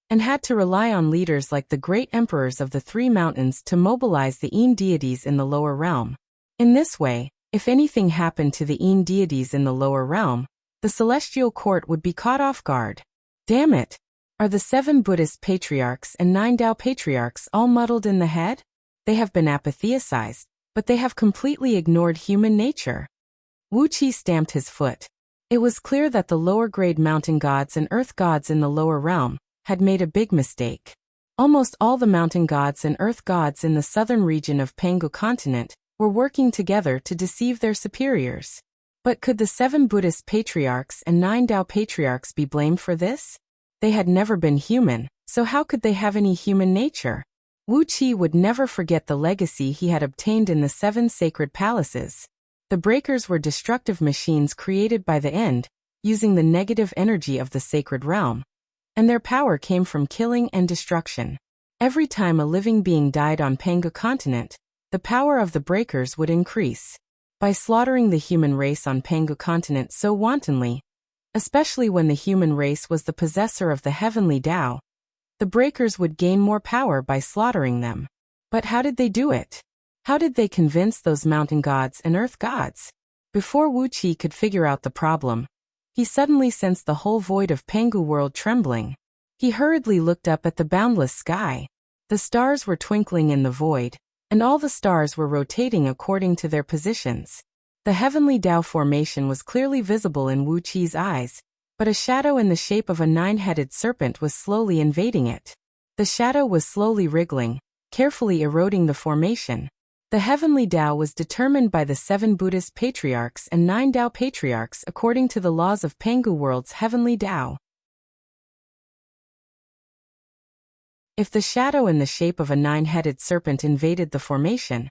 and had to rely on leaders like the great emperors of the 3 mountains to mobilize the Yin deities in the lower realm. In this way, if anything happened to the Yin deities in the lower realm, the celestial court would be caught off guard. Damn it! Are the 7 Buddhist patriarchs and 9 Tao patriarchs all muddled in the head? They have been apatheicized, but they have completely ignored human nature. Wuqi stamped his foot. It was clear that the lower-grade mountain gods and earth gods in the lower realm had made a big mistake. Almost all the mountain gods and earth gods in the southern region of Pengu continent were working together to deceive their superiors. But could the 7 Buddhist patriarchs and 9 Tao patriarchs be blamed for this? They had never been human, so how could they have any human nature? Wuqi would never forget the legacy he had obtained in the 7 sacred palaces. The breakers were destructive machines created by the end, using the negative energy of the sacred realm, and their power came from killing and destruction. Every time a living being died on Pengu continent, the power of the breakers would increase. By slaughtering the human race on Pengu continent so wantonly, especially when the human race was the possessor of the heavenly Tao, the breakers would gain more power by slaughtering them. But how did they do it? How did they convince those mountain gods and earth gods? Before Wuqi could figure out the problem, he suddenly sensed the whole void of Pengu world trembling. He hurriedly looked up at the boundless sky. The stars were twinkling in the void, and all the stars were rotating according to their positions. The heavenly Tao formation was clearly visible in Wuqi's eyes, but a shadow in the shape of a 9-headed serpent was slowly invading it. The shadow was slowly wriggling, carefully eroding the formation. The heavenly Tao was determined by the 7 Buddhist patriarchs and 9 Tao patriarchs according to the laws of Pengu world's heavenly Tao. If the shadow in the shape of a 9-headed serpent invaded the formation,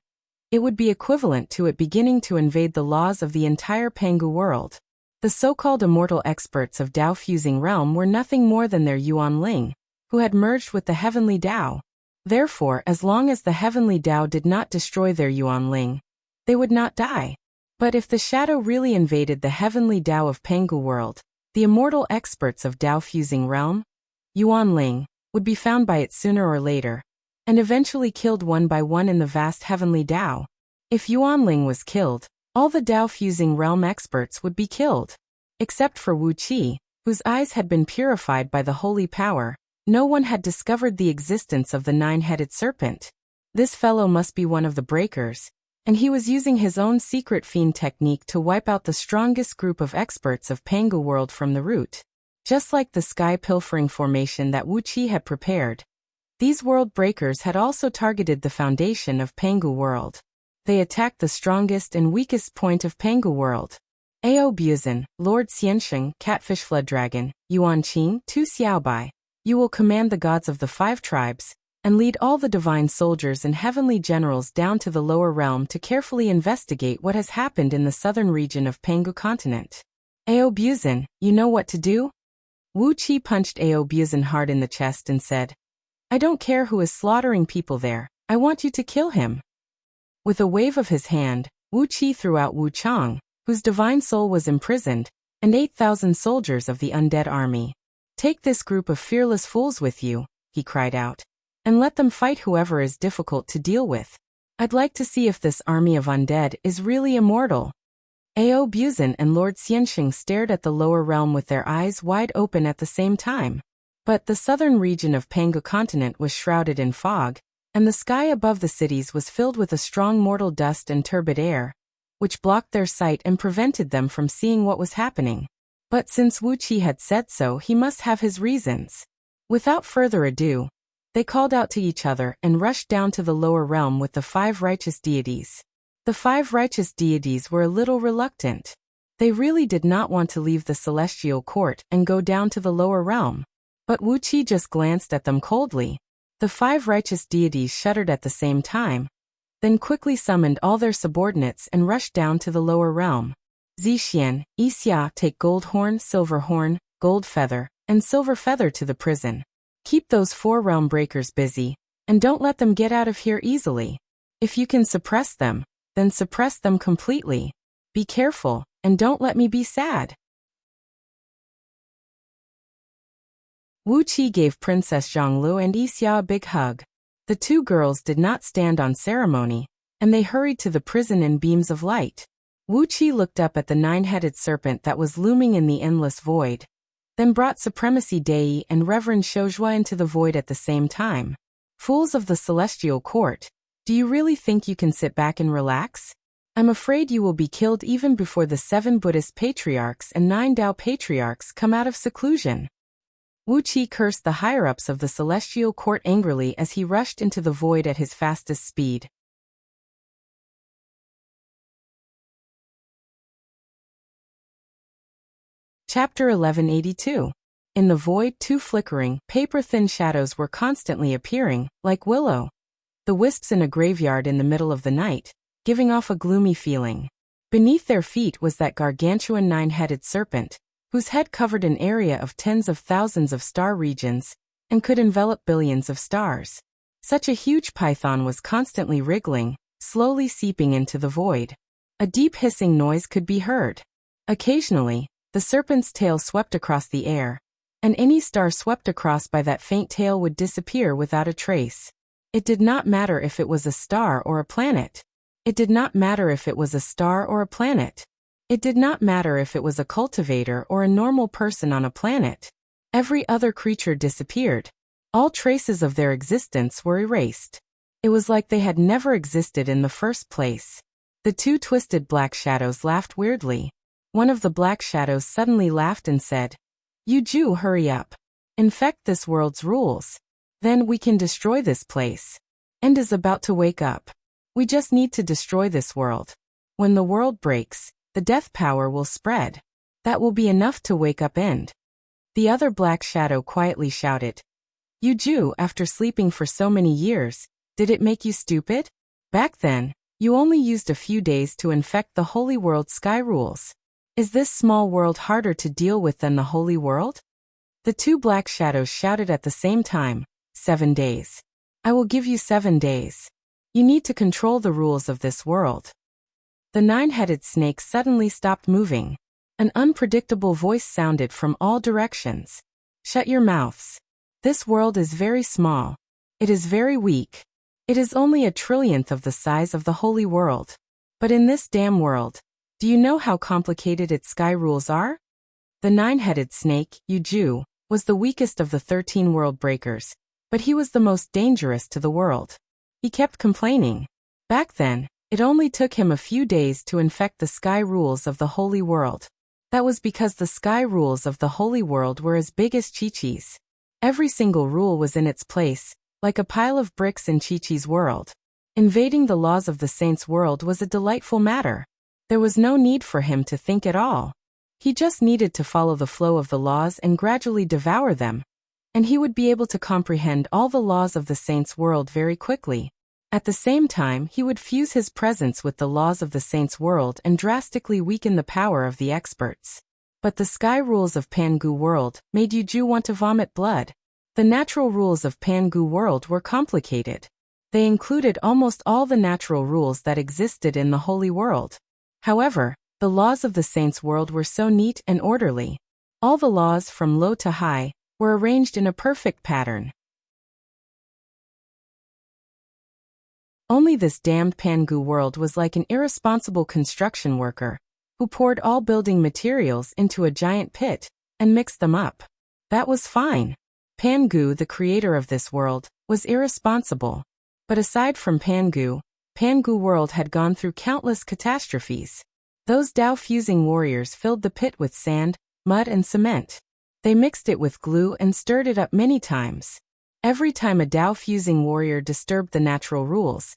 It would be equivalent to it beginning to invade the laws of the entire Pangu world. The so-called immortal experts of Dao-fusing realm were nothing more than their Yuan Ling, who had merged with the heavenly Dao. Therefore, as long as the heavenly Dao did not destroy their Yuan Ling, they would not die. But if the shadow really invaded the heavenly Dao of Pangu world, the immortal experts of Dao-fusing realm, Yuan Ling, would be found by it sooner or later, and eventually killed one by one in the vast heavenly Dao. If Yuan Ling was killed, all the Dao-fusing realm experts would be killed. Except for Wuxia, whose eyes had been purified by the holy power, no one had discovered the existence of the nine-headed serpent. This fellow must be one of the breakers, and he was using his own secret fiend technique to wipe out the strongest group of experts of Pangu world from the root. Just like the sky pilfering formation that Wuxia had prepared, these world breakers had also targeted the foundation of Pangu world. They attacked the strongest and weakest point of Pangu world. Ao Buzan, Lord Xiansheng, Catfish Flood Dragon, Yuan Qing, Tu Xiaobai. You will command the gods of the 5 tribes, and lead all the divine soldiers and heavenly generals down to the lower realm to carefully investigate what has happened in the southern region of Pangu continent. Ao Buzan, you know what to do? Wuxia punched Ao Buzan hard in the chest and said, I don't care who is slaughtering people there, I want you to kill him. With a wave of his hand, Wuxia threw out Wu Chang, whose divine soul was imprisoned, and 8,000 soldiers of the undead army. Take this group of fearless fools with you, he cried out, and let them fight whoever is difficult to deal with. I'd like to see if this army of undead is really immortal. Ao Buzan and Lord Xiansheng stared at the lower realm with their eyes wide open at the same time. But the southern region of Pangu continent was shrouded in fog, and the sky above the cities was filled with a strong mortal dust and turbid air, which blocked their sight and prevented them from seeing what was happening. But since Wuxia had said so, he must have his reasons. Without further ado, they called out to each other and rushed down to the lower realm with the 5 righteous deities. The 5 righteous deities were a little reluctant. They really did not want to leave the celestial court and go down to the lower realm. But Wuxia just glanced at them coldly. The 5 righteous deities shuddered at the same time, then quickly summoned all their subordinates and rushed down to the lower realm. Zixian, Yixia, take gold horn, silver horn, gold feather, and silver feather to the prison. Keep those 4 realm breakers busy, and don't let them get out of here easily. If you can suppress them, then suppress them completely. Be careful, and don't let me be sad. Wuxia gave Princess Zhonglu and Yixia a big hug. The 2 girls did not stand on ceremony, and they hurried to the prison in beams of light. Wuxia looked up at the 9-headed serpent that was looming in the endless void, then brought Supremacy Dei and Reverend Shouzhua into the void at the same time. Fools of the celestial court, do you really think you can sit back and relax? I'm afraid you will be killed even before the 7 Buddhist patriarchs and 9 Dao patriarchs come out of seclusion. Wuxia cursed the higher-ups of the celestial court angrily as he rushed into the void at his fastest speed. Chapter 1182. In the void, 2 flickering, paper-thin shadows were constantly appearing, like willow. The wisps in a graveyard in the middle of the night, giving off a gloomy feeling. Beneath their feet was that gargantuan 9-headed serpent, whose head covered an area of tens of thousands of star regions, and could envelop billions of stars. Such a huge python was constantly wriggling, slowly seeping into the void. A deep hissing noise could be heard. Occasionally, the serpent's tail swept across the air, and any star swept across by that faint tail would disappear without a trace. It did not matter if it was a star or a planet. It did not matter if it was a star or a planet. It did not matter if it was a cultivator or a normal person on a planet. Every other creature disappeared. All traces of their existence were erased. It was like they had never existed in the first place. The 2 twisted black shadows laughed weirdly. One of the black shadows suddenly laughed and said, "You Jew, hurry up. Infect this world's rules. Then we can destroy this place. End is about to wake up. We just need to destroy this world. When the world breaks, the death power will spread. That will be enough to wake up End." The other black shadow quietly shouted, "You Jew, after sleeping for so many years, did it make you stupid? Back then, You only used a few days to infect the holy world's sky rules. Is this small world harder to deal with than the holy world? The two black shadows shouted at the same time, 7 days. I will give you 7 days. You need to control the rules of this world. The 9-headed snake suddenly stopped moving. An unpredictable voice sounded from all directions. Shut your mouths. This world is very small. It is very weak. It is only a trillionth of the size of the holy world. But in this damn world, do you know how complicated its sky rules are? The 9-headed snake, Yuju, was the weakest of the 13 world breakers, but he was the most dangerous to the world. He kept complaining. Back then, it only took him a few days to infect the sky rules of the holy world. That was because the sky rules of the holy world were as big as Chi-Chi's. Every single rule was in its place, like a pile of bricks in Chi-Chi's world. Invading the laws of the saint's world was a delightful matter. There was no need for him to think at all. He just needed to follow the flow of the laws and gradually devour them, and he would be able to comprehend all the laws of the saint's world very quickly. At the same time, he would fuse his presence with the laws of the saint's world and drastically weaken the power of the experts. But the sky rules of Pangu world made Yuju want to vomit blood. The natural rules of Pangu world were complicated. They included almost all the natural rules that existed in the holy world. However, the laws of the saint's world were so neat and orderly. All the laws, from low to high, were arranged in a perfect pattern. Only this damned Pangu world was like an irresponsible construction worker, who poured all building materials into a giant pit, and mixed them up. That was fine. Pangu, the creator of this world, was irresponsible. But aside from Pangu, Pangu world had gone through countless catastrophes. Those Dao-fusing warriors filled the pit with sand, mud and cement. They mixed it with glue and stirred it up many times. Every time a Dao-fusing warrior disturbed the natural rules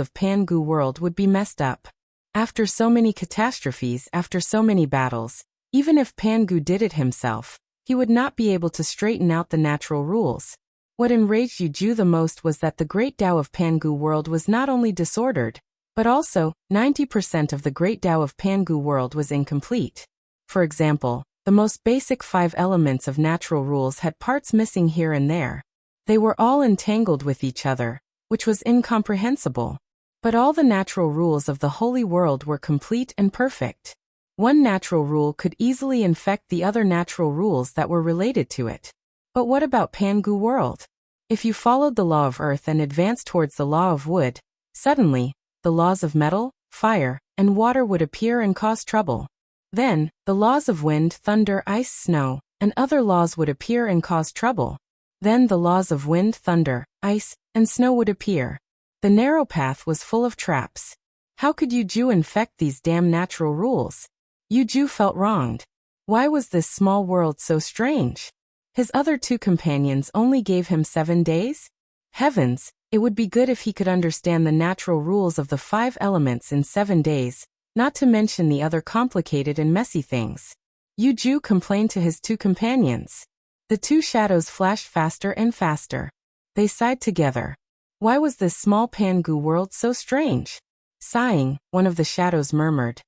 of Pangu world would be messed up. After so many catastrophes, after so many battles, even if Pangu did it himself, he would not be able to straighten out the natural rules. What enraged Yuju the most was that the great Dao of Pangu world was not only disordered, but also, 90% of the great Dao of Pangu world was incomplete. For example, the most basic 5 elements of natural rules had parts missing here and there. They were all entangled with each other, which was incomprehensible. But all the natural rules of the holy world were complete and perfect. One natural rule could easily infect the other natural rules that were related to it. But what about Pangu world? If you followed the law of earth and advanced towards the law of wood, suddenly, the laws of metal, fire, and water would appear and cause trouble. Then, the laws of wind, thunder, ice, snow, and other laws would appear and cause trouble. Then the laws of wind, thunder, ice, and snow would appear. The narrow path was full of traps. How could Yuju infect these damn natural rules? Yuju felt wronged. Why was this small world so strange? His other 2 companions only gave him 7 days? Heavens! It would be good if he could understand the natural rules of the 5 elements in 7 days, not to mention the other complicated and messy things. Yuju complained to his 2 companions. The 2 shadows flashed faster and faster. They sighed together. Why was this small Pangu world so strange? Sighing, one of the shadows murmured.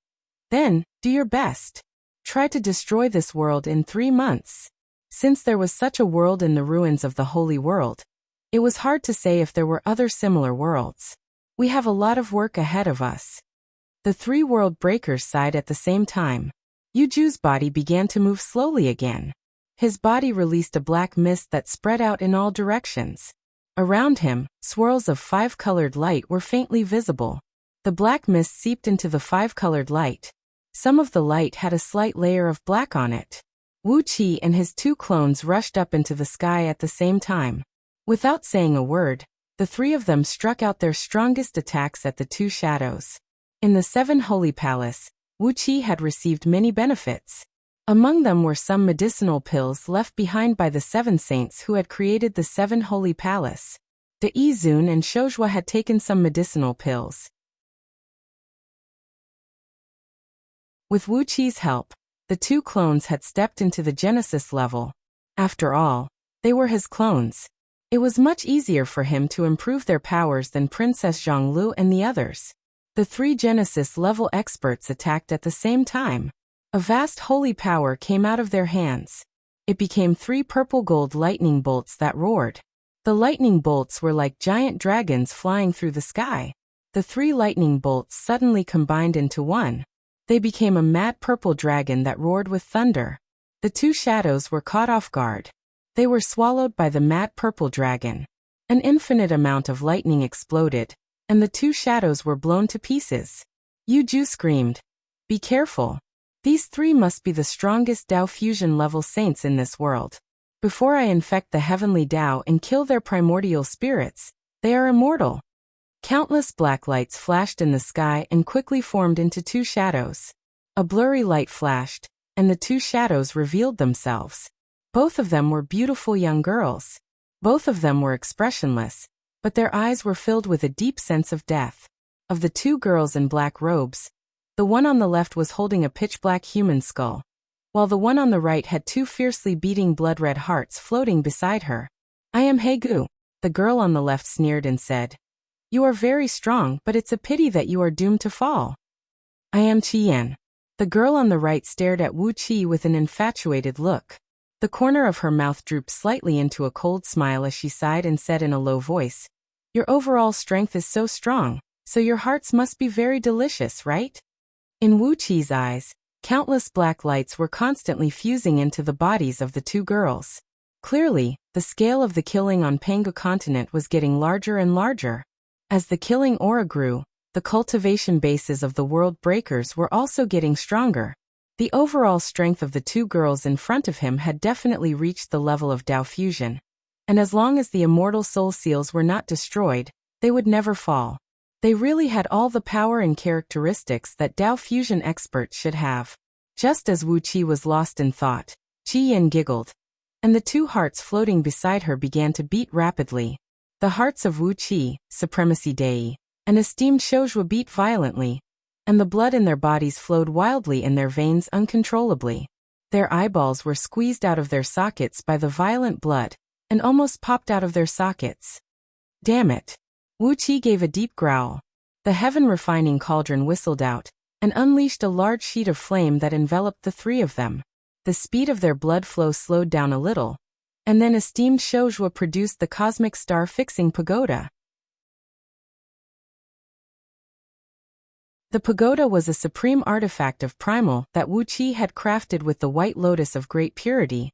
Then, do your best. Try to destroy this world in 3 months. Since there was such a world in the ruins of the holy world, it was hard to say if there were other similar worlds. We have a lot of work ahead of us. The 3 world breakers sighed at the same time. Yuju's body began to move slowly again. His body released a black mist that spread out in all directions. Around him, swirls of 5-colored light were faintly visible. The black mist seeped into the 5-colored light. Some of the light had a slight layer of black on it. Wuxia and his 2 clones rushed up into the sky at the same time. Without saying a word, the 3 of them struck out their strongest attacks at the 2 shadows. In the 7 Holy Palace, Wuxia had received many benefits. Among them were some medicinal pills left behind by the 7 saints who had created the 7 Holy Palace. De Izun and Shojua had taken some medicinal pills. With Wuqi's help, the 2 clones had stepped into the Genesis level. After all, they were his clones. It was much easier for him to improve their powers than Princess Zhonglu and the others. The 3 Genesis-level experts attacked at the same time. A vast holy power came out of their hands. It became 3 purple-gold lightning bolts that roared. The lightning bolts were like giant dragons flying through the sky. The 3 lightning bolts suddenly combined into one. They became a mad purple dragon that roared with thunder. The 2 shadows were caught off guard. They were swallowed by the mad purple dragon. An infinite amount of lightning exploded, and the 2 shadows were blown to pieces. Yu Ju screamed, "Be careful. These 3 must be the strongest Dao fusion level saints in this world. Before I infect the heavenly Dao and kill their primordial spirits, they are immortal." Countless black lights flashed in the sky and quickly formed into 2 shadows. A blurry light flashed, and the 2 shadows revealed themselves. Both of them were beautiful young girls. Both of them were expressionless, but their eyes were filled with a deep sense of death. Of the 2 girls in black robes, the one on the left was holding a pitch-black human skull, while the one on the right had 2 fiercely beating blood-red hearts floating beside her. "I am Hegu," the girl on the left sneered and said. "You are very strong, but it's a pity that you are doomed to fall." "I am Qian." The girl on the right stared at Wu Qi with an infatuated look. The corner of her mouth drooped slightly into a cold smile as she sighed and said in a low voice, "Your overall strength is so strong, so your hearts must be very delicious, right?" In Wu Qi's eyes, countless black lights were constantly fusing into the bodies of the 2 girls. Clearly, the scale of the killing on Pangu continent was getting larger and larger. As the killing aura grew, the cultivation bases of the world breakers were also getting stronger. The overall strength of the 2 girls in front of him had definitely reached the level of Dao fusion. And as long as the immortal soul seals were not destroyed, they would never fall. They really had all the power and characteristics that Dao fusion experts should have. Just as Wu Qi was lost in thought, Qi Yin giggled, and the 2 hearts floating beside her began to beat rapidly. The hearts of Wu Qi, Supremacy Dei, and esteemed Shoujua beat violently, and the blood in their bodies flowed wildly in their veins uncontrollably. Their eyeballs were squeezed out of their sockets by the violent blood, and almost popped out of their sockets. "Damn it!" Wu Qi gave a deep growl. The heaven refining cauldron whistled out, and unleashed a large sheet of flame that enveloped the 3 of them. The speed of their blood flow slowed down a little, and then esteemed Shoujua produced the cosmic star-fixing pagoda. The pagoda was a supreme artifact of primal that Wu Qi had crafted with the white lotus of great purity,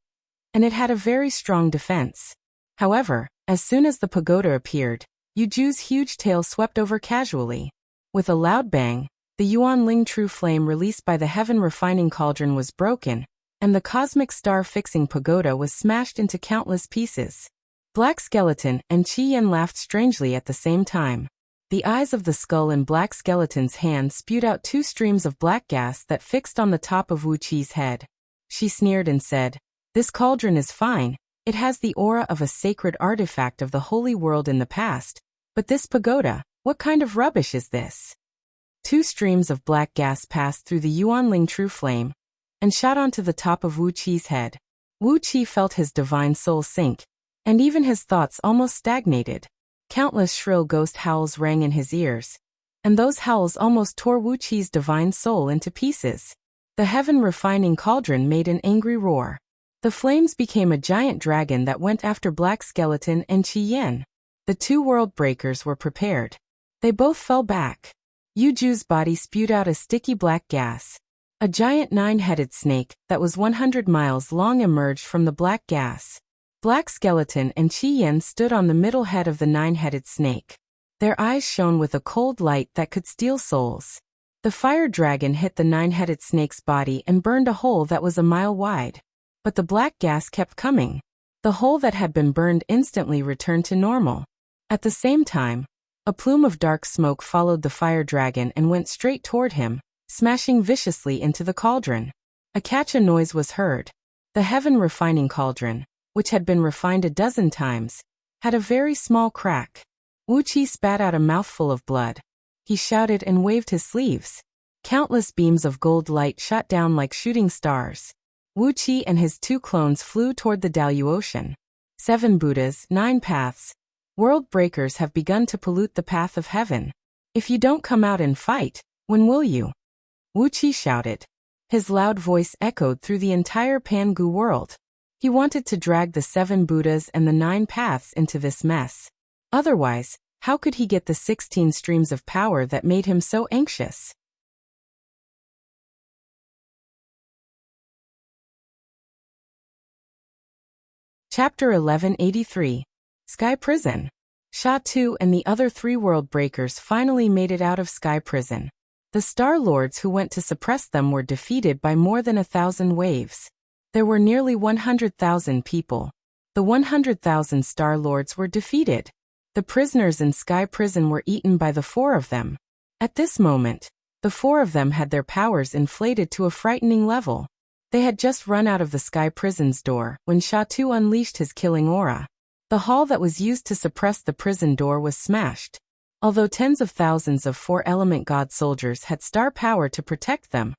and it had a very strong defense. However, as soon as the pagoda appeared, Yu Ju's huge tail swept over casually. With a loud bang, the Yuan Ling True Flame released by the heaven refining cauldron was broken, and the cosmic star-fixing pagoda was smashed into countless pieces. Black Skeleton and Qi Yin laughed strangely at the same time. The eyes of the skull in Black Skeleton's hand spewed out 2 streams of black gas that fixed on the top of Wu Qi's head. She sneered and said, "This cauldron is fine. It has the aura of a sacred artifact of the holy world in the past. But this pagoda, what kind of rubbish is this?" 2 streams of black gas passed through the Yuanling True Flame and shot onto the top of Wu Qi's head. Wu Qi felt his divine soul sink, and even his thoughts almost stagnated. Countless shrill ghost howls rang in his ears, and those howls almost tore Wu Qi's divine soul into pieces. The heaven refining cauldron made an angry roar. The flames became a giant dragon that went after Black Skeleton and Qi Yin. The 2 world breakers were prepared. They both fell back. Yu Ju's body spewed out a sticky black gas. A giant 9-headed snake that was 100 miles long emerged from the black gas. Black Skeleton and Qi Yin stood on the middle head of the 9-headed snake. Their eyes shone with a cold light that could steal souls. The fire dragon hit the 9-headed snake's body and burned a hole that was a mile wide. But the black gas kept coming. The hole that had been burned instantly returned to normal. At the same time, a plume of dark smoke followed the fire dragon and went straight toward him, smashing viciously into the cauldron. A catch noise was heard. The heaven refining cauldron, which had been refined a dozen times, had a very small crack. Wu Qi spat out a mouthful of blood. He shouted and waved his sleeves. Countless beams of gold light shot down like shooting stars. Wu Qi and his 2 clones flew toward the Dalu Ocean. 7 Buddhas, 9 paths. World breakers have begun to pollute the path of heaven. If you don't come out and fight, when will you? Wuxia shouted. His loud voice echoed through the entire Pangu world. He wanted to drag the 7 Buddhas and the 9 paths into this mess. Otherwise, how could he get the 16 streams of power that made him so anxious? Chapter 1183. Sky Prison. Sha Tu and the other 3 world breakers finally made it out of Sky Prison. The Star Lords who went to suppress them were defeated by more than 1,000 waves. There were nearly 100,000 people. The 100,000 Star Lords were defeated. The prisoners in Sky Prison were eaten by the 4 of them. At this moment, the 4 of them had their powers inflated to a frightening level. They had just run out of the Sky Prison's door when Sha Tu unleashed his killing aura. The hall that was used to suppress the prison door was smashed. Although tens of thousands of 4-element god soldiers had star power to protect them,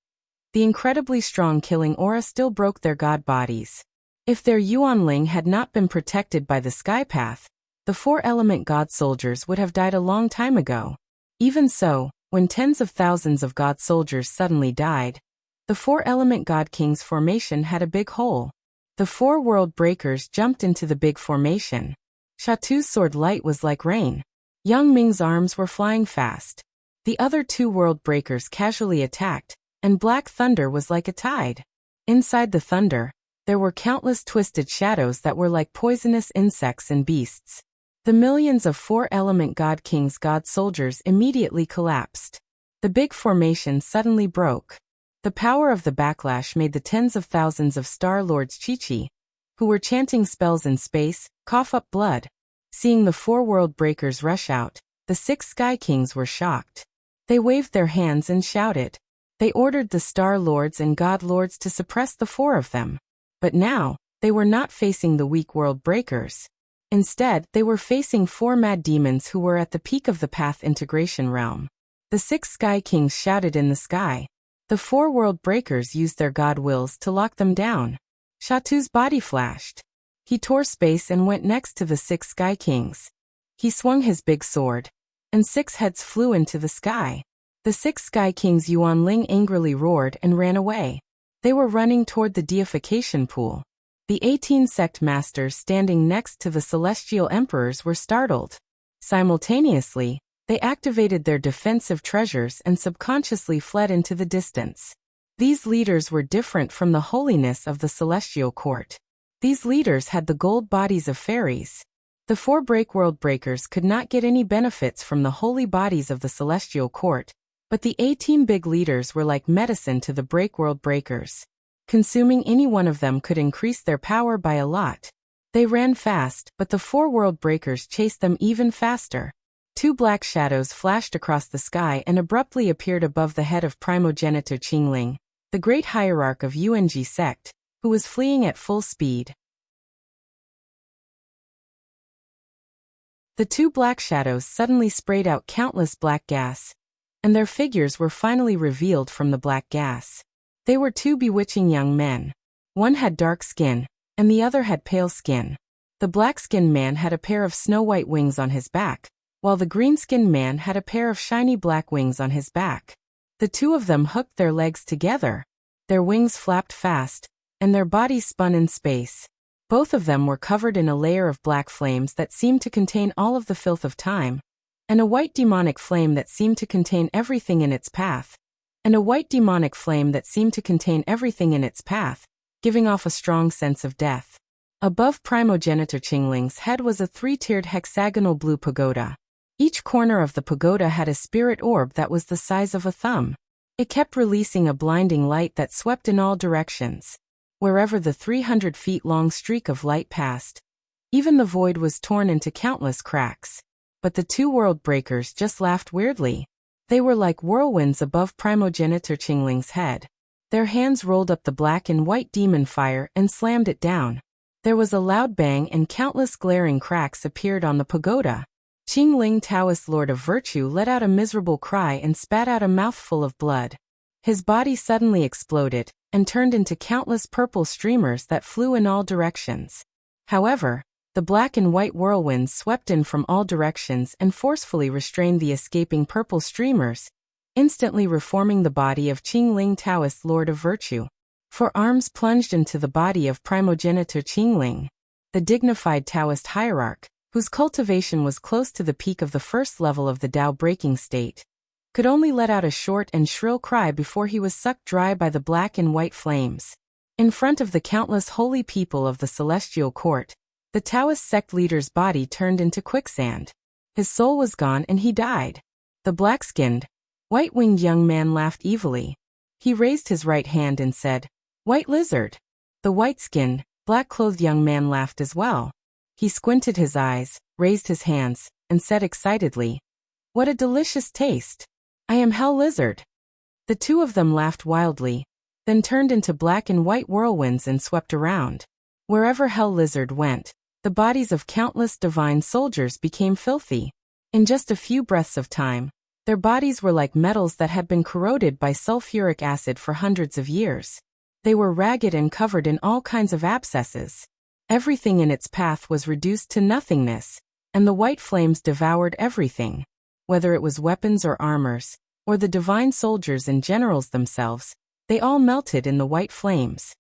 the incredibly strong killing aura still broke their god bodies. If their Yuanling had not been protected by the Sky Path, the 4-element god soldiers would have died a long time ago. Even so, when tens of thousands of god soldiers suddenly died, the 4-element god king's formation had a big hole. The 4 world breakers jumped into the big formation. Sha Tu's sword light was like rain. Yang Ming's arms were flying fast. The other 2 world breakers casually attacked, and black thunder was like a tide. Inside the thunder, there were countless twisted shadows that were like poisonous insects and beasts. The millions of 4-element god king's god soldiers immediately collapsed. The big formation suddenly broke. The power of the backlash made the tens of thousands of Star Lords Chi-Chi, who were chanting spells in space, cough up blood. Seeing the 4 world breakers rush out, the 6 Sky Kings were shocked. They waved their hands and shouted. They ordered the Star Lords and God Lords to suppress the 4 of them. But now, they were not facing the weak world breakers. Instead, they were facing 4 mad demons who were at the peak of the path integration realm. The 6 Sky Kings shouted in the sky. The 4 world breakers used their god wills to lock them down. Sha Tu's body flashed. He tore space and went next to the 6 Sky Kings. He swung his big sword, and 6 heads flew into the sky. The 6 Sky Kings Yuanling angrily roared and ran away. They were running toward the deification pool. The 18 sect masters standing next to the celestial emperors were startled. Simultaneously, they activated their defensive treasures and subconsciously fled into the distance. These leaders were different from the holiness of the celestial court. These leaders had the gold bodies of fairies. The 4 world breakers could not get any benefits from the holy bodies of the celestial court, but the 18 big leaders were like medicine to the world breakers. Consuming any one of them could increase their power by a lot. They ran fast, but the 4 world breakers chased them even faster. 2 black shadows flashed across the sky and abruptly appeared above the head of primogenitor Qingling, the great hierarch of UNG sect, who was fleeing at full speed. The 2 black shadows suddenly sprayed out countless black gas, and their figures were finally revealed from the black gas. They were 2 bewitching young men. One had dark skin, and the other had pale skin. The black-skinned man had a pair of snow-white wings on his back, while the green-skinned man had a pair of shiny black wings on his back. The 2 of them hooked their legs together. Their wings flapped fast, and their bodies spun in space. Both of them were covered in a layer of black flames that seemed to contain all of the filth of time, and a white demonic flame that seemed to contain everything in its path, giving off a strong sense of death. Above primogenitor Qingling's head was a 3-tiered hexagonal blue pagoda. Each corner of the pagoda had a spirit orb that was the size of a thumb. It kept releasing a blinding light that swept in all directions. Wherever the 300 feet long streak of light passed, even the void was torn into countless cracks. But the 2 world breakers just laughed weirdly. They were like whirlwinds above primogenitor Qingling's head. Their hands rolled up the black and white demon fire and slammed it down. There was a loud bang and countless glaring cracks appeared on the pagoda. Qingling, Taoist Lord of Virtue, let out a miserable cry and spat out a mouthful of blood. His body suddenly exploded and turned into countless purple streamers that flew in all directions. However, The black and white whirlwinds swept in from all directions and forcefully restrained the escaping purple streamers, instantly reforming the body of Qingling Taoist Lord of Virtue. 4 arms plunged into the body of primogenitor Qingling, the dignified Taoist hierarch, whose cultivation was close to the peak of the first level of the Tao breaking state, could only let out a short and shrill cry before he was sucked dry by the black and white flames. In front of the countless holy people of the celestial court, the Taoist sect leader's body turned into quicksand. His soul was gone and he died. The black-skinned, white-winged young man laughed evilly. He raised his right hand and said, "White lizard." The white-skinned, black-clothed young man laughed as well. He squinted his eyes, raised his hands, and said excitedly, "What a delicious taste! I am Hell Lizard." The 2 of them laughed wildly, then turned into black and white whirlwinds and swept around. Wherever Hell Lizard went, the bodies of countless divine soldiers became filthy. In just a few breaths of time, their bodies were like metals that had been corroded by sulfuric acid for hundreds of years. They were ragged and covered in all kinds of abscesses. Everything in its path was reduced to nothingness, and the white flames devoured everything. Whether it was weapons or armors, or the divine soldiers and generals themselves, they all melted in the white flames.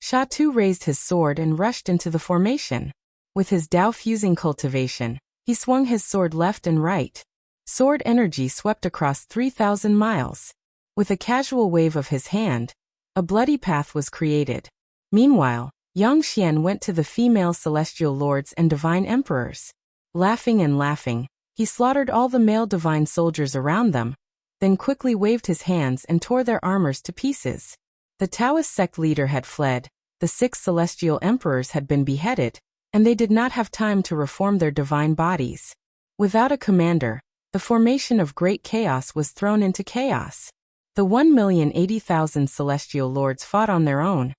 Sha Tu raised his sword and rushed into the formation. With his Tao-fusing cultivation, he swung his sword left and right. Sword energy swept across 3,000 miles. With a casual wave of his hand, a bloody path was created. Meanwhile, Yang Xian went to the female celestial lords and divine emperors. Laughing and laughing, he slaughtered all the male divine soldiers around them, then quickly waved his hands and tore their armors to pieces. The Taoist sect leader had fled, the 6 celestial emperors had been beheaded, and they did not have time to reform their divine bodies. Without a commander, the formation of great chaos was thrown into chaos. The 1,080,000 celestial lords fought on their own,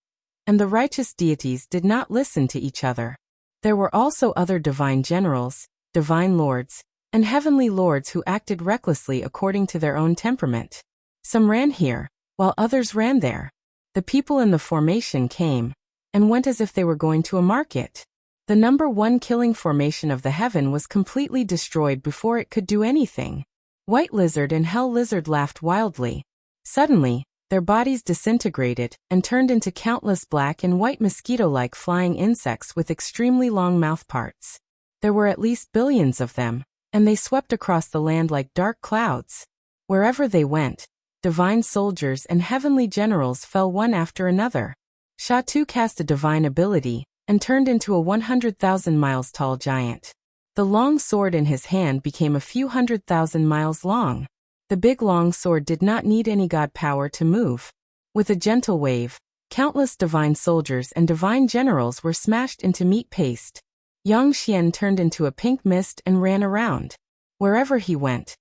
and the righteous deities did not listen to each other. There were also other divine generals, divine lords, and heavenly lords who acted recklessly according to their own temperament. Some ran here, while others ran there. The people in the formation came and went as if they were going to a market. The number 1 killing formation of the heaven was completely destroyed before it could do anything. White Lizard and Hell Lizard laughed wildly. Suddenly, their bodies disintegrated and turned into countless black and white mosquito-like flying insects with extremely long mouthparts. There were at least billions of them, and they swept across the land like dark clouds. Wherever they went, divine soldiers and heavenly generals fell one after another. Sha Tu cast a divine ability and turned into a 100,000 miles tall giant. The long sword in his hand became a few 100,000 miles long. The big long sword did not need any god power to move. With a gentle wave, countless divine soldiers and divine generals were smashed into meat paste. Yang Xian turned into a pink mist and ran around. Wherever he went,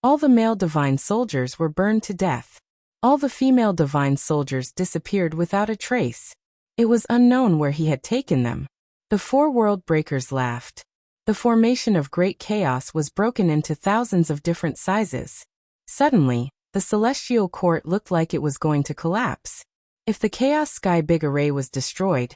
all the male divine soldiers were burned to death. All the female divine soldiers disappeared without a trace. It was unknown where he had taken them. The 4 world breakers laughed. The formation of great chaos was broken into thousands of different sizes. Suddenly, the celestial court looked like it was going to collapse. If the Chaos Sky Big Array was destroyed,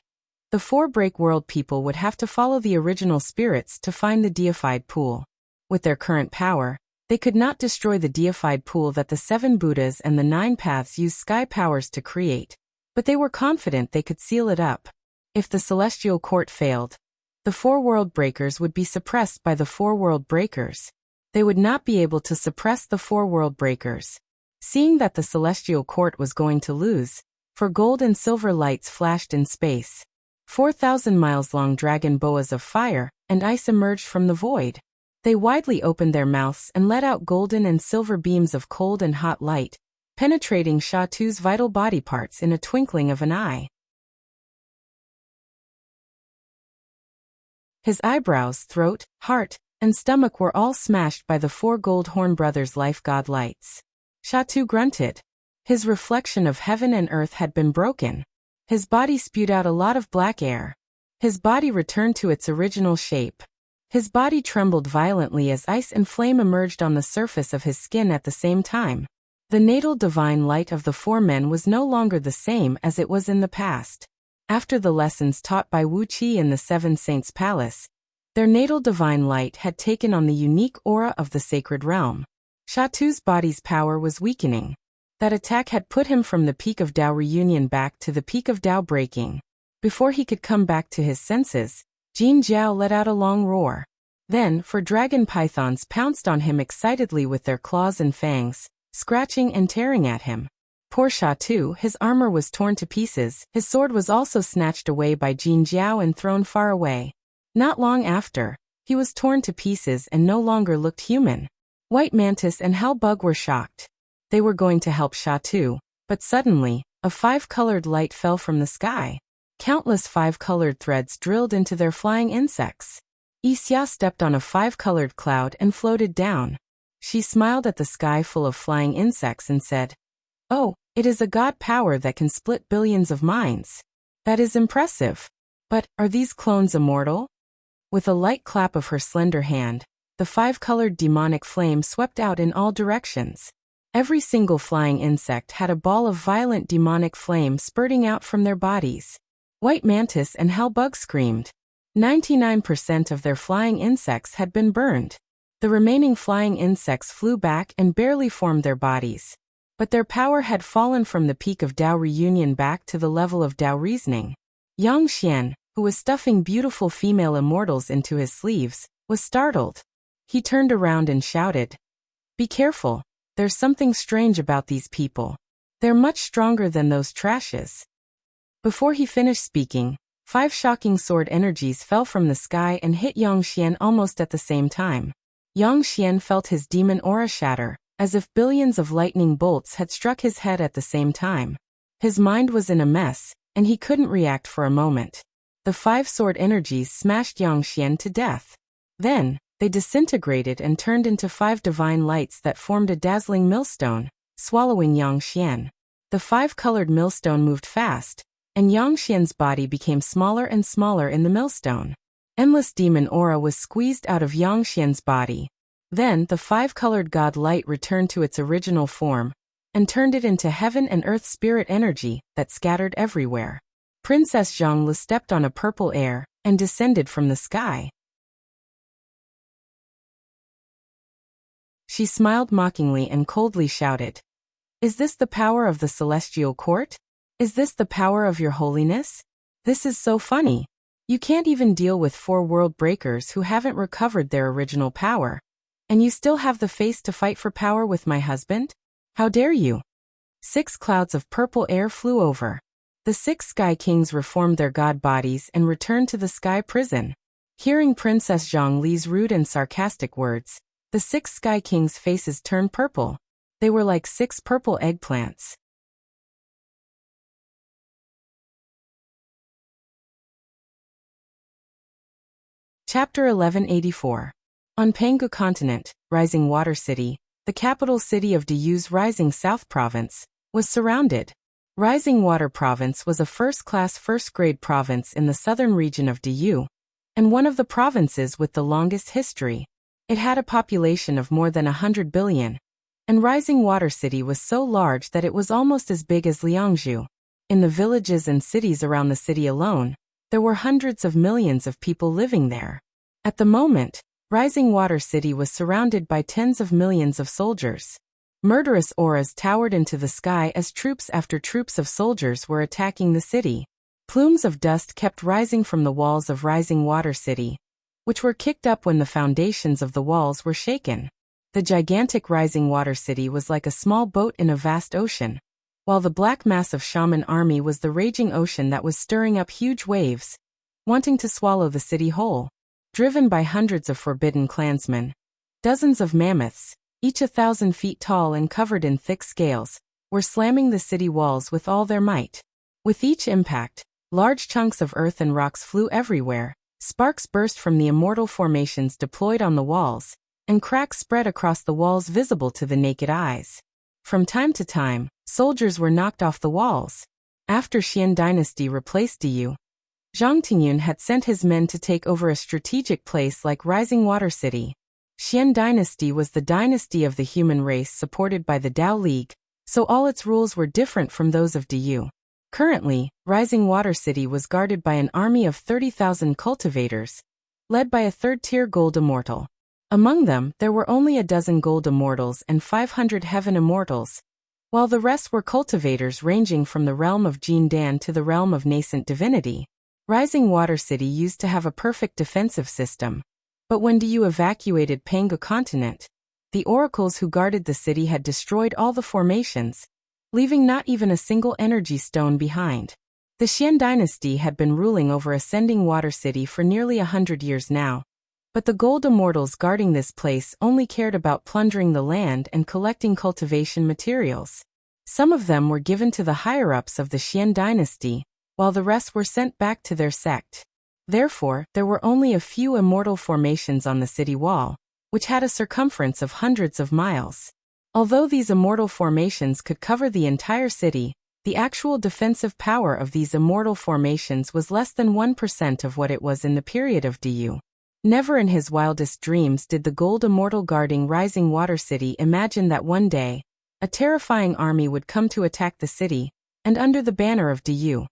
the 4 break world people would have to follow the original spirits to find the deified pool. With their current power, they could not destroy the deified pool that the 7 Buddhas and the 9 paths used sky powers to create, but they were confident they could seal it up. If the celestial court failed, the 4 world breakers would be suppressed by the 4 world breakers. They would not be able to suppress the 4 world breakers. Seeing that the celestial court was going to lose, for gold and silver lights flashed in space. 4,000 miles long dragon boas of fire and ice emerged from the void. They widely opened their mouths and let out golden and silver beams of cold and hot light, penetrating Sha Tu's vital body parts in a twinkling of an eye. His eyebrows, throat, heart, and stomach were all smashed by the 4 gold horn brothers' life god lights. Sha Tu grunted. His reflection of heaven and earth had been broken. His body spewed out a lot of black air. His body returned to its original shape. His body trembled violently as ice and flame emerged on the surface of his skin at the same time. The natal divine light of the 4 men was no longer the same as it was in the past. After the lessons taught by Wuxia in the Seven Saints' Palace, their natal divine light had taken on the unique aura of the sacred realm. Shatu's body's power was weakening. That attack had put him from the peak of Tao reunion back to the peak of Tao breaking. Before he could come back to his senses, Jin Jiao let out a long roar. Then, four dragon pythons pounced on him excitedly with their claws and fangs, scratching and tearing at him. Poor Shatu, his armor was torn to pieces, his sword was also snatched away by Jin Jiao and thrown far away. Not long after, he was torn to pieces and no longer looked human. White Mantis and Hellbug were shocked. They were going to help Shatu, but suddenly, a five-colored light fell from the sky. Countless five-colored threads drilled into their flying insects. Wuxia stepped on a five-colored cloud and floated down. She smiled at the sky full of flying insects and said, "Oh, it is a god power that can split billions of minds. That is impressive. But, are these clones immortal?" With a light clap of her slender hand, the five-colored demonic flame swept out in all directions. Every single flying insect had a ball of violent demonic flame spurting out from their bodies. White Mantis and Hellbug screamed. 99% of their flying insects had been burned. The remaining flying insects flew back and barely formed their bodies. But their power had fallen from the peak of Tao reunion back to the level of Tao reasoning. Yang Xian, who was stuffing beautiful female immortals into his sleeves, was startled. He turned around and shouted, "Be careful, there's something strange about these people. They're much stronger than those trashes." Before he finished speaking, 5 shocking sword energies fell from the sky and hit Yang Xian almost at the same time. Yang Xian felt his demon aura shatter, as if billions of lightning bolts had struck his head at the same time. His mind was in a mess, and he couldn't react for a moment. The 5 sword energies smashed Yang Xian to death. Then, they disintegrated and turned into 5 divine lights that formed a dazzling millstone, swallowing Yang Xian. The 5-colored millstone moved fast, and Yang Xian's body became smaller and smaller in the millstone. Endless demon aura was squeezed out of Yang Xian's body. Then the 5-colored god light returned to its original form, and turned it into heaven and earth spirit energy that scattered everywhere. Princess Zhongli stepped on a purple air, and descended from the sky. She smiled mockingly and coldly shouted, "Is this the power of the celestial court? Is this the power of your holiness? This is so funny. You can't even deal with 4 world breakers who haven't recovered their original power. And you still have the face to fight for power with my husband? How dare you?" 6 clouds of purple air flew over. The 6 sky kings reformed their god bodies and returned to the sky prison. Hearing Princess Zhongli's rude and sarcastic words, the 6 sky kings' faces turned purple. They were like 6 purple eggplants. Chapter 1184. On Penghu Continent, Rising Water City, the capital city of Diyu's Rising South Province, was surrounded. Rising Water Province was a first-class first-grade province in the southern region of Diyu, and one of the provinces with the longest history. It had a population of more than 100 billion, and Rising Water City was so large that it was almost as big as Liangzhu. In the villages and cities around the city alone, there were hundreds of millions of people living there. At the moment, Rising Water City was surrounded by tens of millions of soldiers. Murderous auras towered into the sky as troops after troops of soldiers were attacking the city. Plumes of dust kept rising from the walls of Rising Water City, which were kicked up when the foundations of the walls were shaken. The gigantic Rising Water City was like a small boat in a vast ocean, while the black mass of Shaman army was the raging ocean that was stirring up huge waves, wanting to swallow the city whole. Driven by hundreds of forbidden clansmen, dozens of mammoths, each 1,000 feet tall and covered in thick scales, were slamming the city walls with all their might. With each impact, large chunks of earth and rocks flew everywhere, sparks burst from the immortal formations deployed on the walls, and cracks spread across the walls visible to the naked eyes. From time to time, soldiers were knocked off the walls. After Xian dynasty replaced Diyu, Zhang Tingyun had sent his men to take over a strategic place like Rising Water City. Xian dynasty was the dynasty of the human race supported by the Tao League, so all its rules were different from those of Diyu. Currently, Rising Water City was guarded by an army of 30,000 cultivators, led by a third-tier gold immortal. Among them, there were only a dozen gold immortals and 500 heaven immortals, while the rest were cultivators ranging from the realm of Jin Dan to the realm of nascent divinity. Rising Water City used to have a perfect defensive system, but when Du evacuated Pangu continent, the oracles who guarded the city had destroyed all the formations, leaving not even a single energy stone behind. The Xian dynasty had been ruling over Ascending Water City for nearly 100 years now, but the gold immortals guarding this place only cared about plundering the land and collecting cultivation materials. Some of them were given to the higher-ups of the Xian dynasty, while the rest were sent back to their sect. Therefore, there were only a few immortal formations on the city wall, which had a circumference of hundreds of miles. Although these immortal formations could cover the entire city, the actual defensive power of these immortal formations was less than 1% of what it was in the period of Du. Never in his wildest dreams did the gold immortal guarding Rising Water City imagine that one day, a terrifying army would come to attack the city, and under the banner of Du.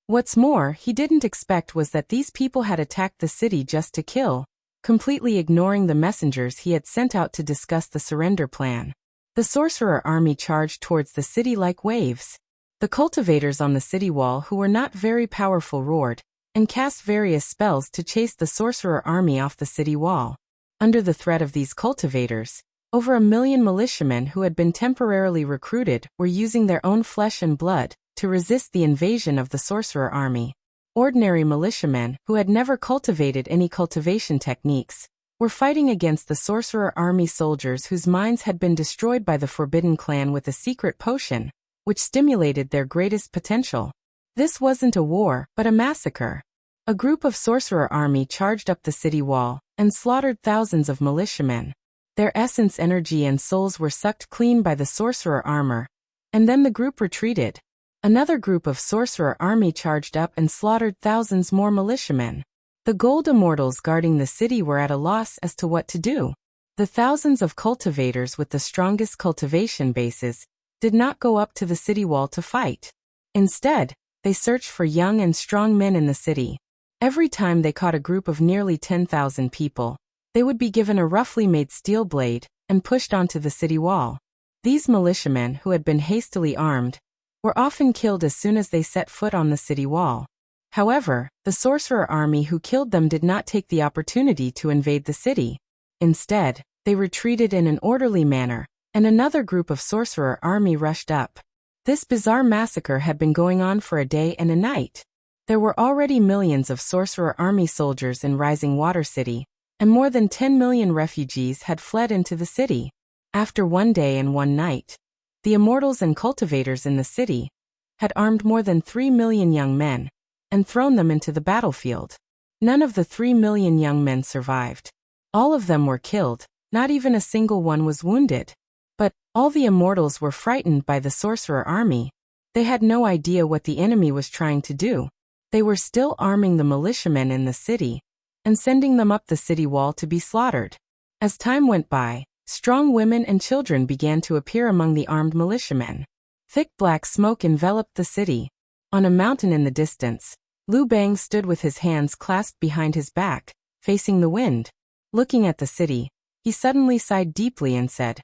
What's more, he didn't expect was that these people had attacked the city just to kill, completely ignoring the messengers he had sent out to discuss the surrender plan. The sorcerer army charged towards the city like waves. The cultivators on the city wall who were not very powerful roared, and cast various spells to chase the sorcerer army off the city wall. Under the threat of these cultivators, over 1 million militiamen who had been temporarily recruited were using their own flesh and blood to resist the invasion of the sorcerer army. Ordinary militiamen, who had never cultivated any cultivation techniques, were fighting against the sorcerer army soldiers whose minds had been destroyed by the Forbidden Clan with a secret potion, which stimulated their greatest potential. This wasn't a war, but a massacre. A group of sorcerer army charged up the city wall and slaughtered thousands of militiamen. Their essence, energy, and souls were sucked clean by the sorcerer armor, and then the group retreated. Another group of sorcerer army charged up and slaughtered thousands more militiamen. The gold immortals guarding the city were at a loss as to what to do. The thousands of cultivators with the strongest cultivation bases did not go up to the city wall to fight. Instead, they searched for young and strong men in the city. Every time they caught a group of nearly 10,000 people, they would be given a roughly made steel blade and pushed onto the city wall. These militiamen, who had been hastily armed, were often killed as soon as they set foot on the city wall. However, the sorcerer army who killed them did not take the opportunity to invade the city. Instead, they retreated in an orderly manner, and another group of sorcerer army rushed up. This bizarre massacre had been going on for a day and a night. There were already millions of sorcerer army soldiers in Rising Water City, and more than 10 million refugees had fled into the city. After one day and one night, the immortals and cultivators in the city had armed more than 3 million young men and thrown them into the battlefield. None of the 3 million young men survived. All of them were killed, not even a single one was wounded. But all the immortals were frightened by the sorcerer army. They had no idea what the enemy was trying to do. They were still arming the militiamen in the city and sending them up the city wall to be slaughtered. As time went by, strong women and children began to appear among the armed militiamen. Thick black smoke enveloped the city. On a mountain in the distance, Lu Bang stood with his hands clasped behind his back, facing the wind. Looking at the city, he suddenly sighed deeply and said,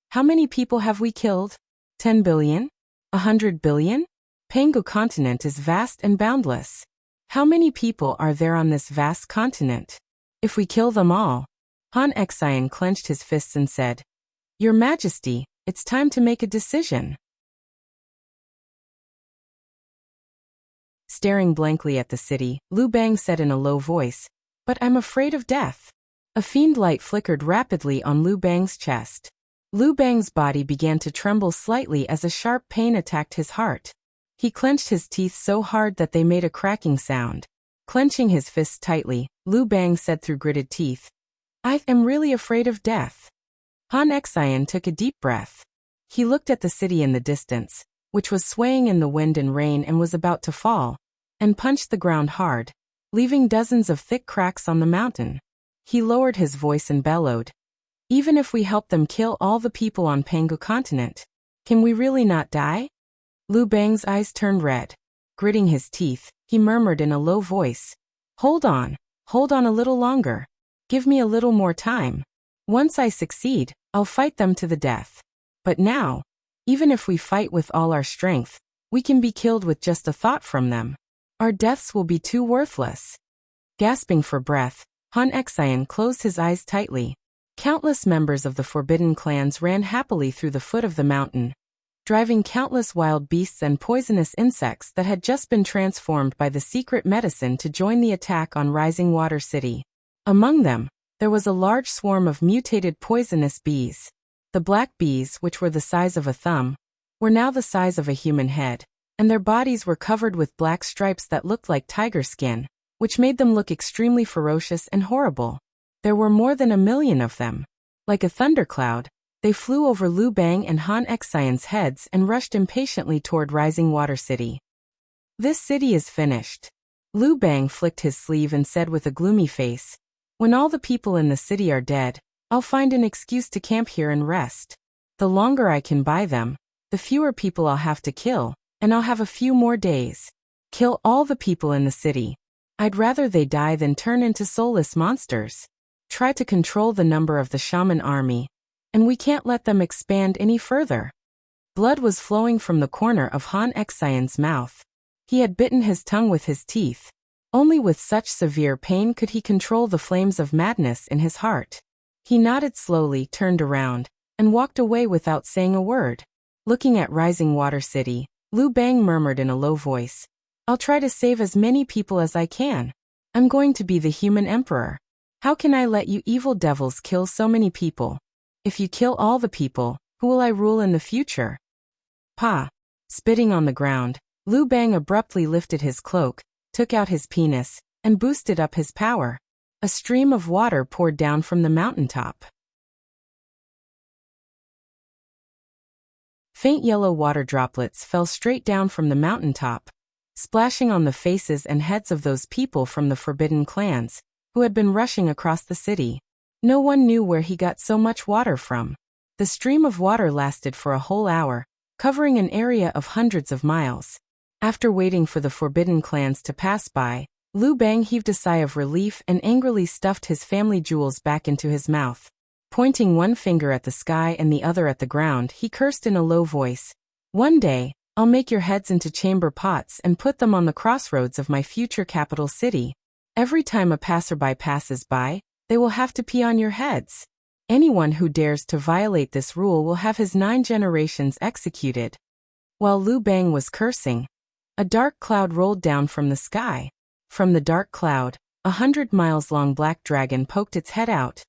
"How many people have we killed? 10 billion? 100 billion? Pangu continent is vast and boundless. How many people are there on this vast continent? If we kill them all..." Han Xian clenched his fists and said, "Your Majesty, it's time to make a decision." Staring blankly at the city, Lu Bang said in a low voice, "But I'm afraid of death." A fiend light flickered rapidly on Lu Bang's chest. Lu Bang's body began to tremble slightly as a sharp pain attacked his heart. He clenched his teeth so hard that they made a cracking sound. Clenching his fists tightly, Lu Bang said through gritted teeth, "I am really afraid of death." Han Xian took a deep breath. He looked at the city in the distance, which was swaying in the wind and rain and was about to fall, and punched the ground hard, leaving dozens of thick cracks on the mountain. He lowered his voice and bellowed, "Even if we help them kill all the people on Pangu continent, Can we really not die? Lu Bang's eyes turned red. Gritting his teeth, he murmured in a low voice. Hold on a little longer. Give me a little more time. Once I succeed, I'll fight them to the death. But now, even if we fight with all our strength, we can be killed with just a thought from them. Our deaths will be too worthless. Gasping for breath, Han Xian closed his eyes tightly. Countless members of the forbidden clans ran happily through the foot of the mountain, driving countless wild beasts and poisonous insects that had just been transformed by the secret medicine to join the attack on Rising Water City. Among them, there was a large swarm of mutated poisonous bees. The black bees, which were the size of a thumb, were now the size of a human head, and their bodies were covered with black stripes that looked like tiger skin, which made them look extremely ferocious and horrible. There were more than 1 million of them. Like a thundercloud, they flew over Lu Bang and Han Xian's heads and rushed impatiently toward Rising Water City. This city is finished. Lu Bang flicked his sleeve and said with a gloomy face, when all the people in the city are dead, I'll find an excuse to camp here and rest. The longer I can buy them, the fewer people I'll have to kill, and I'll have a few more days. Kill all the people in the city. I'd rather they die than turn into soulless monsters. Try to control the number of the shaman army, and we can't let them expand any further. Blood was flowing from the corner of Han Xian's mouth. He had bitten his tongue with his teeth. Only with such severe pain could he control the flames of madness in his heart. He nodded slowly, turned around, and walked away without saying a word. Looking at Rising Water City, Lu Bang murmured in a low voice, I'll try to save as many people as I can. I'm going to be the human emperor. How can I let you evil devils kill so many people? If you kill all the people, who will I rule in the future? Pa! Spitting on the ground, Lu Bang abruptly lifted his cloak, took out his penis, and boosted up his power. A stream of water poured down from the mountaintop. Faint yellow water droplets fell straight down from the mountaintop, splashing on the faces and heads of those people from the forbidden clans, who had been rushing across the city. No one knew where he got so much water from. The stream of water lasted for a whole hour, covering an area of hundreds of miles. After waiting for the forbidden clans to pass by, Lu Bang heaved a sigh of relief and angrily stuffed his family jewels back into his mouth. Pointing one finger at the sky and the other at the ground, he cursed in a low voice, One day, I'll make your heads into chamber pots and put them on the crossroads of my future capital city. Every time a passerby passes by, they will have to pee on your heads. Anyone who dares to violate this rule will have his 9 generations executed. While Lu Bang was cursing, a dark cloud rolled down from the sky. From the dark cloud, 100 miles long black dragon poked its head out,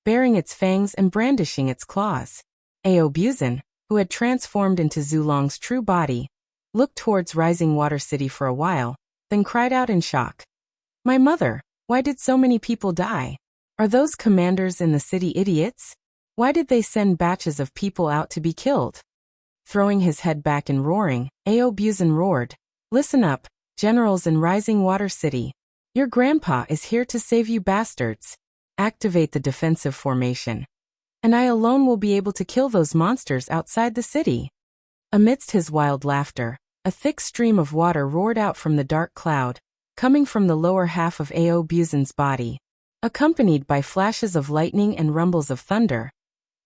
baring its fangs and brandishing its claws. Aobuzin, who had transformed into Zulong's true body, looked towards Rising Water City for a while, then cried out in shock. My mother, why did so many people die? Are those commanders in the city idiots? Why did they send batches of people out to be killed? Throwing his head back and roaring, Aobuzin roared, Listen up, generals in Rising Water City. Your grandpa is here to save you bastards. Activate the defensive formation. And I alone will be able to kill those monsters outside the city. Amidst his wild laughter, a thick stream of water roared out from the dark cloud, coming from the lower half of Aobuzin's body. Accompanied by flashes of lightning and rumbles of thunder,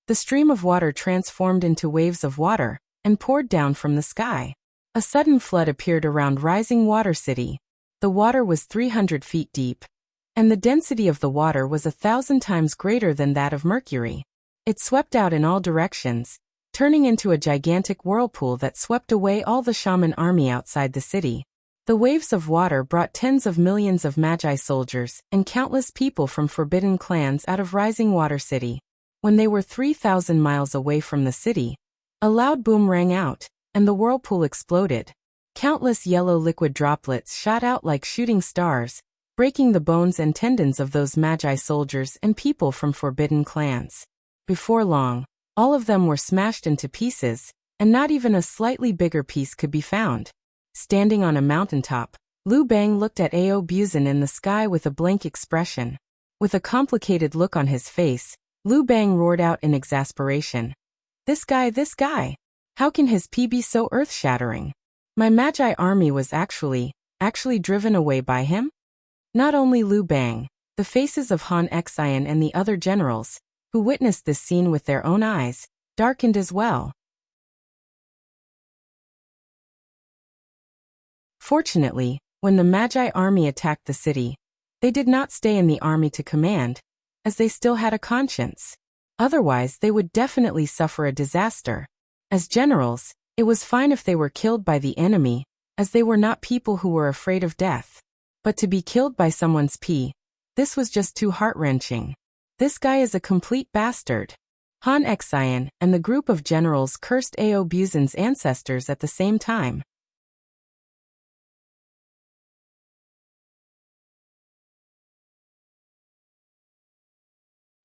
the stream of water transformed into waves of water and poured down from the sky. A sudden flood appeared around Rising Water City. The water was 300 feet deep, and the density of the water was 1,000 times greater than that of Mercury. It swept out in all directions, turning into a gigantic whirlpool that swept away all the shaman army outside the city. The waves of water brought tens of millions of magi soldiers and countless people from forbidden clans out of Rising Water City. When they were 3,000 miles away from the city, a loud boom rang out, and the whirlpool exploded. Countless yellow liquid droplets shot out like shooting stars, breaking the bones and tendons of those magi soldiers and people from forbidden clans. Before long, all of them were smashed into pieces, and not even a slightly bigger piece could be found. Standing on a mountaintop, Lu Bang looked at Aobuzin in the sky with a blank expression. With a complicated look on his face, Lu Bang roared out in exasperation. This guy! How can his pee be so earth-shattering? My Magi army was actually driven away by him? Not only Liu Bang, the faces of Han Xian and the other generals, who witnessed this scene with their own eyes, darkened as well. Fortunately, when the Magi army attacked the city, they did not stay in the army to command, as they still had a conscience. Otherwise, they would definitely suffer a disaster. As generals, it was fine if they were killed by the enemy, as they were not people who were afraid of death. But to be killed by someone's pee, this was just too heart-wrenching. This guy is a complete bastard. Han Xian and the group of generals cursed Ao Buzan's ancestors at the same time.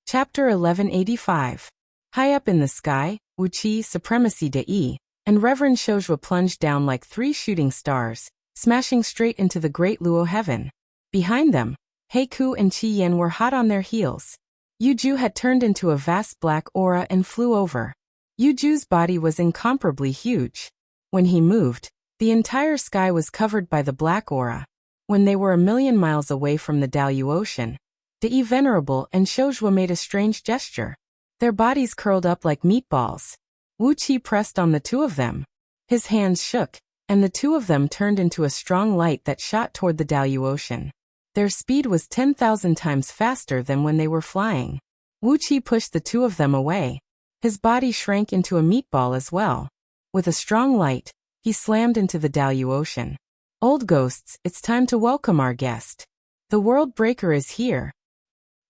Chapter 1185. High up in the sky, Wuxia Supremacy Dai and Reverend Shojua plunged down like 3 shooting stars, smashing straight into the great Luo heaven. Behind them, Heiku and Qi Yan were hot on their heels. Yuju had turned into a vast black aura and flew over. Yuju's body was incomparably huge. When he moved, the entire sky was covered by the black aura. When they were 1,000,000 miles away from the Dalu Ocean, Dai Venerable and Shojua made a strange gesture. Their bodies curled up like meatballs. Wu Qi pressed on the two of them. His hands shook, and the two of them turned into a strong light that shot toward the Dalu Ocean. Their speed was 10,000 times faster than when they were flying. Wu Qi pushed the two of them away. His body shrank into a meatball as well. With a strong light, he slammed into the Dalu Ocean. Old ghosts, it's time to welcome our guest. The World Breaker is here.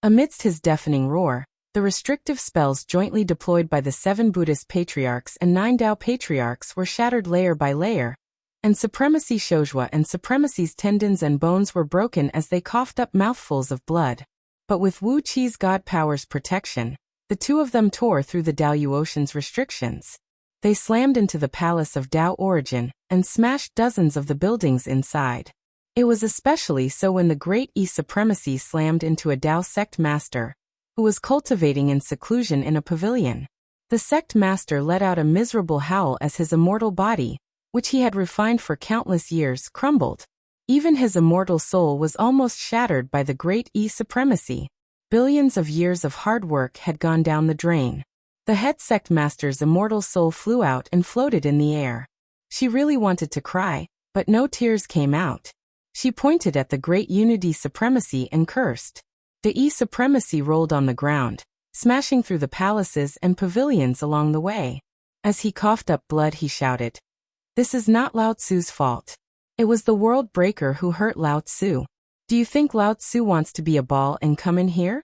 Amidst his deafening roar, the restrictive spells jointly deployed by the 7 Buddhist patriarchs and 9 Tao patriarchs were shattered layer by layer, and Supremacy Shojua and Supremacy's tendons and bones were broken as they coughed up mouthfuls of blood. But with Wu Qi's god power's protection, the two of them tore through the Dalu Ocean's restrictions. They slammed into the palace of Tao Origin and smashed dozens of the buildings inside. It was especially so when the great Supremacy slammed into a Tao sect master, who was cultivating in seclusion in a pavilion. The sect master let out a miserable howl as his immortal body, which he had refined for countless years, crumbled. Even his immortal soul was almost shattered by the great Supremacy. Billions of years of hard work had gone down the drain. The head sect master's immortal soul flew out and floated in the air. She really wanted to cry, but no tears came out. She pointed at the great Unity Supremacy and cursed. The Supremacy rolled on the ground, smashing through the palaces and pavilions along the way. As he coughed up blood, he shouted, "This is not Lao Tzu's fault. It was the World Breaker who hurt Lao Tzu. Do you think Lao Tzu wants to be a ball and come in here?"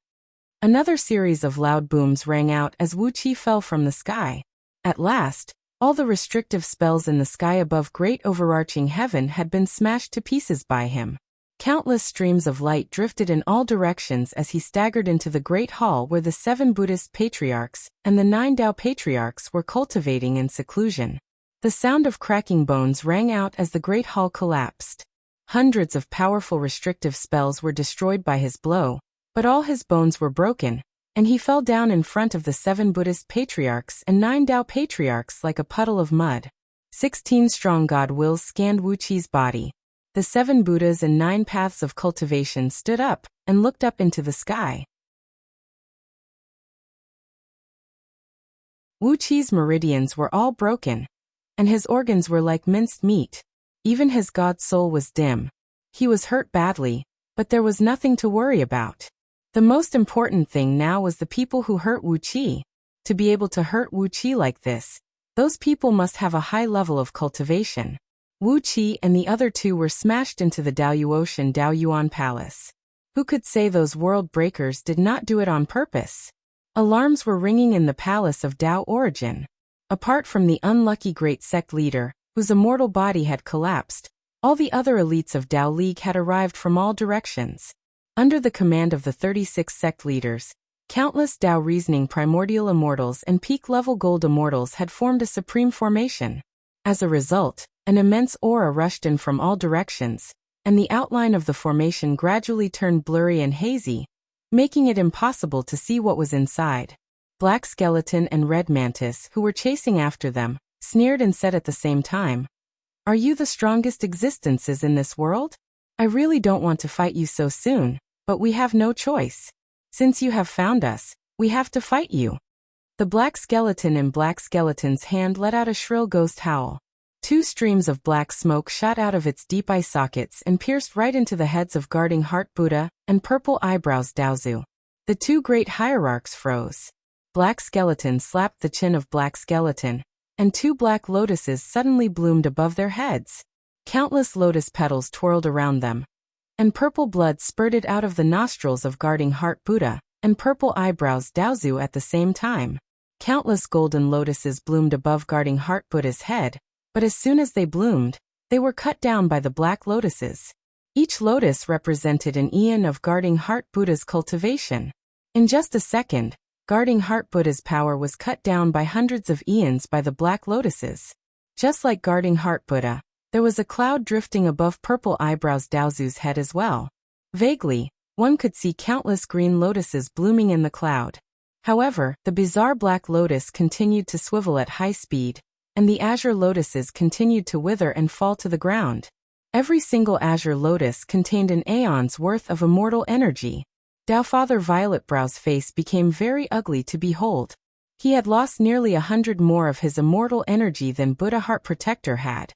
Another series of loud booms rang out as Wu Qi fell from the sky. At last, all the restrictive spells in the sky above great overarching heaven had been smashed to pieces by him. Countless streams of light drifted in all directions as he staggered into the great hall where the 7 Buddhist patriarchs and the 9 Tao patriarchs were cultivating in seclusion. The sound of cracking bones rang out as the great hall collapsed. Hundreds of powerful restrictive spells were destroyed by his blow, but all his bones were broken, and he fell down in front of the 7 Buddhist patriarchs and 9 Tao patriarchs like a puddle of mud. 16 strong god wills scanned Wu Qi's body. The 7 Buddhas and 9 paths of cultivation stood up and looked up into the sky. Wu Qi's meridians were all broken, and his organs were like minced meat. Even his god soul was dim. He was hurt badly, but there was nothing to worry about. The most important thing now was the people who hurt Wu Qi. To be able to hurt Wu Qi like this, those people must have a high level of cultivation. Wu Qi and the other two were smashed into the Dalu Ocean Dao Yuan Palace. Who could say those world breakers did not do it on purpose? Alarms were ringing in the palace of Tao Origin. Apart from the unlucky great sect leader, whose immortal body had collapsed, all the other elites of Tao League had arrived from all directions. Under the command of the 36 sect leaders, countless Tao reasoning primordial immortals and peak-level gold immortals had formed a supreme formation. As a result, an immense aura rushed in from all directions, and the outline of the formation gradually turned blurry and hazy, making it impossible to see what was inside. Black Skeleton and Red Mantis, who were chasing after them, sneered and said at the same time, "Are you the strongest existences in this world? I really don't want to fight you so soon, but we have no choice. Since you have found us, we have to fight you." The black skeleton in Black Skeleton's hand let out a shrill ghost howl. 2 streams of black smoke shot out of its deep eye sockets and pierced right into the heads of Guarding Heart Buddha and Purple Eyebrows Daozu. The 2 great hierarchs froze. Black Skeleton slapped the chin of Black Skeleton, and 2 black lotuses suddenly bloomed above their heads. Countless lotus petals twirled around them, and purple blood spurted out of the nostrils of Guarding Heart Buddha and Purple Eyebrows Daozu at the same time. Countless golden lotuses bloomed above Guarding Heart Buddha's head, but as soon as they bloomed, they were cut down by the black lotuses. Each lotus represented an eon of Guarding Heart Buddha's cultivation. In just a second, Guarding Heart Buddha's power was cut down by hundreds of eons by the black lotuses. Just like Guarding Heart Buddha, there was a cloud drifting above Purple Eyebrows Daozu's head as well. Vaguely, one could see countless green lotuses blooming in the cloud. However, the bizarre black lotus continued to swivel at high speed, and the azure lotuses continued to wither and fall to the ground. Every single azure lotus contained an aeon's worth of immortal energy. Tao Father Violetbrow's face became very ugly to behold. He had lost nearly 100 more of his immortal energy than Buddha Heart Protector had.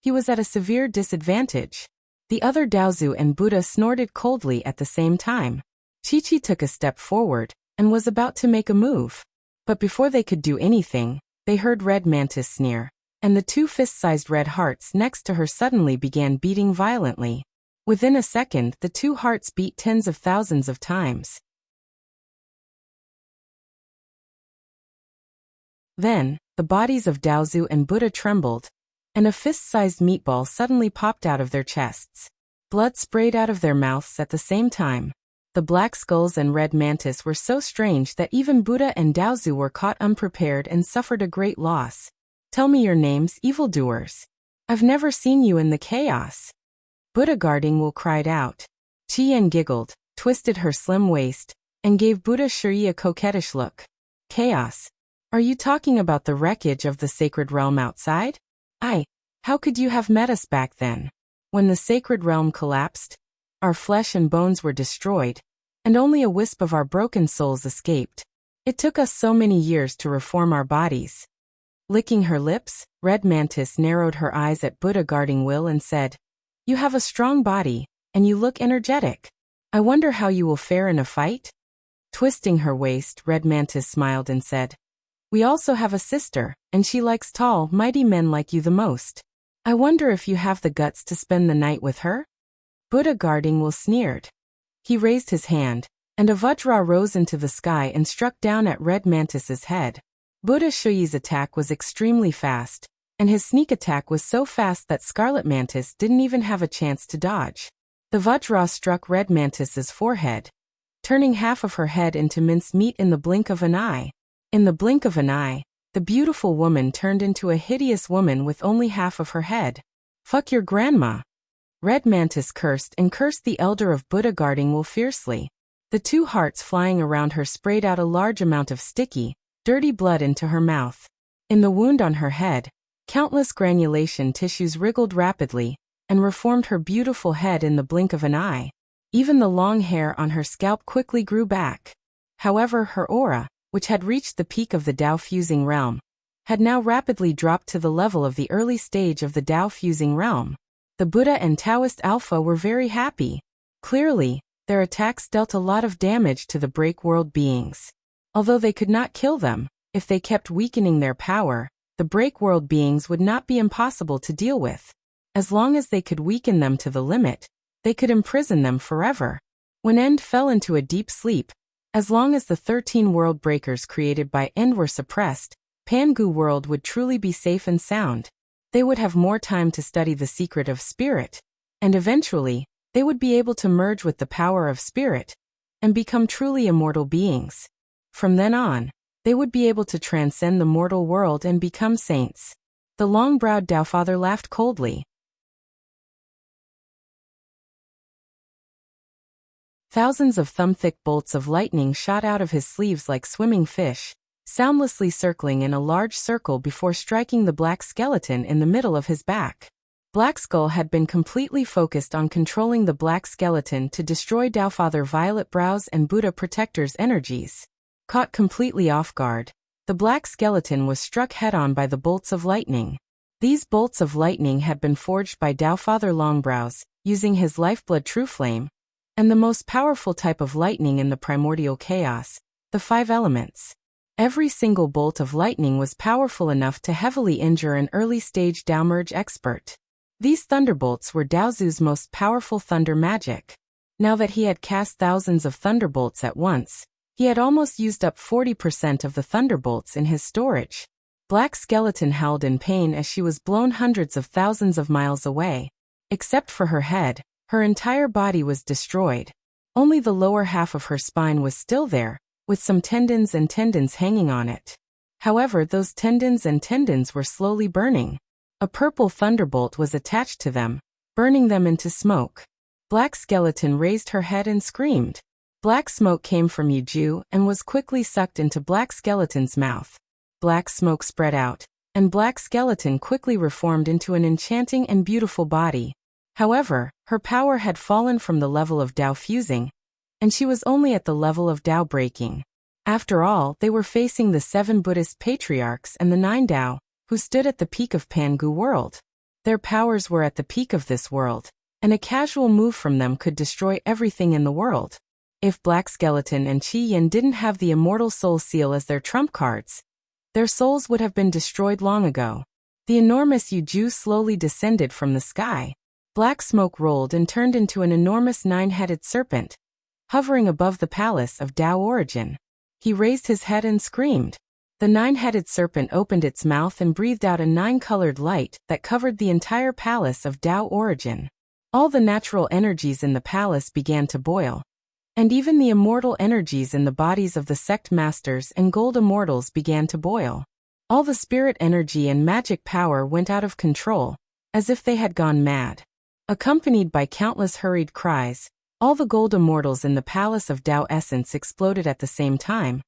He was at a severe disadvantage. The other Daozu and Buddha snorted coldly at the same time. Chi-Chi took a step forward and was about to make a move. But before they could do anything, they heard Red Mantis sneer, and the 2 fist-sized red hearts next to her suddenly began beating violently. Within a second, the 2 hearts beat tens of thousands of times. Then, the bodies of Daozu and Buddha trembled, and a fist-sized meatball suddenly popped out of their chests. Blood sprayed out of their mouths at the same time. The black skulls and red mantis were so strange that even Buddha and Daozu were caught unprepared and suffered a great loss. "Tell me your names, evildoers. I've never seen you in the chaos." Buddha Guarding Will cried out. Chien giggled, twisted her slim waist, and gave Buddha Shuri a coquettish look. "Chaos? Are you talking about the wreckage of the sacred realm outside? How could you have met us back then? When the sacred realm collapsed, our flesh and bones were destroyed, and only a wisp of our broken souls escaped. It took us so many years to reform our bodies." Licking her lips, Red Mantis narrowed her eyes at Buddha Guarding Will and said, "You have a strong body, and you look energetic. I wonder how you will fare in a fight?" Twisting her waist, Red Mantis smiled and said, "We also have a sister, and she likes tall, mighty men like you the most. I wonder if you have the guts to spend the night with her?" Buddha Guarding Will sneered. He raised his hand, and a vajra rose into the sky and struck down at Red Mantis's head. Buddha Shuyi's attack was extremely fast, and his sneak attack was so fast that Scarlet Mantis didn't even have a chance to dodge. The vajra struck Red Mantis's forehead, turning half of her head into mincemeat in the blink of an eye. In the blink of an eye, the beautiful woman turned into a hideous woman with only half of her head. "Fuck your grandma." Red Mantis cursed and cursed the elder of Buddha Guarding Will fiercely. The 2 hearts flying around her sprayed out a large amount of sticky, dirty blood into her mouth. In the wound on her head, countless granulation tissues wriggled rapidly and reformed her beautiful head in the blink of an eye. Even the long hair on her scalp quickly grew back. However, her aura, which had reached the peak of the Tao-fusing realm, had now rapidly dropped to the level of the early stage of the Tao-fusing realm. The Buddha and Taoist Alpha were very happy. Clearly, their attacks dealt a lot of damage to the Break World beings. Although they could not kill them, if they kept weakening their power, the Break World beings would not be impossible to deal with. As long as they could weaken them to the limit, they could imprison them forever. When End fell into a deep sleep, as long as the 13 world breakers created by End were suppressed, Pangu World would truly be safe and sound. They would have more time to study the secret of spirit, and eventually, they would be able to merge with the power of spirit and become truly immortal beings. From then on, they would be able to transcend the mortal world and become saints. The long-browed Tao Father laughed coldly. Thousands of thumb-thick bolts of lightning shot out of his sleeves like swimming fish, soundlessly circling in a large circle before striking the black skeleton in the middle of his back. Black Skull had been completely focused on controlling the black skeleton to destroy Taofather Violet Brow's and Buddha Protector's energies. Caught completely off guard, the black skeleton was struck head-on by the bolts of lightning. These bolts of lightning had been forged by Taofather Longbrows, using his lifeblood True Flame, and the most powerful type of lightning in the primordial chaos, the 5 elements. Every single bolt of lightning was powerful enough to heavily injure an early-stage Tao Merge expert. These thunderbolts were Daozu's most powerful thunder magic. Now that he had cast thousands of thunderbolts at once, he had almost used up 40% of the thunderbolts in his storage. Black Skeleton howled in pain as she was blown hundreds of thousands of miles away. Except for her head, her entire body was destroyed. Only the lower half of her spine was still there, with some tendons hanging on it. However, those tendons were slowly burning. A purple thunderbolt was attached to them, burning them into smoke. Black Skeleton raised her head and screamed. Black smoke came from Yuju and was quickly sucked into Black Skeleton's mouth. Black smoke spread out, and Black Skeleton quickly reformed into an enchanting and beautiful body. However, her power had fallen from the level of Tao fusing, and she was only at the level of Tao breaking. After all, they were facing the 7 Buddhist patriarchs and the 9 Tao, who stood at the peak of Pangu world. Their powers were at the peak of this world, and a casual move from them could destroy everything in the world. If Black Skeleton and Qi Yin didn't have the Immortal Soul Seal as their trump cards, their souls would have been destroyed long ago. The enormous Yuju slowly descended from the sky. Black smoke rolled and turned into an enormous 9-headed serpent, hovering above the palace of Tao Origin. He raised his head and screamed. The 9-headed serpent opened its mouth and breathed out a 9-colored light that covered the entire palace of Tao Origin. All the natural energies in the palace began to boil, and even the immortal energies in the bodies of the sect masters and gold immortals began to boil. All the spirit energy and magic power went out of control, as if they had gone mad. Accompanied by countless hurried cries, all the gold immortals in the palace of Tao Essence exploded at the same time,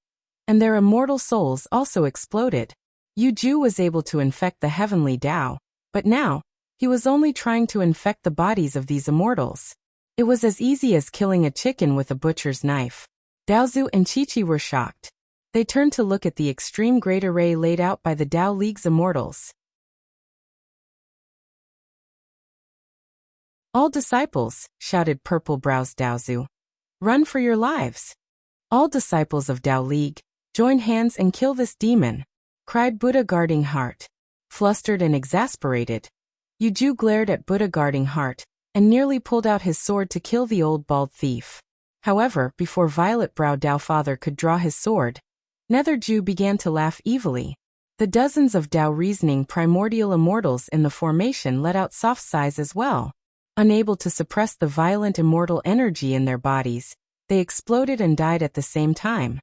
and their immortal souls also exploded. Yuju was able to infect the heavenly Tao, but now, he was only trying to infect the bodies of these immortals. It was as easy as killing a chicken with a butcher's knife. Daozu and Chi-Chi were shocked. They turned to look at the extreme great array laid out by the Tao League's immortals. "All disciples," shouted Purple Brow's Daozu. "Run for your lives. All disciples of Tao League, join hands and kill this demon," cried Buddha Guarding Heart. Flustered and exasperated, Yuju glared at Buddha Guarding Heart, and nearly pulled out his sword to kill the old bald thief. However, before Violet Brow Taofather could draw his sword, Netherju began to laugh evilly. The dozens of Tao reasoning primordial immortals in the formation let out soft sighs as well. Unable to suppress the violent immortal energy in their bodies, they exploded and died at the same time.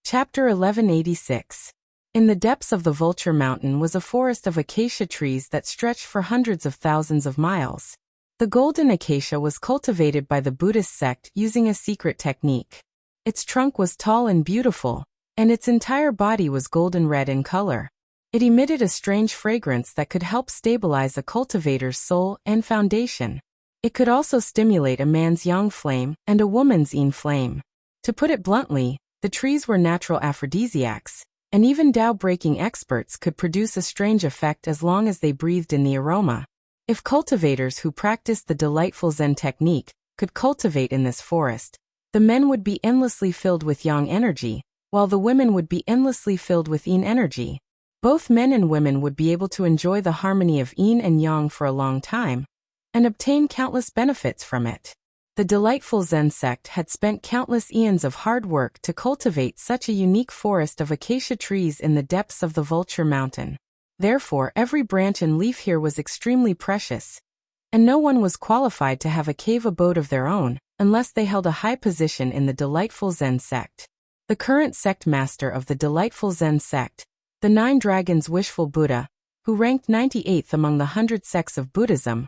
Chapter 1186. In the depths of the Vulture Mountain was a forest of acacia trees that stretched for hundreds of thousands of miles. The golden acacia was cultivated by the Buddhist sect using a secret technique. Its trunk was tall and beautiful, and its entire body was golden red in color. It emitted a strange fragrance that could help stabilize a cultivator's soul and foundation. It could also stimulate a man's yang flame and a woman's yin flame. To put it bluntly, the trees were natural aphrodisiacs, and even Tao-breaking experts could produce a strange effect as long as they breathed in the aroma. If cultivators who practiced the delightful Zen technique could cultivate in this forest, the men would be endlessly filled with yang energy, while the women would be endlessly filled with yin energy. Both men and women would be able to enjoy the harmony of yin and yang for a long time, and obtain countless benefits from it. The delightful Zen sect had spent countless eons of hard work to cultivate such a unique forest of acacia trees in the depths of the Vulture Mountain. Therefore, every branch and leaf here was extremely precious, and no one was qualified to have a cave abode of their own, unless they held a high position in the delightful Zen sect. The current sect master of the delightful Zen sect, the 9 Dragons Wishful Buddha, who ranked 98th among the 100 sects of Buddhism,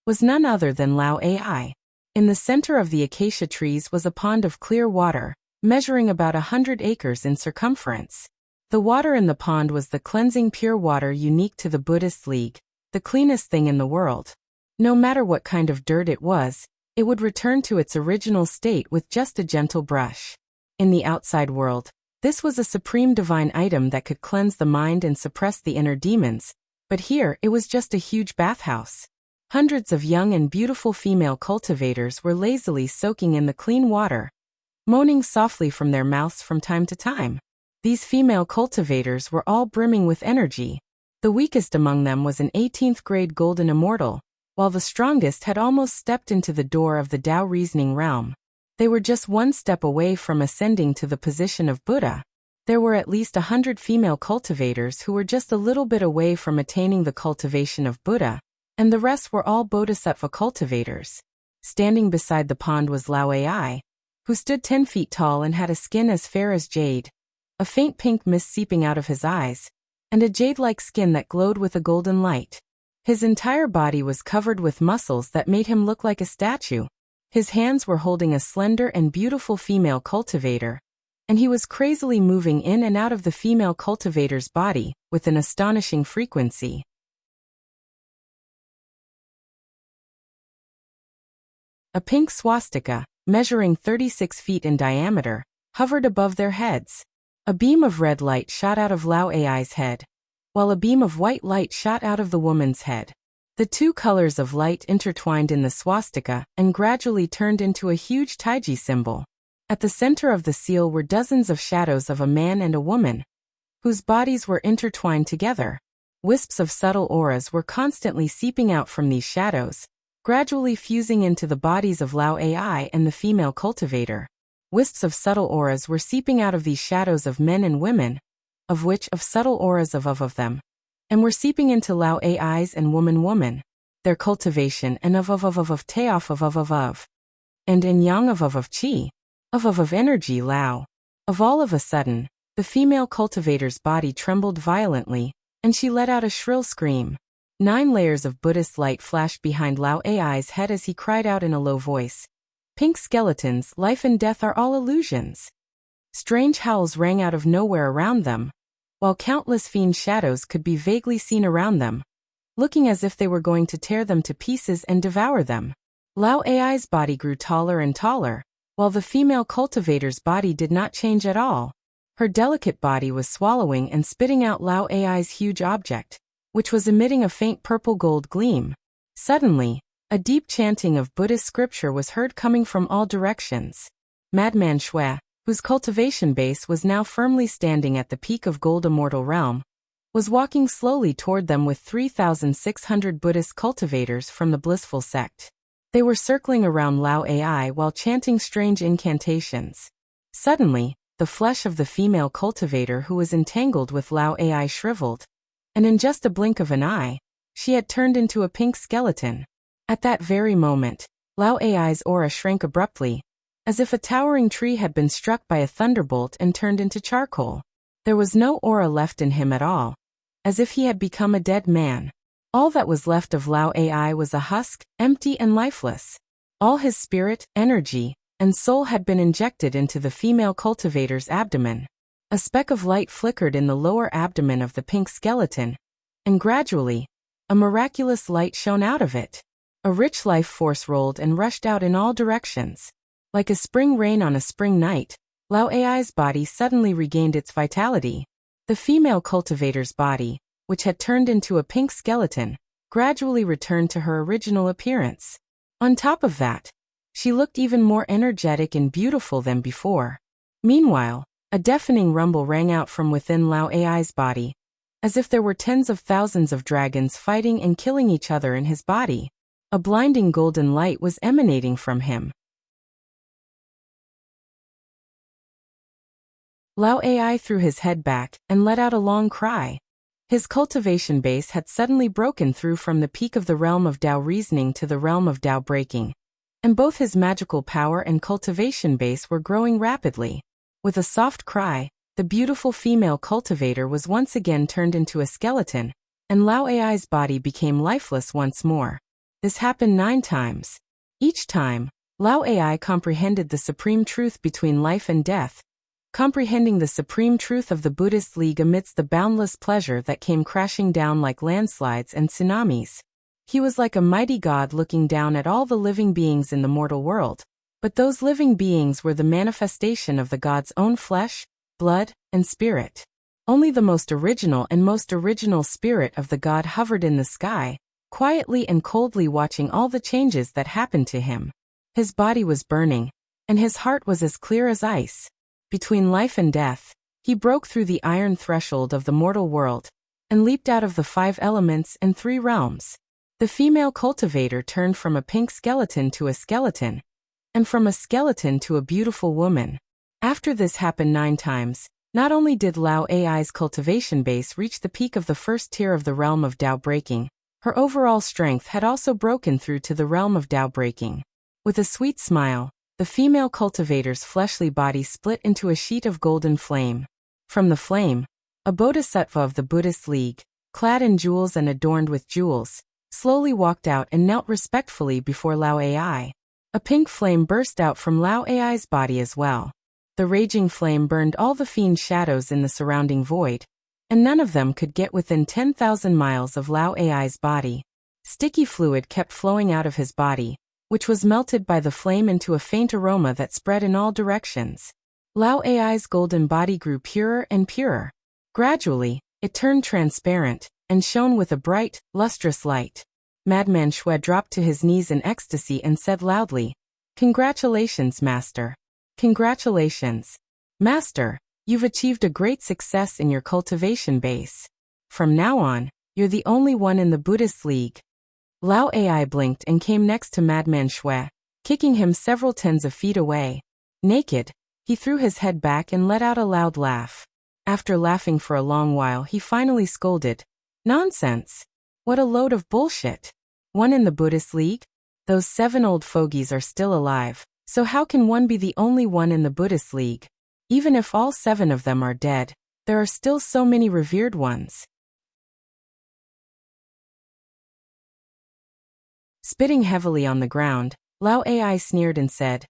was none other than Lao Ai. In the center of the acacia trees was a pond of clear water, measuring about 100 acres in circumference. The water in the pond was the cleansing pure water unique to the Buddhist League, the cleanest thing in the world. No matter what kind of dirt it would return to its original state with just a gentle brush. In the outside world, this was a supreme divine item that could cleanse the mind and suppress the inner demons, but here it was just a huge bathhouse. Hundreds of young and beautiful female cultivators were lazily soaking in the clean water, moaning softly from their mouths from time to time. These female cultivators were all brimming with energy. The weakest among them was an 18th grade golden immortal, while the strongest had almost stepped into the door of the Tao reasoning realm. They were just one step away from ascending to the position of Buddha. There were at least 100 female cultivators who were just a little bit away from attaining the cultivation of Buddha, and the rest were all bodhisattva cultivators. Standing beside the pond was Lao Ai, who stood 10 feet tall and had a skin as fair as jade, a faint pink mist seeping out of his eyes, and a jade-like skin that glowed with a golden light. His entire body was covered with muscles that made him look like a statue. His hands were holding a slender and beautiful female cultivator, and he was crazily moving in and out of the female cultivator's body with an astonishing frequency. A pink swastika, measuring 36 feet in diameter, hovered above their heads. A beam of red light shot out of Lao Ai's head, while a beam of white light shot out of the woman's head. The two colors of light intertwined in the swastika and gradually turned into a huge taiji symbol. At the center of the seal were dozens of shadows of a man and a woman, whose bodies were intertwined together. Wisps of subtle auras were constantly seeping out from these shadows, gradually fusing into the bodies of Lao Ai and the female cultivator. Wisps of subtle auras were seeping out of these shadows of men and women, of which of subtle auras of them, and were seeping into Lao Ai's and woman, their cultivation and of Taof of, and in yang of chi, of energy Lao. All of a sudden, the female cultivator's body trembled violently, and she let out a shrill scream. 9 layers of Buddhist light flashed behind Lao Ai's head as he cried out in a low voice, "Pink skeletons, life and death are all illusions." Strange howls rang out of nowhere around them, while countless fiend shadows could be vaguely seen around them, looking as if they were going to tear them to pieces and devour them. Lao Ai's body grew taller and taller, while the female cultivator's body did not change at all. Her delicate body was swallowing and spitting out Lao Ai's huge object, which was emitting a faint purple-gold gleam. Suddenly, a deep chanting of Buddhist scripture was heard coming from all directions. Madman Shui, whose cultivation base was now firmly standing at the peak of Gold Immortal Realm, was walking slowly toward them with 3,600 Buddhist cultivators from the blissful sect. They were circling around Lao Ai while chanting strange incantations. Suddenly, the flesh of the female cultivator who was entangled with Lao Ai shriveled, and in just a blink of an eye, she had turned into a pink skeleton. At that very moment, Lao Ai's aura shrank abruptly, as if a towering tree had been struck by a thunderbolt and turned into charcoal. There was no aura left in him at all, as if he had become a dead man. All that was left of Lao Ai was a husk, empty and lifeless. All his spirit, energy, and soul had been injected into the female cultivator's abdomen. A speck of light flickered in the lower abdomen of the pink skeleton, and gradually, a miraculous light shone out of it. A rich life force rolled and rushed out in all directions. Like a spring rain on a spring night, Lao Ai's body suddenly regained its vitality. The female cultivator's body, which had turned into a pink skeleton, gradually returned to her original appearance. On top of that, she looked even more energetic and beautiful than before. Meanwhile, a deafening rumble rang out from within Lao Ai's body, as if there were tens of thousands of dragons fighting and killing each other in his body. A blinding golden light was emanating from him. Lao Ai threw his head back and let out a long cry. His cultivation base had suddenly broken through from the peak of the realm of Tao reasoning to the realm of Tao breaking, and both his magical power and cultivation base were growing rapidly. With a soft cry, the beautiful female cultivator was once again turned into a skeleton, and Lao Ai's body became lifeless once more. This happened 9 times. Each time, Lao Ai comprehended the supreme truth between life and death, comprehending the supreme truth of the Buddhist League amidst the boundless pleasure that came crashing down like landslides and tsunamis. He was like a mighty god looking down at all the living beings in the mortal world, but those living beings were the manifestation of the god's own flesh, blood, and spirit. Only the most original spirit of the god hovered in the sky, quietly and coldly watching all the changes that happened to him. His body was burning, and his heart was as clear as ice. Between life and death, he broke through the iron threshold of the mortal world, and leaped out of the 5 elements and 3 realms. The female cultivator turned from a pink skeleton to a skeleton, and from a skeleton to a beautiful woman. After this happened 9 times, not only did Lao Ai's cultivation base reach the peak of the first tier of the realm of Tao breaking, her overall strength had also broken through to the realm of Tao breaking. With a sweet smile, the female cultivator's fleshly body split into a sheet of golden flame. From the flame, a bodhisattva of the Buddhist League, clad in jewels and adorned with jewels, slowly walked out and knelt respectfully before Lao Ai. A pink flame burst out from Lao Ai's body as well. The raging flame burned all the fiend shadows in the surrounding void, and none of them could get within 10,000 miles of Lao Ai's body. Sticky fluid kept flowing out of his body, which was melted by the flame into a faint aroma that spread in all directions. Lao Ai's golden body grew purer and purer. Gradually, it turned transparent, and shone with a bright, lustrous light. Madman Shui dropped to his knees in ecstasy and said loudly, "Congratulations, Master. Congratulations. Master, you've achieved a great success in your cultivation base. From now on, you're the only one in the Buddhist League." Lao Ai blinked and came next to Madman Shui, kicking him several tens of feet away. Naked, he threw his head back and let out a loud laugh. After laughing for a long while, he finally scolded, "Nonsense! What a load of bullshit! One in the Buddhist League? Those 7 old fogies are still alive, so how can one be the only one in the Buddhist League? Even if all 7 of them are dead, there are still so many revered ones." Spitting heavily on the ground, Lao Ai sneered and said,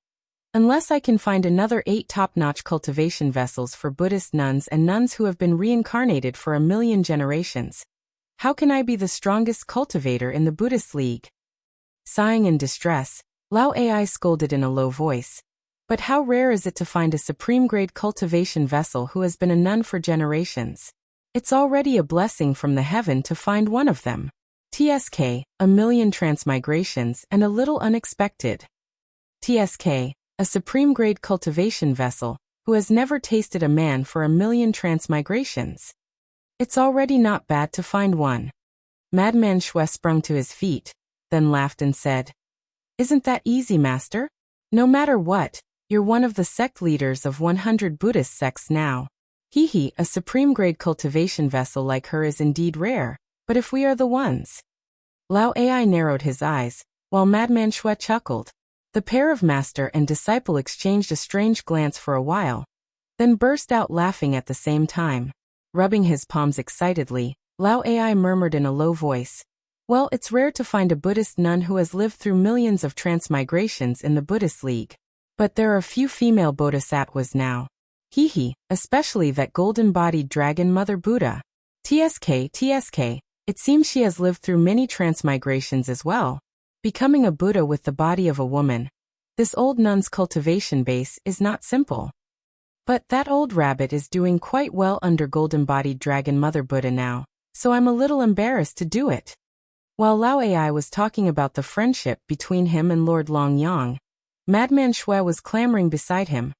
"Unless I can find another 8 top-notch cultivation vessels for Buddhist nuns and nuns who have been reincarnated for 1,000,000 generations, how can I be the strongest cultivator in the Buddhist League?" Sighing in distress, Lao Ai scolded in a low voice, "But how rare is it to find a supreme-grade cultivation vessel who has been a nun for generations? It's already a blessing from the heaven to find one of them. TSK, 1,000,000 transmigrations and a little unexpected. TSK, a supreme-grade cultivation vessel, who has never tasted a man for 1,000,000 transmigrations. It's already not bad to find one." Madman Shui sprung to his feet, then laughed and said, "Isn't that easy, Master? No matter what, you're one of the sect leaders of 100 Buddhist sects now. Hee, a supreme-grade cultivation vessel like her is indeed rare, but if we are the ones..." Lao Ai narrowed his eyes, while Madman Shui chuckled. The pair of master and disciple exchanged a strange glance for a while, then burst out laughing at the same time. Rubbing his palms excitedly, Lao Ai murmured in a low voice, "Well, it's rare to find a Buddhist nun who has lived through millions of transmigrations in the Buddhist League. But there are few female bodhisattvas now. Especially that golden-bodied dragon Mother Buddha. TSK, it seems she has lived through many transmigrations as well, becoming a Buddha with the body of a woman. This old nun's cultivation base is not simple. But that old rabbit is doing quite well under golden-bodied dragon Mother Buddha now, so I'm a little embarrassed to do it." While Lao Ai was talking about the friendship between him and Lord Long Yang, Madman Shui was clamoring beside him,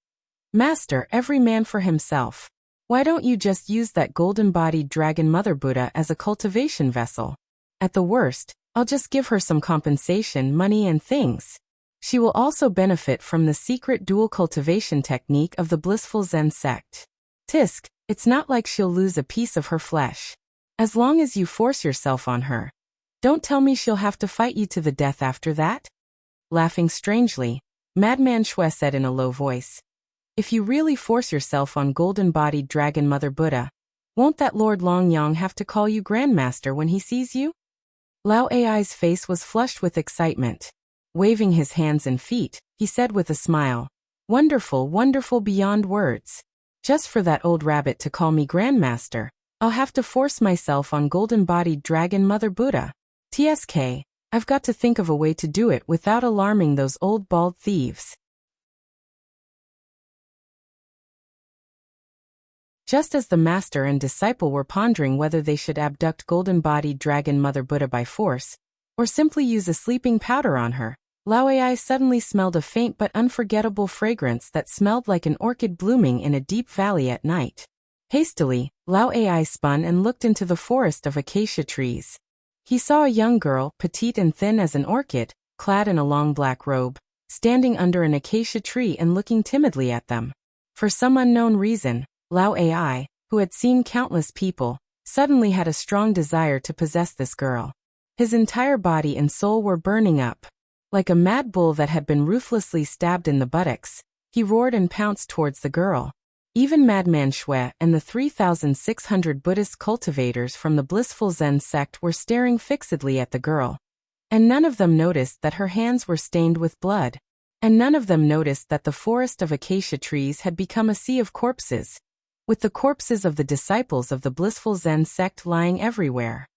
"Master, every man for himself. Why don't you just use that golden-bodied dragon Mother Buddha as a cultivation vessel? At the worst, I'll just give her some compensation, money and things. She will also benefit from the secret dual cultivation technique of the blissful Zen sect. Tisk, it's not like she'll lose a piece of her flesh. As long as you force yourself on her. Don't tell me she'll have to fight you to the death after that?" Laughing strangely, Madman Shui said in a low voice, "If you really force yourself on golden-bodied dragon Mother Buddha, won't that Lord Long Yang have to call you Grandmaster when he sees you?" Lao Ai's face was flushed with excitement. Waving his hands and feet, he said with a smile, "Wonderful, wonderful beyond words. Just for that old rabbit to call me Grandmaster, I'll have to force myself on golden-bodied dragon Mother Buddha. TSK, I've got to think of a way to do it without alarming those old bald thieves." Just as the master and disciple were pondering whether they should abduct golden-bodied dragon Mother Buddha by force, or simply use a sleeping powder on her, Lao Ai suddenly smelled a faint but unforgettable fragrance that smelled like an orchid blooming in a deep valley at night. Hastily, Lao Ai spun and looked into the forest of acacia trees. He saw a young girl, petite and thin as an orchid, clad in a long black robe, standing under an acacia tree and looking timidly at them. For some unknown reason, Lao Ai, who had seen countless people, suddenly had a strong desire to possess this girl. His entire body and soul were burning up. Like a mad bull that had been ruthlessly stabbed in the buttocks, he roared and pounced towards the girl. Even Madman Shui and the 3,600 Buddhist cultivators from the blissful Zen sect were staring fixedly at the girl. And none of them noticed that her hands were stained with blood. And none of them noticed that the forest of acacia trees had become a sea of corpses, with the corpses of the disciples of the blissful Zen sect lying everywhere.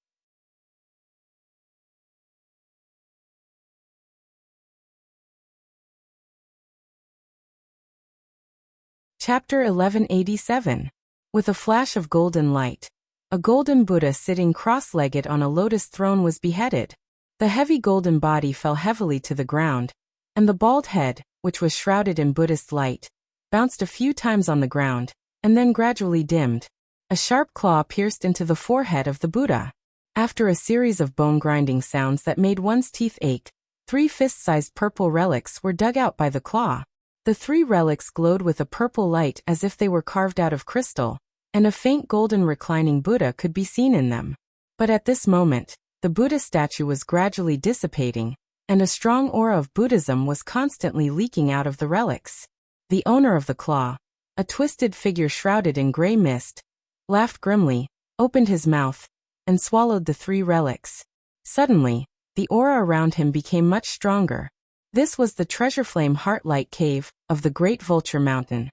Chapter 1187. With a flash of golden light, a golden Buddha sitting cross-legged on a lotus throne was beheaded. The heavy golden body fell heavily to the ground, and the bald head, which was shrouded in Buddhist light, bounced a few times on the ground, and then gradually dimmed. A sharp claw pierced into the forehead of the Buddha. After a series of bone-grinding sounds that made one's teeth ache, 3 fist-sized purple relics were dug out by the claw. The 3 relics glowed with a purple light as if they were carved out of crystal, and a faint golden reclining Buddha could be seen in them. But at this moment, the Buddha statue was gradually dissipating, and a strong aura of Buddhism was constantly leaking out of the relics. The owner of the claw, a twisted figure shrouded in gray mist, laughed grimly, opened his mouth, and swallowed the 3 relics. Suddenly, the aura around him became much stronger. This was the treasure flame heart-light cave of the Great Vulture Mountain,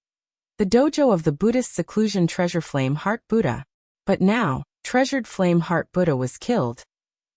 the dojo of the Buddhist seclusion treasure flame heart Buddha. But now, treasured flame heart Buddha was killed,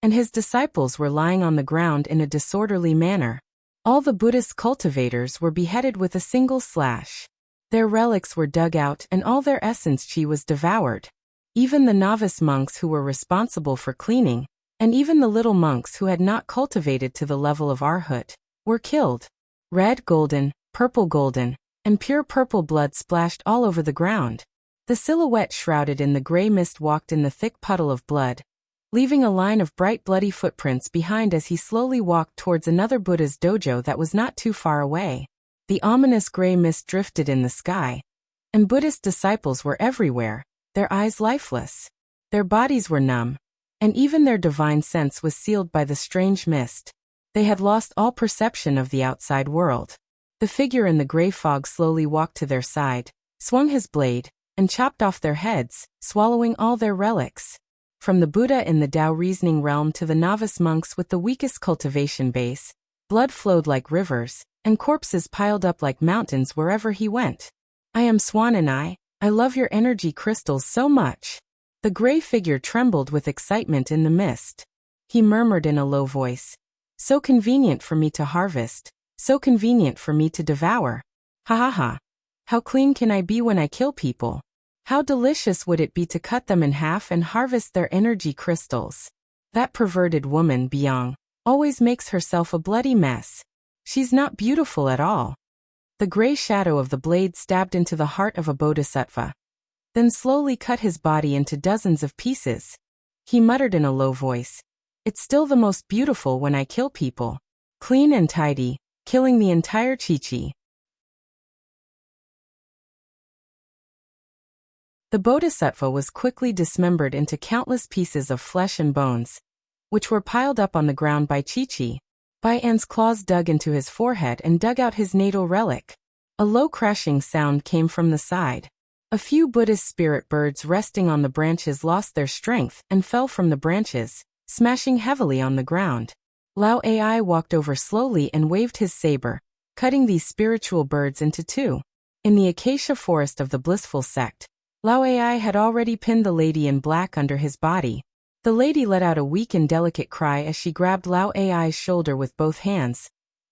and his disciples were lying on the ground in a disorderly manner. All the Buddhist cultivators were beheaded with a single slash. Their relics were dug out and all their essence chi was devoured. Even the novice monks who were responsible for cleaning, and even the little monks who had not cultivated to the level of arhat, were killed. Red golden, purple golden, and pure purple blood splashed all over the ground. The silhouette shrouded in the gray mist walked in the thick puddle of blood, leaving a line of bright bloody footprints behind as he slowly walked towards another Buddha's dojo that was not too far away. The ominous gray mist drifted in the sky, and Buddhist disciples were everywhere, their eyes lifeless. Their bodies were numb, and even their divine sense was sealed by the strange mist. They had lost all perception of the outside world. The figure in the gray fog slowly walked to their side, swung his blade, and chopped off their heads, swallowing all their relics. From the Buddha in the Tao reasoning realm to the novice monks with the weakest cultivation base, blood flowed like rivers, and corpses piled up like mountains wherever he went. "I am Swan and I love your energy crystals so much." The gray figure trembled with excitement in the mist. He murmured in a low voice, "So convenient for me to harvest, so convenient for me to devour. Ha ha ha. How clean can I be when I kill people? How delicious would it be to cut them in half and harvest their energy crystals? That perverted woman, Byung, always makes herself a bloody mess. She's not beautiful at all." The gray shadow of the blade stabbed into the heart of a bodhisattva, then slowly cut his body into dozens of pieces. He muttered in a low voice, "It's still the most beautiful when I kill people. Clean and tidy, killing the entire chi-chi." The bodhisattva was quickly dismembered into countless pieces of flesh and bones, which were piled up on the ground by chi-chi. Bai An's claws dug into his forehead and dug out his natal relic. A low crashing sound came from the side. A few Buddhist spirit birds resting on the branches lost their strength and fell from the branches, smashing heavily on the ground. Lao Ai walked over slowly and waved his saber, cutting these spiritual birds into two. In the acacia forest of the blissful sect, Lao Ai had already pinned the lady in black under his body. The lady let out a weak and delicate cry as she grabbed Lao Ai's shoulder with both hands,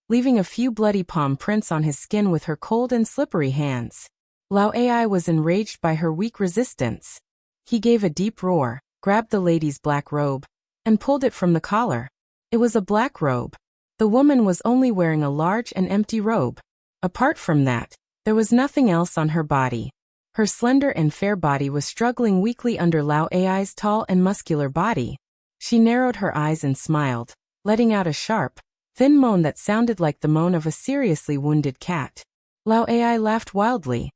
leaving a few bloody palm prints on his skin with her cold and slippery hands. Lao Ai was enraged by her weak resistance. He gave a deep roar, grabbed the lady's black robe, and pulled it from the collar. It was a black robe. The woman was only wearing a large and empty robe. Apart from that, there was nothing else on her body. Her slender and fair body was struggling weakly under Lao Ai's tall and muscular body. She narrowed her eyes and smiled, letting out a sharp, thin moan that sounded like the moan of a seriously wounded cat. Lao Ai laughed wildly.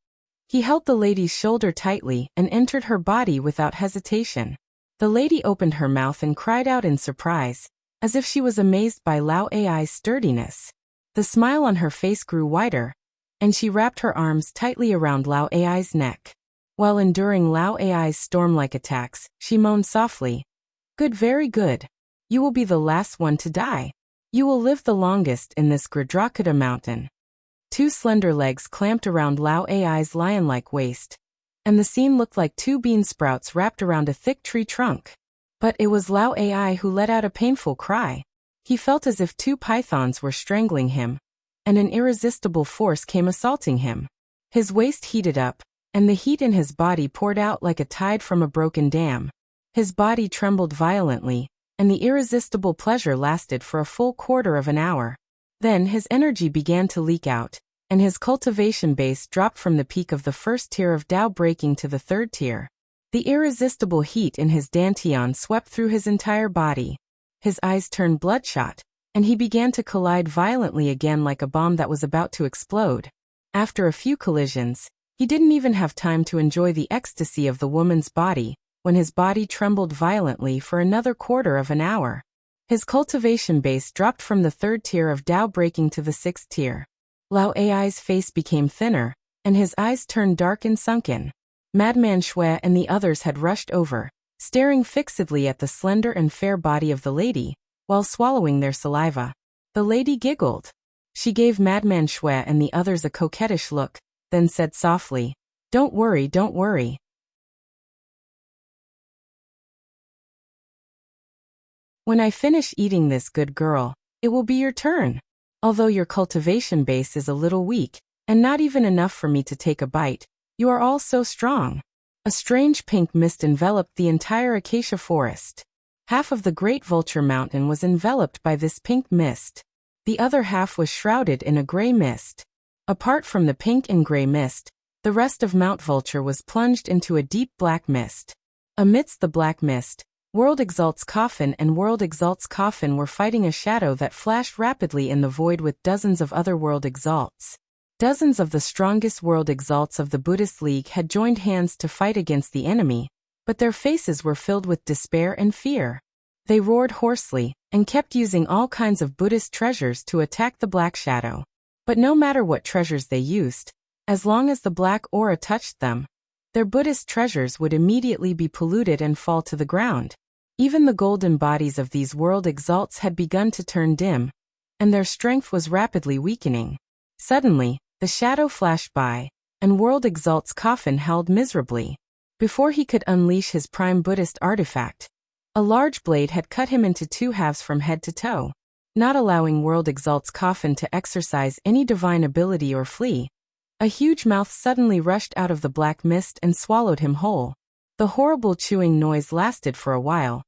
He held the lady's shoulder tightly and entered her body without hesitation. The lady opened her mouth and cried out in surprise, as if she was amazed by Lao Ai's sturdiness. The smile on her face grew wider, and she wrapped her arms tightly around Lao Ai's neck. While enduring Lao Ai's storm-like attacks, she moaned softly, "Good, very good. You will be the last one to die. You will live the longest in this Gradrakata mountain." Two slender legs clamped around Lao Ai's lion-like waist, and the scene looked like two bean sprouts wrapped around a thick tree trunk. But it was Lao Ai who let out a painful cry. He felt as if two pythons were strangling him, and an irresistible force came assaulting him. His waist heated up, and the heat in his body poured out like a tide from a broken dam. His body trembled violently, and the irresistible pleasure lasted for a full quarter of an hour. Then his energy began to leak out, and his cultivation base dropped from the peak of the first tier of Tao breaking to the third tier. The irresistible heat in his dantian swept through his entire body. His eyes turned bloodshot, and he began to collide violently again like a bomb that was about to explode. After a few collisions, he didn't even have time to enjoy the ecstasy of the woman's body, when his body trembled violently for another quarter of an hour. His cultivation base dropped from the third tier of Tao breaking to the sixth tier. Lao Ai's face became thinner, and his eyes turned dark and sunken. Madman Shui and the others had rushed over, staring fixedly at the slender and fair body of the lady, while swallowing their saliva. The lady giggled. She gave Madman Shui and the others a coquettish look, then said softly, "Don't worry, don't worry. When I finish eating this good girl, it will be your turn. Although your cultivation base is a little weak, and not even enough for me to take a bite, you are all so strong." A strange pink mist enveloped the entire acacia forest. Half of the Great Vulture Mountain was enveloped by this pink mist. The other half was shrouded in a gray mist. Apart from the pink and gray mist, the rest of Mount Vulture was plunged into a deep black mist. Amidst the black mist, World Exalt's coffin and World Exalt's coffin were fighting a shadow that flashed rapidly in the void with dozens of other World Exalts. Dozens of the strongest World Exalts of the Buddhist League had joined hands to fight against the enemy, but their faces were filled with despair and fear. They roared hoarsely, and kept using all kinds of Buddhist treasures to attack the black shadow. But no matter what treasures they used, as long as the black aura touched them, their Buddhist treasures would immediately be polluted and fall to the ground. Even the golden bodies of these World Exalts had begun to turn dim, and their strength was rapidly weakening. Suddenly, the shadow flashed by, and World Exalt's coffin howled miserably. Before he could unleash his prime Buddhist artifact, a large blade had cut him into two halves from head to toe. Not allowing World Exalt's coffin to exercise any divine ability or flee, a huge mouth suddenly rushed out of the black mist and swallowed him whole. The horrible chewing noise lasted for a while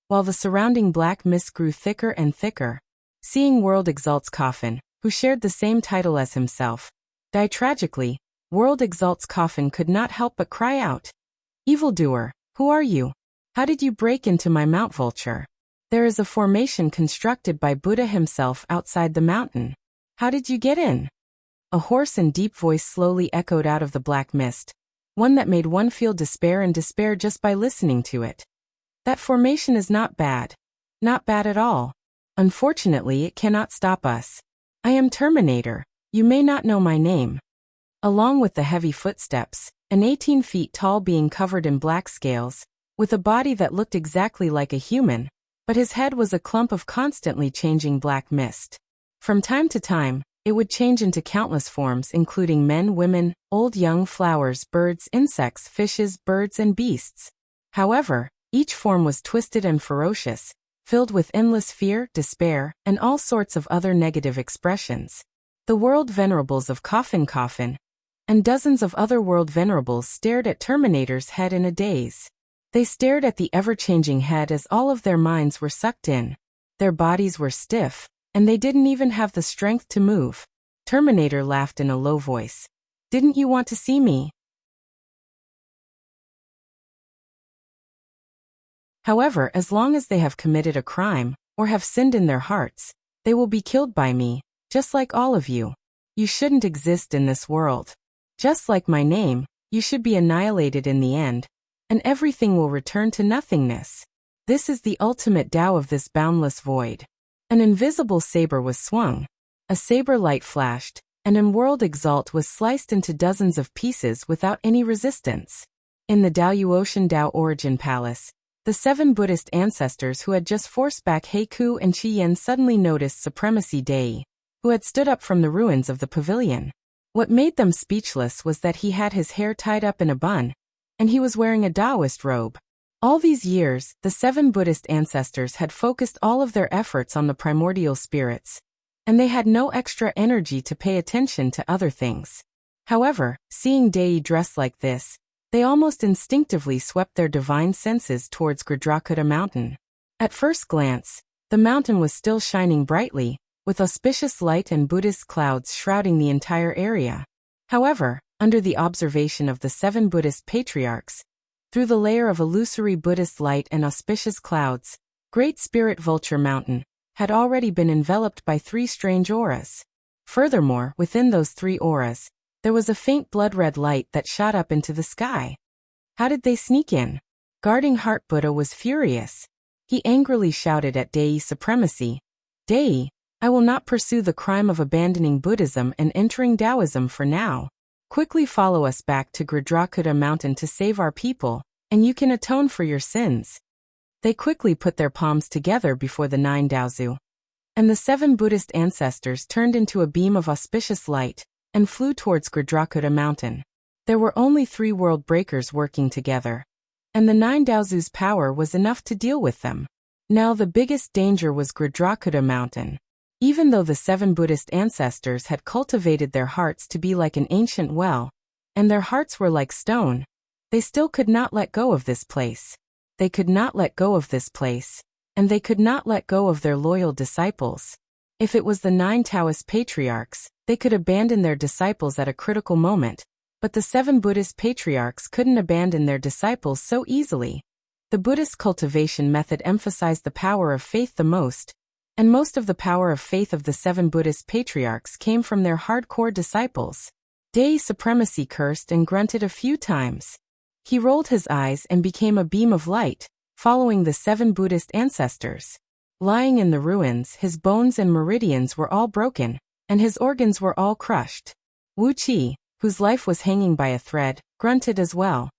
the surrounding black mist grew thicker and thicker. Seeing World Exalt's coffin, who shared the same title as himself, die tragically, World Exalt's coffin could not help but cry out, "Evildoer, who are you? How did you break into my Mount Vulture? There is a formation constructed by Buddha himself outside the mountain. How did you get in?" A hoarse and deep voice slowly echoed out of the black mist, one that made one feel despair and despair just by listening to it. "That formation is not bad. Not bad at all. Unfortunately, it cannot stop us. I am Terminator. You may not know my name." Along with the heavy footsteps, an 18 feet tall being covered in black scales, with a body that looked exactly like a human, but his head was a clump of constantly changing black mist. From time to time, it would change into countless forms including men, women, old, young, flowers, birds, insects, fishes, birds, and beasts. However, each form was twisted and ferocious, filled with endless fear, despair, and all sorts of other negative expressions. The world venerables of Coffin and dozens of other world venerables stared at Terminator's head in a daze. They stared at the ever-changing head as all of their minds were sucked in. Their bodies were stiff, and they didn't even have the strength to move. Terminator laughed in a low voice. "Didn't you want to see me? However, as long as they have committed a crime, or have sinned in their hearts, they will be killed by me, just like all of you. You shouldn't exist in this world. Just like my name, you should be annihilated in the end, and everything will return to nothingness. This is the ultimate Tao of this boundless void." An invisible saber was swung. A saber light flashed, and an world exalt was sliced into dozens of pieces without any resistance. In the Daoyuotian Tao Origin Palace, the 7 Buddhist ancestors who had just forced back Heiku and Chiyen suddenly noticed Supremacy Dei, who had stood up from the ruins of the pavilion. What made them speechless was that he had his hair tied up in a bun, and he was wearing a Taoist robe. All these years, the 7 Buddhist ancestors had focused all of their efforts on the primordial spirits, and they had no extra energy to pay attention to other things. However, seeing Dei dressed like this, they almost instinctively swept their divine senses towards Gradrakuta Mountain. At first glance, the mountain was still shining brightly, with auspicious light and Buddhist clouds shrouding the entire area. However, under the observation of the 7 Buddhist patriarchs, through the layer of illusory Buddhist light and auspicious clouds, Great Spirit Vulture Mountain had already been enveloped by 3 strange auras. Furthermore, within those 3 auras, there was a faint blood-red light that shot up into the sky. How did they sneak in? Guarding Heart Buddha was furious. He angrily shouted at Dei's supremacy, "Dei, I will not pursue the crime of abandoning Buddhism and entering Taoism for now. Quickly follow us back to Gradrakuta Mountain to save our people, and you can atone for your sins." They quickly put their palms together before the 9 Daozu, and the 7 Buddhist ancestors turned into a beam of auspicious light and flew towards Gradrakuta Mountain. There were only 3 world breakers working together, and the 9 Daozu's power was enough to deal with them. Now the biggest danger was Gradrakuta Mountain. Even though the 7 Buddhist ancestors had cultivated their hearts to be like an ancient well, and their hearts were like stone, they still could not let go of this place. They could not let go of this place, and they could not let go of their loyal disciples. If it was the 9 Taoist patriarchs, they could abandon their disciples at a critical moment, but the 7 Buddhist patriarchs couldn't abandon their disciples so easily. The Buddhist cultivation method emphasized the power of faith the most, and most of the power of faith of the 7 Buddhist patriarchs came from their hardcore disciples. Dei's supremacy cursed and grunted a few times. He rolled his eyes and became a beam of light, following the 7 Buddhist ancestors. Lying in the ruins, his bones and meridians were all broken, and his organs were all crushed. Wuxia, whose life was hanging by a thread, grunted as well.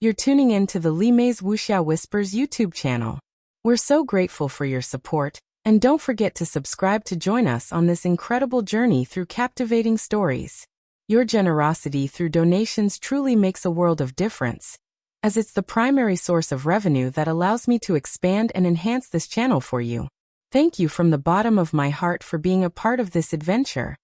You're tuning in to the Li Mei's Wuxia Whispers YouTube channel. We're so grateful for your support, and don't forget to subscribe to join us on this incredible journey through captivating stories. Your generosity through donations truly makes a world of difference, as it's the primary source of revenue that allows me to expand and enhance this channel for you. Thank you from the bottom of my heart for being a part of this adventure.